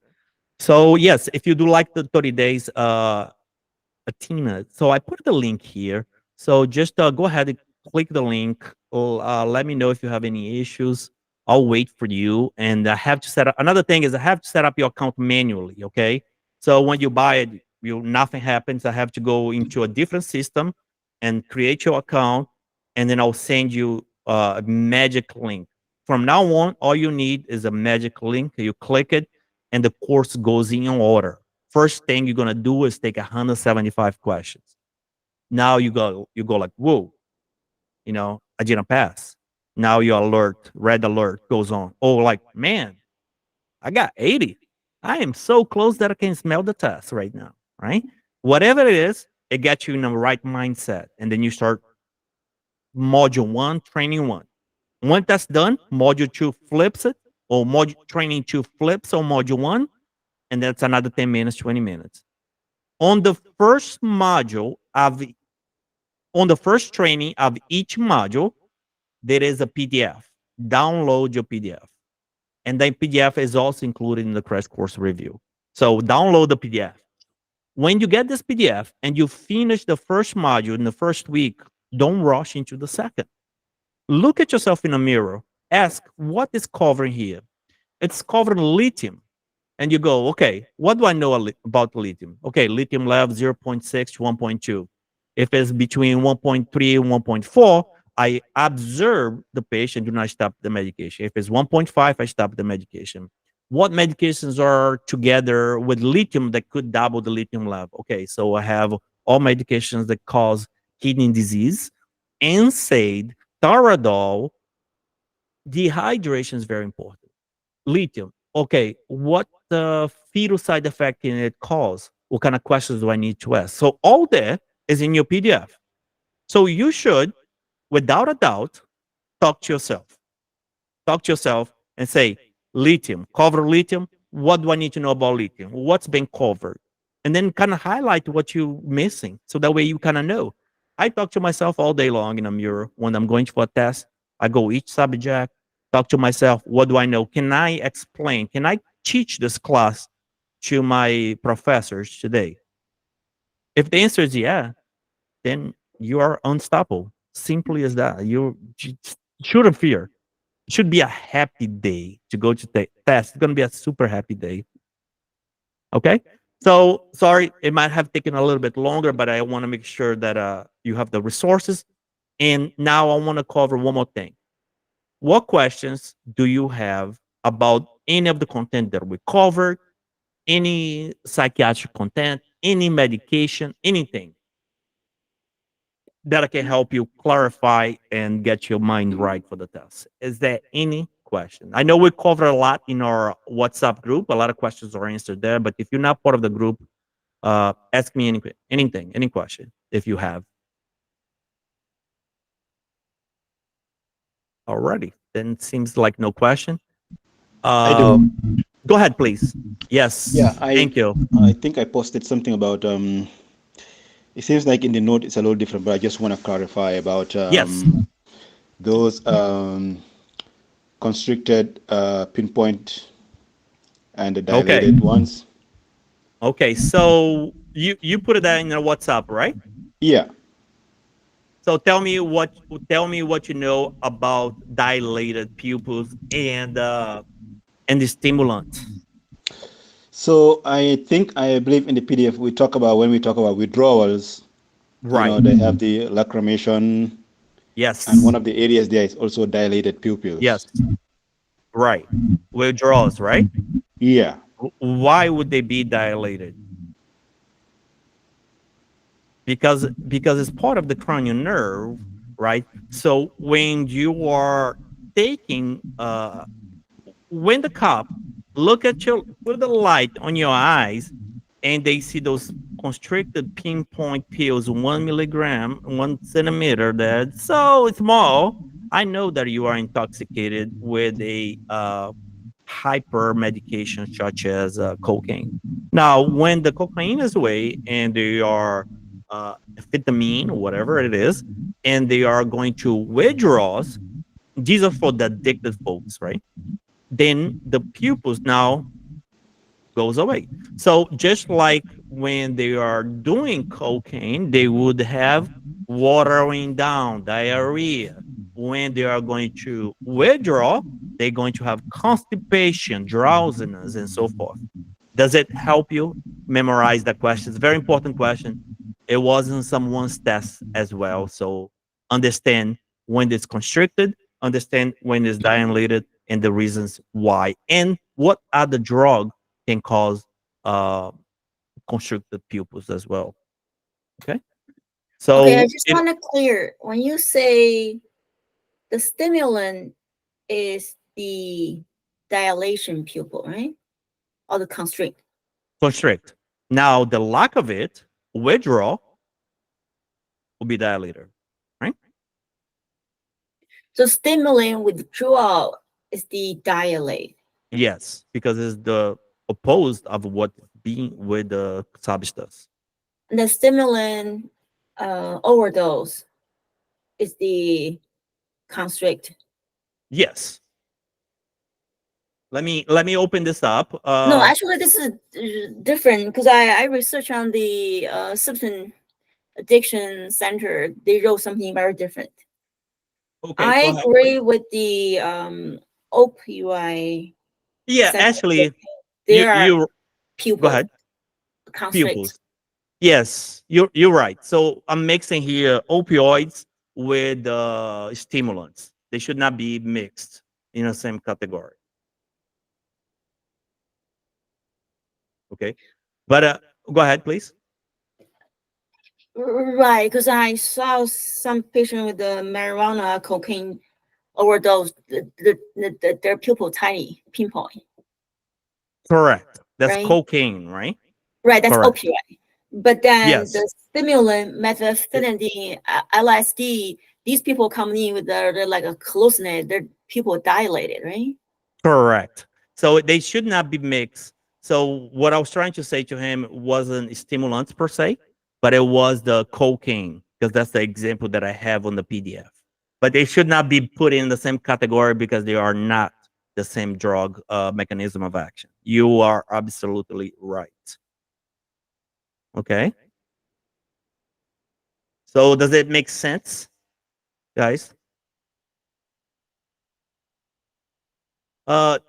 So yes, if you do like the 30 days, Athena. So I put the link here. So just go ahead and click the link. Let me know if you have any issues. I'll wait for you. And I have to set up another thing is I have to set up your account manually. Okay. So when you buy it, nothing happens. I have to go into a different system and create your account. And then I'll send you a magic link. From now on, all you need is a magic link. You click it and the course goes in order. First thing you're gonna do is take 175 questions. Now you go like, whoa, I didn't pass. Now your alert, red alert goes on. Oh, like, man, I got 80. I am so close that I can smell the test right now, right? Whatever it is, it gets you in the right mindset. And then you start module 1, training 1. Once that's done, module 2 flips it, or training 2 flips on module 1, and that's another 10 minutes, 20 minutes. On the first module on the first training of each module, there is a PDF. Download your PDF. And then PDF is also included in the crash course review. So download the PDF. When you get this PDF and you finish the first module in the first week, don't rush into the second. Look at yourself in a mirror. Ask, what is covering here? It's covering lithium. And you go, okay, what do I know about lithium? Okay, lithium level 0.6 to 1.2. If it's between 1.3 and 1.4, I observe the patient, do not stop the medication. If it's 1.5, I stop the medication. What medications are together with lithium that could double the lithium level? Okay, so I have all medications that cause kidney disease, NSAID, Toradol. Dehydration is very important. Lithium. Okay, what the fetal side effect can it cause? What kind of questions do I need to ask? So all that is in your PDF. So you should, without a doubt, talk to yourself. Talk to yourself and say, lithium, cover lithium. What do I need to know about lithium? What's been covered? And then kind of highlight what you're missing. So that way you kind of know. I talk to myself all day long in a mirror when I'm going for a test. I go each subject, talk to myself. What do I know? Can I explain? Can I teach this class to my professors today? If the answer is yeah, then you are unstoppable. Simply as that. You shouldn't fear. It should be a happy day to go to the test. It's going to be a super happy day. Okay? So, sorry, it might have taken a little bit longer, but I want to make sure that you have the resources. And now I want to cover one more thing. What questions do you have about any of the content that we covered? Any psychiatric content, any medication, anything that can help you clarify and get your mind right for the test? Is there any question? I know we cover a lot in our WhatsApp group. A lot of questions are answered there, but if you're not part of the group, ask me anything, any question if you have. Alrighty, then it seems like no question. I do. Go ahead, please. Yes. Yeah, Thank you. I think I posted something about it seems like in the note it's a little different, but I just want to clarify about Yes. those constricted pinpoint and the dilated ones. Okay, so you put that in your WhatsApp, right? Yeah. So tell me what you know about dilated pupils and the stimulant. So I believe in the PDF we talk about when we talk about withdrawals. Right. They have the lacrimation. Yes. And one of the areas there is also dilated pupils. Yes. Right. Withdrawals, right? Yeah. Why would they be dilated? Because it's part of the cranial nerve, right? So when you are taking when the cop look at you, put the light on your eyes, and they see those constricted pinpoint pills, 1 milligram, 1 centimeter, that's so small. I know that you are intoxicated with a hyper medication such as cocaine. Now, when the cocaine is away and they are amphetamine, whatever it is, and they are going to withdrawals, these are for the addicted folks, right? Then the pupils now goes away. So just like when they are doing cocaine, they would have watering down, diarrhea. When they are going to withdraw, they're going to have constipation, drowsiness, and so forth. Does it help you memorize that question? It's a very important question. It wasn't someone's test as well. So understand when it's constricted, understand when it's dilated, and the reasons why, and what other drug can cause uh, constricted pupils as well. Okay, Okay, I so just it want to clear when you say the stimulant is the dilation pupil, right? Or the constrict. constrict. Now the lack of it, withdrawal, will be dilated, right? So stimulant withdrawal is the dilate. Yes, because it's the opposed of what being with the substance. And the stimulant overdose is the constrict. Yes. Let me open this up. No, actually, this is different because I researched on the substance addiction center. They wrote something very different. Okay, I go ahead, agree please. with the opioid Yeah, center. actually, They are you go pupil ahead. constrict. Pupils. Yes, you're right. So I'm mixing here opioids with stimulants. They should not be mixed in the same category. Okay, but go ahead, please. Right, because I saw some patient with the marijuana cocaine overdose. Their pupil tiny pinpoint. Correct. That's Right. cocaine, right? Right, that's Correct. opioid. But then Yes. the stimulant, It- methamphetamine, LSD, these people come in with they're like a hallucinate, their pupil dilated, right? Correct. So they should not be mixed. So what I was trying to say to him wasn't stimulants per se, but it was the cocaine because that's the example that I have on the PDF. But they should not be put in the same category because they are not the same drug mechanism of action. You are absolutely right. Okay. So does it make sense, guys?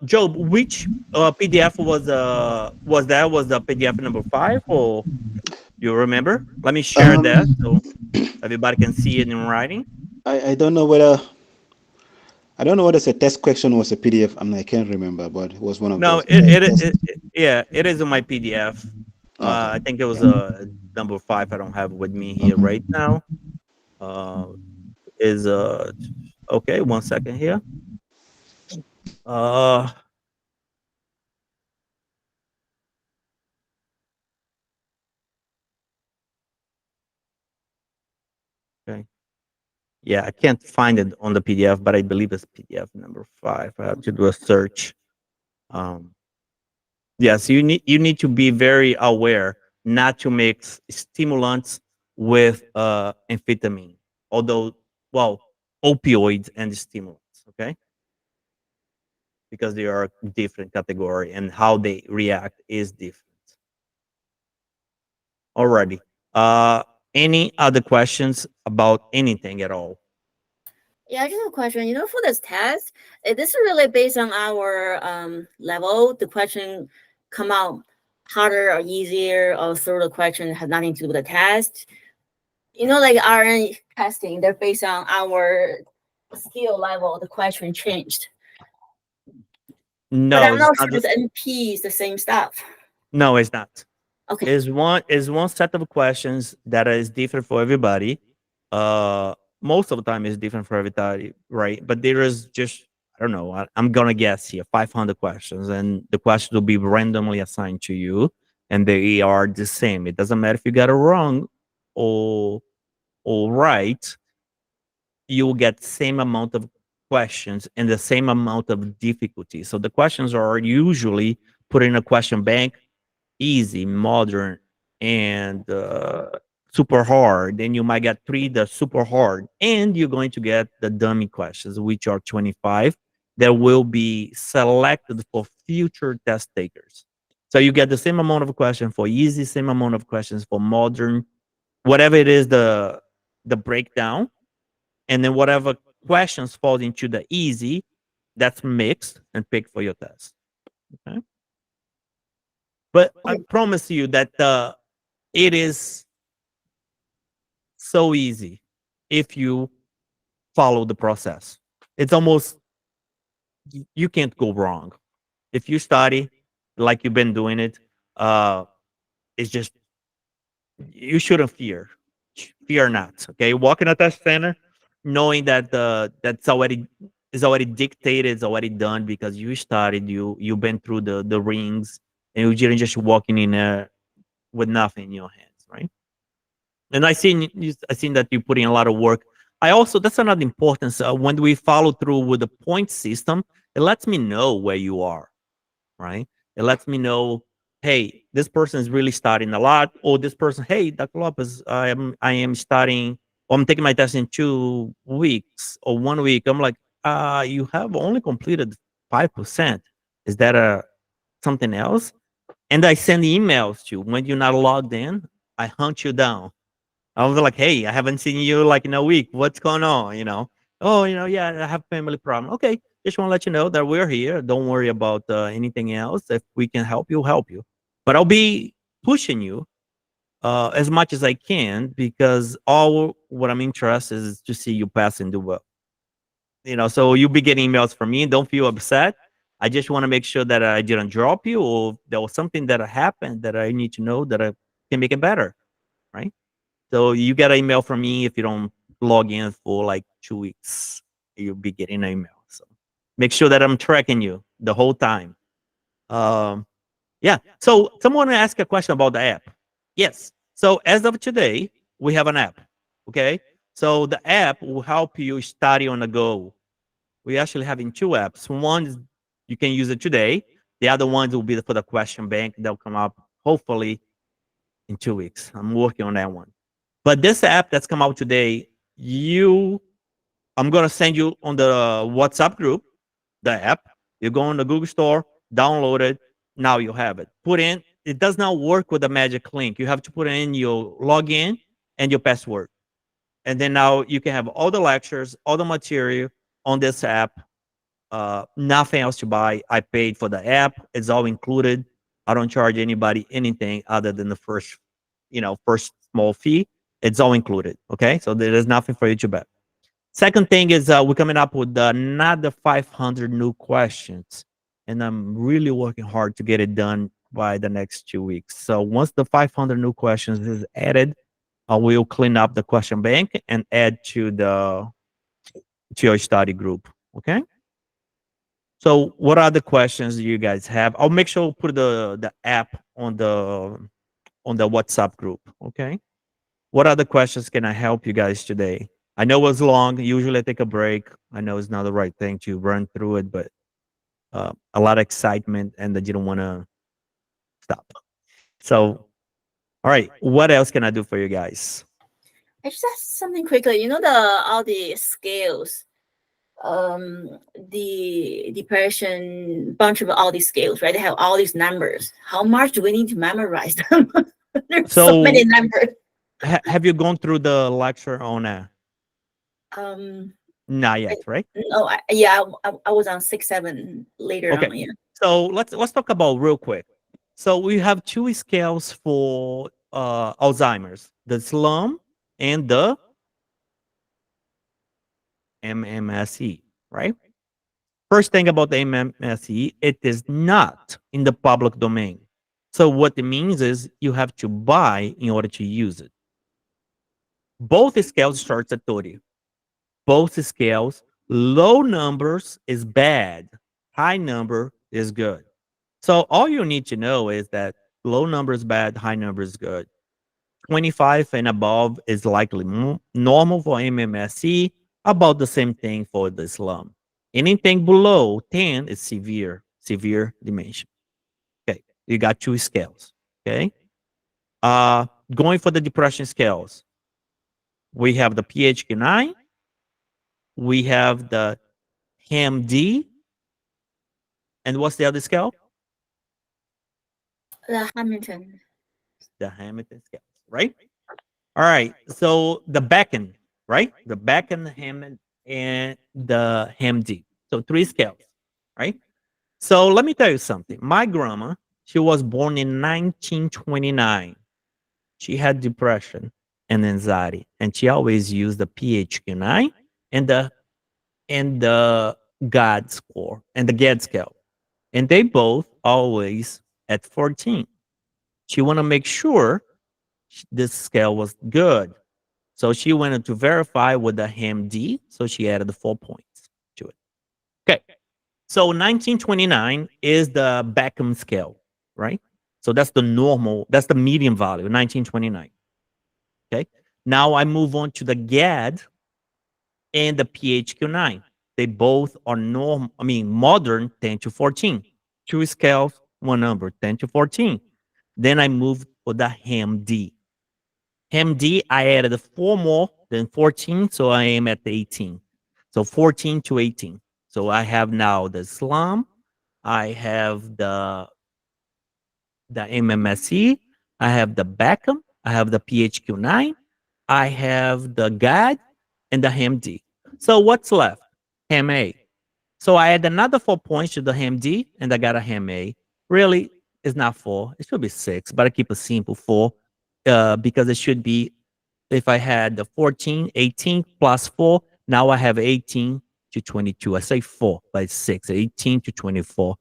Job, which PDF was that? Was the PDF number 5 or you remember? Let me share that Um, so everybody can see it in writing. I don't know whether I don't know whether it's a test question or it's a PDF. I can't remember, but it was one of No, those. Test. yeah, it is in my PDF. Okay. I think it was number 5. I don't have it with me here Okay. right now. Uh, is okay? 1 second here. Uh, okay. Yeah, I can't find it on the PDF, but I believe it's PDF number 5. I have to do a search. Um, Yes, you need to be very aware not to mix stimulants with amphetamine. Although, well, opioids and stimulants, okay? Because they are different category and how they react is different. Alrighty. Uh, any other questions about anything at all? Yeah, I just have a question. You know, for this test, this is really based on our level. The question come out harder or easier, or through the question has nothing to do with the test. You know, like RN testing, they're based on our skill level. The question changed. But No, I'm it's not not. sure if NP is the same stuff. No, it's not. Okay. Is one set of questions that is different for everybody. Most of the time is different for everybody, right? But there is just, I don't know. I'm gonna guess here 500 questions, and the questions will be randomly assigned to you, and they are the same. It doesn't matter if you got it wrong or right. You will get same amount of questions and the same amount of difficulty. So the questions are usually put in a question bank, easy, modern, and super hard. Then you might get three the super hard, and you're going to get the dummy questions, which are 25 that will be selected for future test takers. So you get the same amount of question for easy, same amount of questions for modern, whatever it is the breakdown, and then whatever questions fall into the easy, that's mixed and picked for your test. Okay. But I Okay. promise you that it is so easy if you follow the process. It's almost, you can't go wrong if you study like you've been doing it. It's just, you shouldn't fear not. Okay, walk in a test center knowing that that's already is already dictated, it's already done, because you started, you've been through the rings, and you didn't just walking in there with nothing in your hands, right? And I seen that you put in a lot of work. I also, that's another importance, when we follow through with the point system, it lets me know where you are, right? It lets me know, hey, this person is really studying a lot, or this person, hey, Dr. Lopez, I am studying, or I'm taking my test in 2 weeks or 1 week. I'm like, you have only completed 5%. Is that a something else? And I send emails to you when you're not logged in. I hunt you down. I was like, hey, I haven't seen you like in a week. What's going on? Oh, yeah, I have family problem. Okay, just want to let you know that we're here. Don't worry about anything else. If we can help you, help you. But I'll be pushing you as much as I can, because all what I'm interested is to see you pass and do well. So you'll be getting emails from me. Don't feel upset. I just want to make sure that I didn't drop you, or there was something that happened that I need to know that I can make it better, right? So you get an email from me if you don't log in for like 2 weeks. You'll be getting an email. So make sure that I'm tracking you the whole time. Um, yeah. So someone asked a question about the app. Yes. So as of today, we have an app. Okay. So the app will help you study on the go. We actually having two apps. One is, you can use it today. The other ones will be for the question bank. They'll come up hopefully in 2 weeks. I'm working on that one. But this app that's come out today, I'm gonna send you on the WhatsApp group the app. You go on the Google Store, download it. Now you have it. Put in. It does not work with a magic link. You have to put in your login and your password, and then now you can have all the lectures, all the material on this app. Nothing else to buy. I paid for the app. It's all included. I don't charge anybody anything other than the first small fee. It's all included. Okay, so there is nothing for you to bet. Second thing is, we're coming up with another 500 new questions, and I'm really working hard to get it done by the next 2 weeks. So once the 500 new questions is added, I will clean up the question bank and add to your study group. Okay. So what other questions do you guys have? I'll make sure to put the app on the WhatsApp group. Okay. What other questions can I help you guys today? I know it was long. Usually I take a break. I know it's not the right thing to run through it, but a lot of excitement, and I didn't want to stop. So, all right. What else can I do for you guys? I just ask something quickly. All the scales, the depression, bunch of all these scales, right? They have all these numbers. How much do we need to memorize them? There's so many numbers. Have you gone through the lecture on not yet, right? No, I was on 6-7 later on. Yeah. So let's talk about real quick. So we have two scales for Alzheimer's: the slum and the MMSE, right? First thing about the MMSE, it is not in the public domain. So what it means is you have to buy in order to use it. Both scales starts at 30. Both scales, low numbers is bad, high number is good. So all you need to know is that low number is bad, high number is good. 25 and above is likely normal for MMSE, about the same thing for the slum. Anything below 10 is severe dementia. Okay, you got two scales. Okay, going for the depression scales, we have the PHQ-9, we have the HAM-D, and what's the other scale? The Hamilton. The Hamilton scales, right? All right. So the Becken, right? The Becken, Hammond, and the HAM-D. So three scales, right? So let me tell you something. My grandma, she was born in 1929. She had depression and anxiety, and she always used the PHQ-9 and the GAD score and the GAD scale, and they both always at 14. She want to make sure this scale was good. So she wanted to verify with the HAM-D, so she added the 4 points to it. Okay. So 1929 is the Beckham scale, right? So that's the normal, that's the median value, 1929. Okay. Now I move on to the GAD and the PHQ-9. They both are modern 10 to 14. Two scales, one number, 10 to 14. Then I moved for the HAM-D. HAM-D, I added 4 more than 14, so I am at 18. So 14 to 18. So I have now the slum, I have the MMSE, I have the Beckham, I have the PHQ-9, I have the GAD, and the HAM-D. So what's left? HAM-A. So I add another 4 points to the HAM-D, and I got a HAM-A. Really, it's not 4. It should be 6, but I keep it simple 4 because it should be, if I had the 14, 18 plus 4, now I have 18 to 22. I say 4, but it's 6, 18 to 24.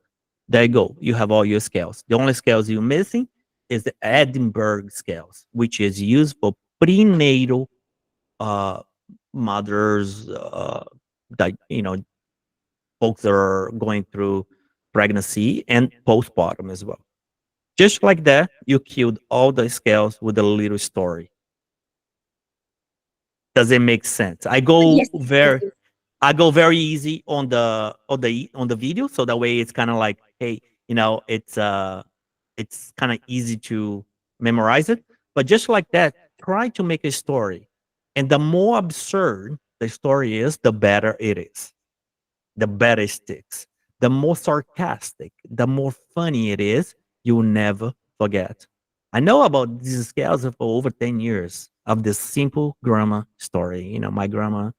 There you go. You have all your scales. The only scales you're missing is the Edinburgh scales, which is used for prenatal mothers, that, folks that are going through pregnancy and postpartum as well. Just like that, you killed all the scales with a little story. Does it make sense? Yes. I go very easy on the video, so that way it's kind of like, hey, it's kind of easy to memorize it. But just like that, try to make a story, and the more absurd the story is, the better it is. The better it sticks. The more sarcastic, the more funny it is. You will never forget. I know about these scales for over 10 years of this simple grandma story. My grandma,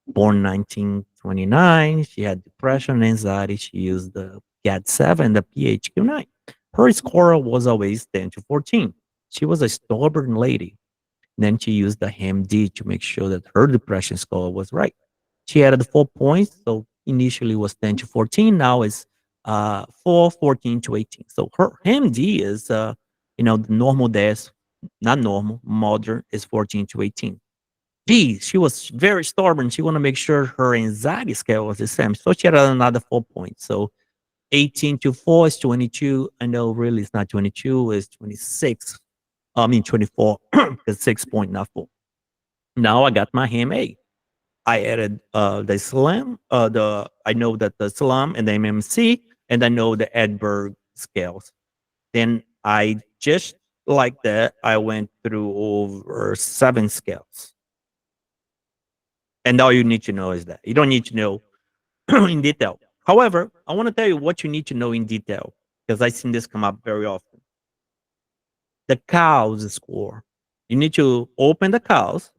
born 1929, she had depression and anxiety. She used the GAD-7, the PHQ-9. Her score was always 10 to 14. She was a stubborn lady. Then she used the HAM-D to make sure that her depression score was right. She added 4 points, so initially it was 10 to 14. Now it's 4, 14 to 18. So her HAM-D is, the normal desk, not normal, modern is 14 to 18. She was very stubborn. She wanted to make sure her anxiety scale was the same. So she had another 4 points. So 18 to 4 is 22. I know really it's not 22, it's 26. 24, because 6 point, not 4. Now I got my HAM-A. I added the SLAM, I know that the SLAM and the MMC, and I know the Edinburgh scales. Then I just like that, I went through over 7 scales. And all you need to know is that. You don't need to know in detail. However, I want to tell you what you need to know in detail, because I've seen this come up very often. The COWS score. You need to open the COWS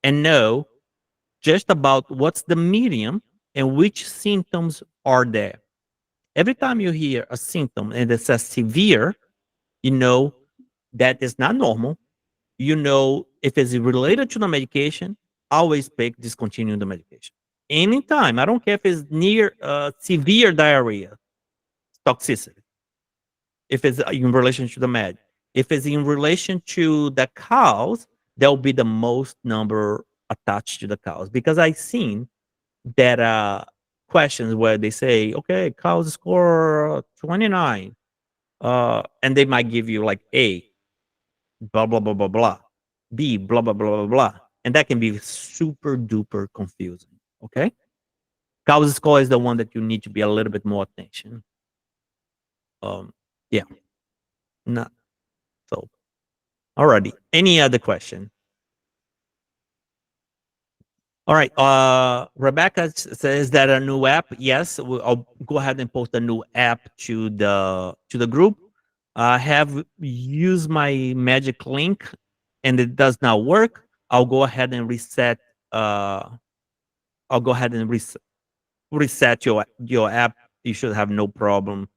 and know just about what's the medium and which symptoms are there. Every time you hear a symptom and it says severe, you know that is not normal. You know if it's related to the medication, always discontinue the medication. anytime. I don't care if it's near severe diarrhea, toxicity. If it's in relation to the med, if it's in relation to the cows, there'll be the most number attached to the cows, because I've seen that questions where they say, okay, cows score 29, and they might give you like A, blah blah blah blah blah, B, blah blah blah blah blah, and that can be super duper confusing. Okay, cows score is the one that you need to be a little bit more attention. Yeah, not so. Alrighty. Any other question? All right. Rebecca says that a new app. Yes, I'll go ahead and post a new app to the group. I have used my magic link, and it does not work. I'll go ahead and reset. I'll go ahead and reset your app. You should have no problem.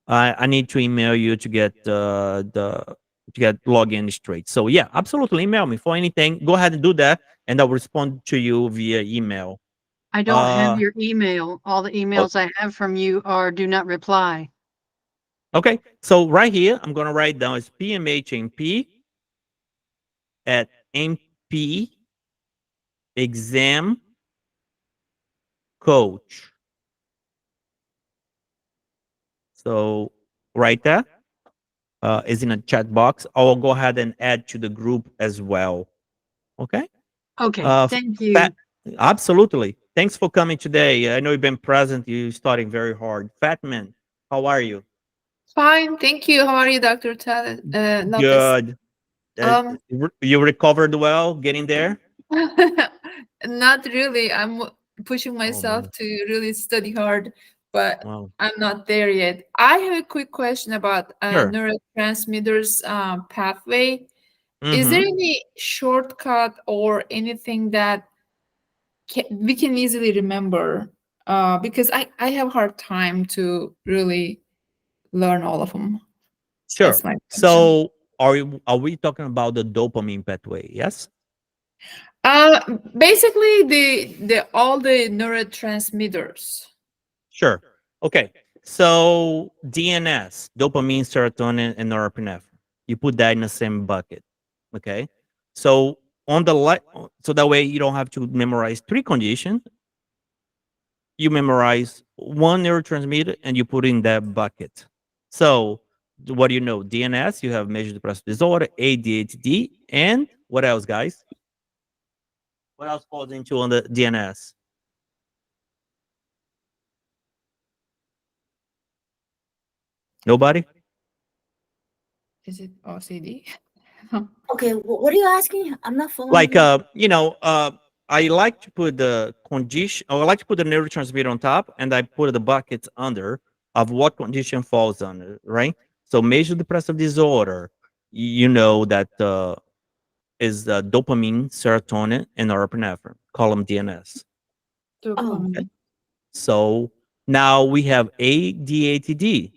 I need to email you to get to get login straight. So yeah, absolutely, email me for anything. Go ahead and do that, and I'll respond to you via email. I don't have Uh, your email. All the emails I have from you are do not reply. okay, so right here, I'm gonna write down it's PMHNP at MP exam coach. So right there is in a chat box. I'll go ahead and add to the group as well. Okay. Okay, thank you. Fat, absolutely. Thanks for coming today. I know you've been present. You're starting very hard. Fatman, how are you? Fine, thank you. How are you, Dr. Lopez? Good. Um, You recovered well getting there? not really. I'm pushing Oh, myself man. to really study hard, but Wow. I'm not there yet. I have a quick question about Sure. neurotransmitters pathway. Is there Mm-hmm. any shortcut or anything that we can easily remember? Because I have hard time to really learn all of them. Sure. That's my question. So are we talking about the dopamine pathway? Yes? Uh, Basically the all the neurotransmitters. Sure. Okay. So DNS, dopamine, serotonin, and norepinephrine. You put that in the same bucket. Okay. So on the so that way you don't have to memorize three conditions. You memorize one neurotransmitter and you put in that bucket. So what do you know? DNS, you have major depressive disorder, ADHD, and what else, guys? What else falls into on the DNS? Nobody? Is it OCD? Okay, what are you asking? I'm not following Like you. I like to put the condition, or I like to put the neurotransmitter on top, and I put the buckets under of what condition falls under, right? So major depressive disorder, you know that is dopamine, serotonin, and norepinephrine. Call them DNS. Oh, Dopamine. So now we have ADHD,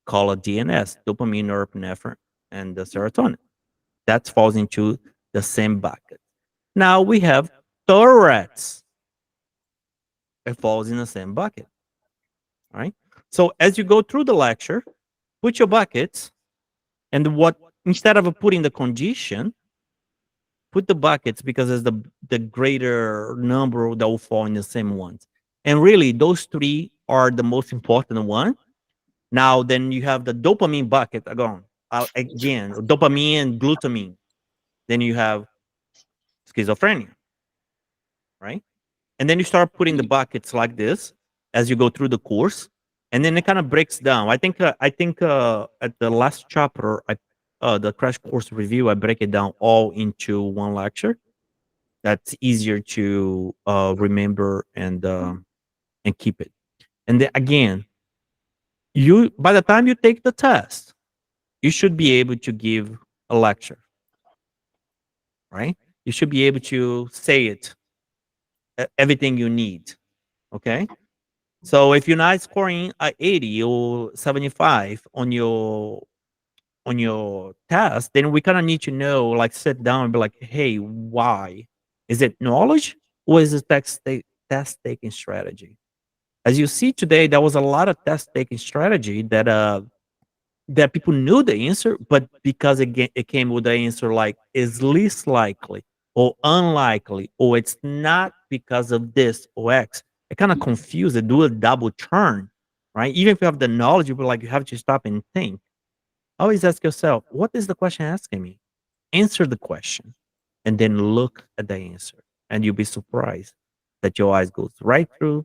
call it DNS, dopamine, norepinephrine, and the serotonin. That falls into the same bucket. Now we have Tourette's. It falls in the same bucket. All right. So as you go through the lecture, put your buckets, and what instead of putting the condition, put the buckets, because it's the greater number that will fall in the same ones. And really, those three are the most important one. Now, then you have the dopamine bucket again, dopamine and glutamine. Then you have schizophrenia, right? And then you start putting the buckets like this as you go through the course, and then it kind of breaks down. I think at the last chapter, the crash course review, I break it down all into one lecture. That's easier to remember and keep it. And then again, you by the time you take the test, you should be able to give a lecture, right? You should be able to say it, everything you need. Okay. So if you're not scoring a 80 or 75 on your test, then we kind of need to know, like, sit down and be like, hey, why? Is it knowledge or is it test taking strategy. As you see today, there was a lot of test taking strategy that people knew the answer, but because it came with the answer like is least likely or unlikely, or it's not because of this or X, it kind of confused it, do a double turn, right? Even if you have the knowledge, you like you have to stop and think. Always ask yourself, what is the question asking me? Answer the question and then look at the answer. And you'll be surprised that your eyes goes right to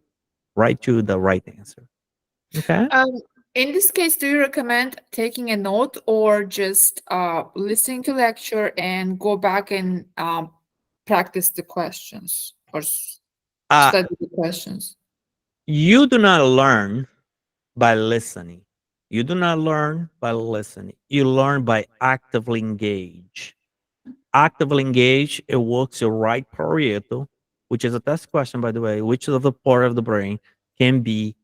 the right answer. Okay. In this case, do you recommend taking a note or just listening to lecture and go back and practice the questions or Uh, study the questions? you do not learn by listening. You do not learn by listening. You learn by actively engage. Actively engage, it works your right parietal, which is a test question, by the way, which of the part of the brain can be,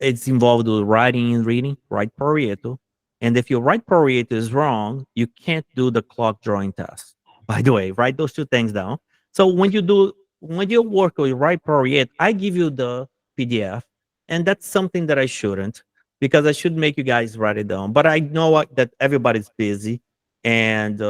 it's involved with writing and reading, right parietal. And if your right parietal is wrong, you can't do the clock drawing test. By the way, write those two things down. So when you work with right parietal, I give you the PDF, and that's something that I shouldn't, because I should make you guys write it down. But I know that everybody's busy, and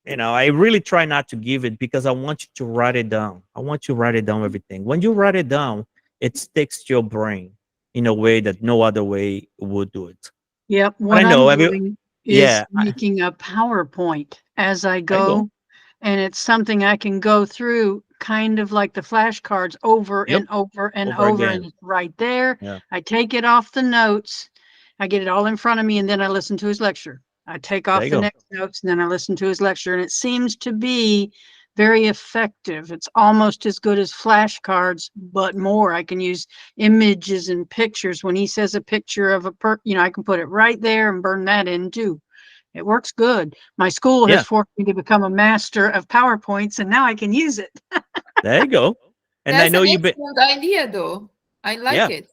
I really try not to give it because I want you to write it down. I want you to write it down, everything. When you write it down, it sticks to your brain in a way that no other way would do it. Yep. But I What know I'm every, doing is yeah, making a PowerPoint as I I go. go, and it's something I can go through kind of like the flashcards over Yep, and over and over over, and again. it's right there. Yeah, I take it off the notes. I get it all in front of me, and then I listen to his lecture. I take there off you the go. next notes, and then I listen to his lecture, and it seems to be very effective. It's almost as good as flashcards, but more. I can use images and pictures. When he says a picture of I can put it right there and burn that in too. It works good. My school has Yeah, forced me to become a master of PowerPoints, and now I can use it. there you go. And I That's an know you've been, excellent idea, though. I like yeah, it.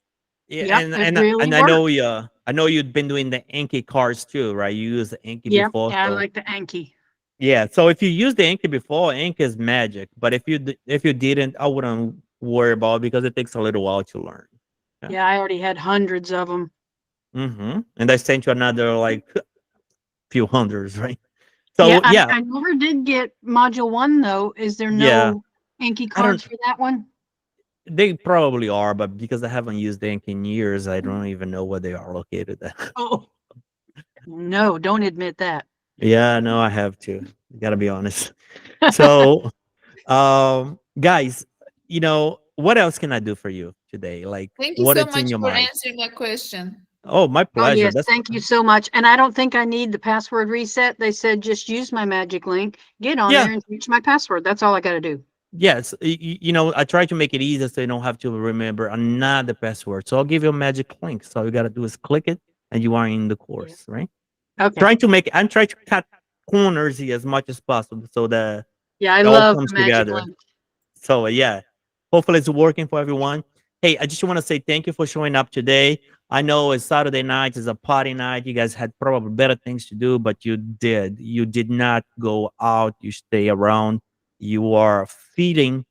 yeah, Yep, it and really and works. I know you've been doing the Anki cards too, right? You used the Anki Yep, before, yeah, I so like the Anki. yeah. So if you used the Anki before, Anki is magic. But if you didn't, I wouldn't worry about it because it takes a little while to learn. Yeah. Yeah, I already had hundreds of them. And I sent you another like few hundreds, right? Yeah, So yeah, I never did get module 1 though. Is there yeah. no Anki I don't. cards for that one? They probably are, but because I haven't used Anki in years, I don't even know where they are located at. Oh, no, don't admit that. Yeah, no, I have to. Gotta be honest. So, guys, what else can I do for you today? Like, Thank you what so is in much your for mind? answering my question. Oh, my Oh, pleasure. yes, thank you so much. And I don't think I need the password reset. They said just use my magic link, get on Yeah. there and change my password. That's all I got to do. Yes, I try to make it easy so you don't have to remember another password. So I'll give you a magic link. So all you gotta do is click it, and you are in the Yeah. course, right? Okay. I'm trying to cut corners here as much as possible so that Yeah, I it all love the comes magic together. link. So yeah, hopefully it's working for everyone. Hey, I just want to say thank you for showing up today. I know it's Saturday night, it's a party night. You guys had probably better things to do, but you did. You did not go out. You stay around. You are feeding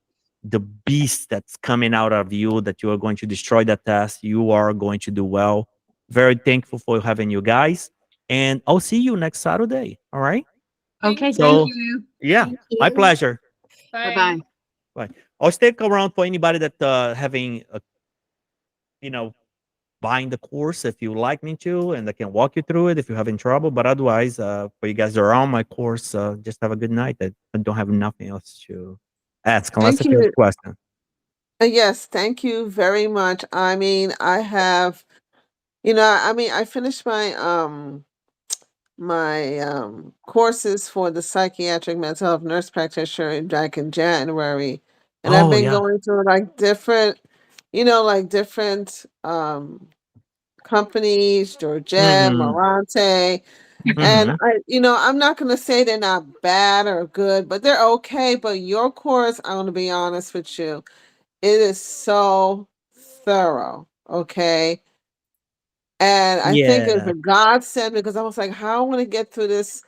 the beast that's coming out of you that you are going to destroy that test. You are going to do well. Very thankful for having you guys. And I'll see you next Saturday. All right. Okay, Thank thank So, you. you. yeah, Thank my you. pleasure. Bye-bye. Bye. I'll stick around for anybody that having you know buying the course if you like me to, and I can walk you through it if you're having trouble. But otherwise, for you guys that are on my course, just have a good night. I don't have nothing else to ask unless Thank if you have you. a question. Yes, thank you very much. I mean, I have, I finished my courses for the psychiatric mental health nurse practitioner back in January, and I've Oh been yeah. going through different companies, Georgette, Mm-hmm. Morante, and Mm-hmm. I'm not going to say they're not bad or good, but they're okay. But your course, I'm going to be honest with you, it is so thorough, okay? And I think it's Yeah. a godsend because I was like, how I want to get through this,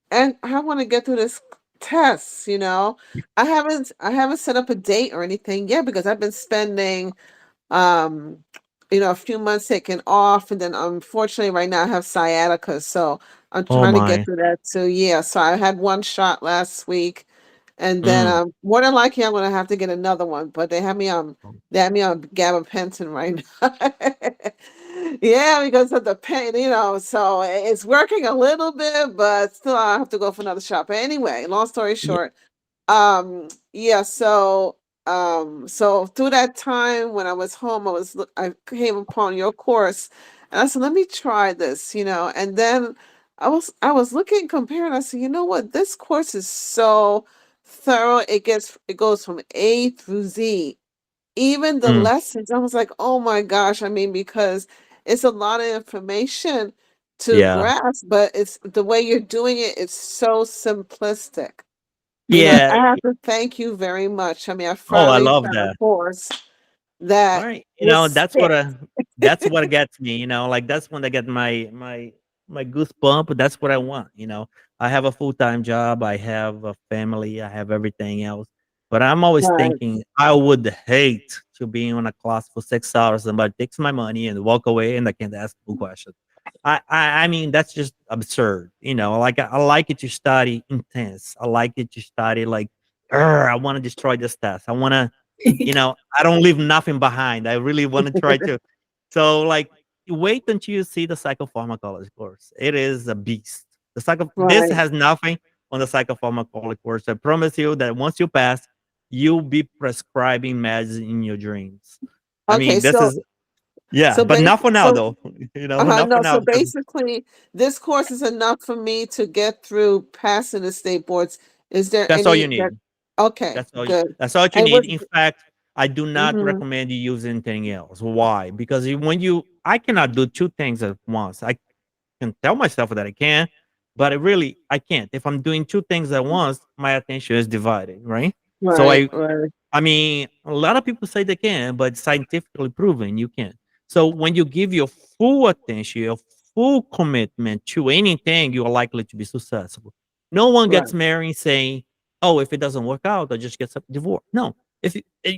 and I want to get through this tests, you know. I haven't set up a date or anything yet because I've been spending um a few months taking off, and then unfortunately right now I have sciatica, so I'm Oh trying to get my. through that too. Yeah, so I had one shot last week, and then Mm. more than likely I'm gonna have to get another one, but they have me on gabapentin right now. Yeah, because of the pain, so it's working a little bit, but still I have to go for another shot. But anyway, long story Yeah. short, yeah, so through that time when I was home, I came upon your course, and I said, let me try this, and then I was looking, comparing. I said, you know what, this course is so thorough. It goes from A through Z. Even the Mm. lessons, I was like, oh my gosh, I mean, because it's a lot of information to Yeah. grasp, but it's the way you're doing it, it's so simplistic. I Yeah. have to thank you very much. I mean, I Oh, I finally love found a that. course All that right. was fit. That's what gets me, like that's when I get my goosebump. That's what I want. I have a full-time job, I have a family, I have everything else. But I'm always Right. thinking I would hate to be on a class for 6 hours, somebody takes my money and walk away and I can't ask no questions. I mean that's just absurd. Like I like it to study intense. I like it to study like I want to destroy this test. I want to I don't leave nothing behind. I really want to try to. So, like, wait until you see the psychopharmacology course. It is a beast. This Right. has nothing on the psychopharmacology course. I promise you that once you pass, you'll be prescribing meds in your dreams. I Okay, mean, this so is yeah, so but bas not for now so though. Not for no, now so because basically this course is enough for me to get through passing the state boards. Is there that's all you any that need. okay, good. That's all you And need. was In fact, I do not mhm, recommend you use anything else. Why? Because I cannot do two things at once. I can tell myself that I can, but I can't. If I'm doing two things at once, my attention is divided, right? So right, right, I mean, a lot of people say they can, but scientifically proven you can. So when you give your full attention, your full commitment to anything, you are likely to be successful. No one right. gets married saying, "Oh, if it doesn't work out, I just get divorced." No,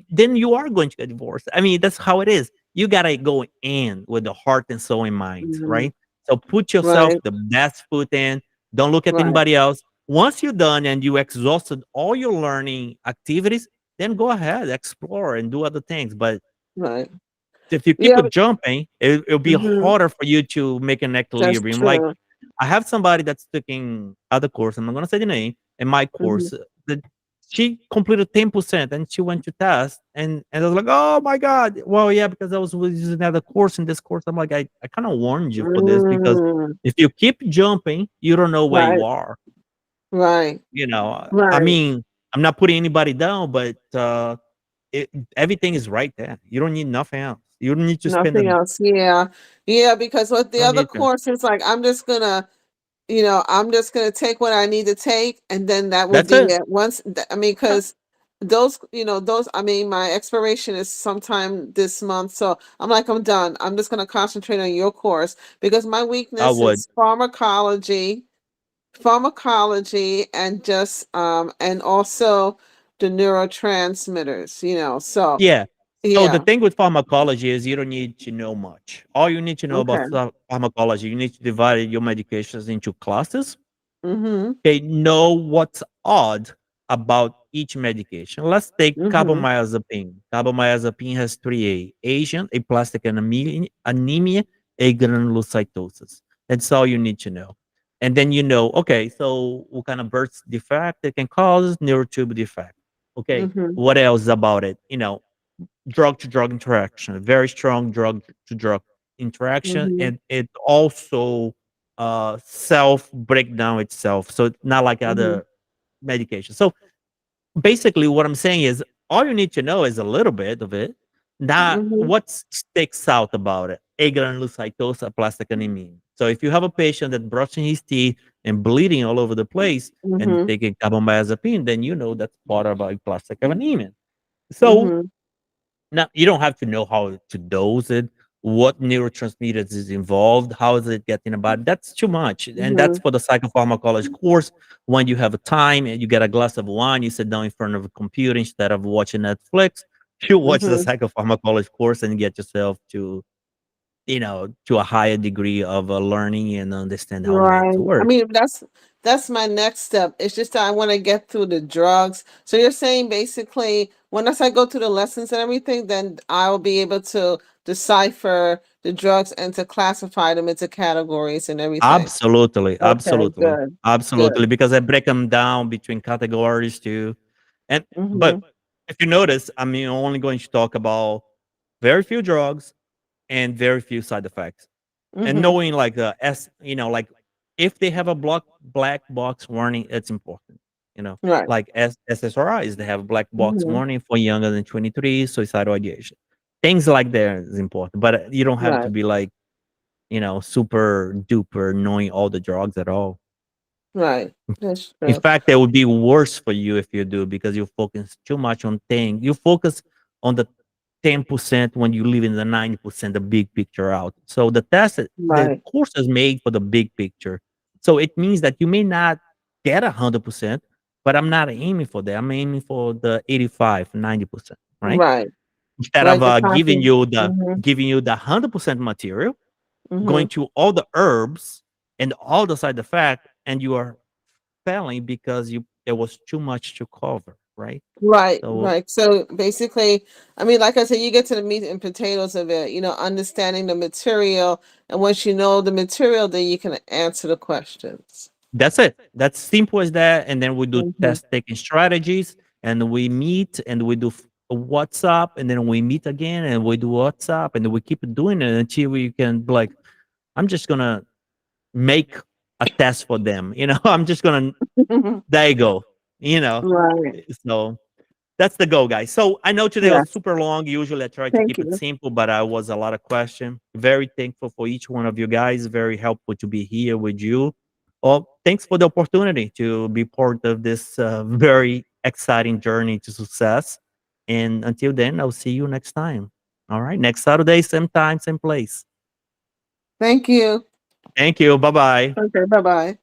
then you are going to get divorced. I mean, that's how it is. You gotta go in with the heart and soul in mind, Mhm, right? So put yourself right, the best foot in. Don't look at right, anybody else. Once you're done and you exhausted all your learning activities, then go ahead, explore and do other things. But right. if you keep Yeah, it jumping, it'll be mhm, harder for you to make an that's equilibrium. Like true. I have somebody that's taking other course. I'm not gonna say the name. In my Mhm. course, that she completed 10% and she went to test and I was like, oh my god. Well, yeah, because I was using another course in this course. I'm like, I kind of warned you for this because Mm, if you keep jumping, you don't know where you right, are. right, I right. mean, I'm not putting anybody down, but everything is right there. You don't need nothing else. You don't need to spend Nothing the. else. Yeah. Yeah, because with the Don't other need to. course, it's like I'm just gonna take what I need to take, and then that will That's be it. it. I mean, because I mean, my expiration is sometime this month, so I'm like, I'm done. I'm just gonna concentrate on your course because my I weakness would. is pharmacology, and also the neurotransmitters. So Yeah. So the yeah. thing with pharmacology is you don't need to know much. All you need to know about Okay. pharmacology, you need to divide your medications into classes. Mm-hmm. Okay, know what's odd about each medication. Let's take Mm-hmm. carbamazepine. Carbamazepine has 3A: Asian, aplastic anemia, agranulocytosis. That's all you need to know. And then okay, so what kind of birth defect it can cause? Neurotube defect. Okay, Mm-hmm. what else about it? Drug to drug interaction, very strong drug to drug interaction, Mm-hmm. and it also self break down itself. So it's not like Mm-hmm. other medications. So basically, what I'm saying is all you need to know is a little bit of it, not Mm-hmm. what sticks out about it. Agranulocytosis, aplastic anemia. So if you have a patient that brushing his teeth and bleeding all over the place and Mm-hmm. taking carbamazepine, then you know that's part of aplastic anemia. So Mm-hmm. now you don't have to know how to dose it what neurotransmitters is involved, how is it getting about. That's too much. And that's for the psychopharmacology course. When you have a time and you get a glass of wine, you sit down in front of a computer instead of watching Netflix, you watch the psychopharmacology course and get yourself to, to a higher degree of learning and understand how Right. meds I work. mean, that's my next step. It's just that I want to get through the drugs. So you're saying basically, once I go through the lessons and everything, then I'll be able to decipher the drugs and to classify them into categories and everything. Absolutely, Okay, absolutely, good, absolutely. good. Because I break them down between categories too. And but if you notice, I'm only going to talk about very few drugs and very few side effects. And knowing like like if they have a black box warning, it's important. Right. Like SSRIs, they have a black box Mhm. warning for younger than 23, suicidal ideation. Things like that is important, but you don't have to Right. be like super duper knowing all the drugs at all. Right. That's In true. fact, it would be worse for you if you do because you focus too much on things. You focus on the 10% when you leave in the 90%, the big picture out. So the Right. course is made for the big picture. So it means that you may not get 100%, but I'm not aiming for that. I'm aiming for the 85, 90%, right? Right. Instead of Right. The giving copy. you the 100% material, going to all the herbs and all the side effect, and you are failing because there was too much to cover, right? Right, So right. So basically, I mean, like I said, you get to the meat and potatoes of it, understanding the material. And once you know the material, then you can answer the questions. that's it. That's simple as that. And then we do Mhm. test taking strategies, and we meet, and we do WhatsApp, and then we meet again, and we do WhatsApp, and then we keep doing it until we can be like, I'm just gonna make a test for them. I'm just gonna. There you go. You know. Right. So that's the goal, guys. So I know today was Yes. super long. Usually I try to Thank keep it you. simple, but I was a lot of question. Very thankful for each one of you guys. Very helpful to be here with you. Well, thanks for the opportunity to be part of this very exciting journey to success. And until then, I'll see you next time. All right. Next Saturday, same time, same place. Thank you. Thank you. Bye bye. Okay. Bye-bye.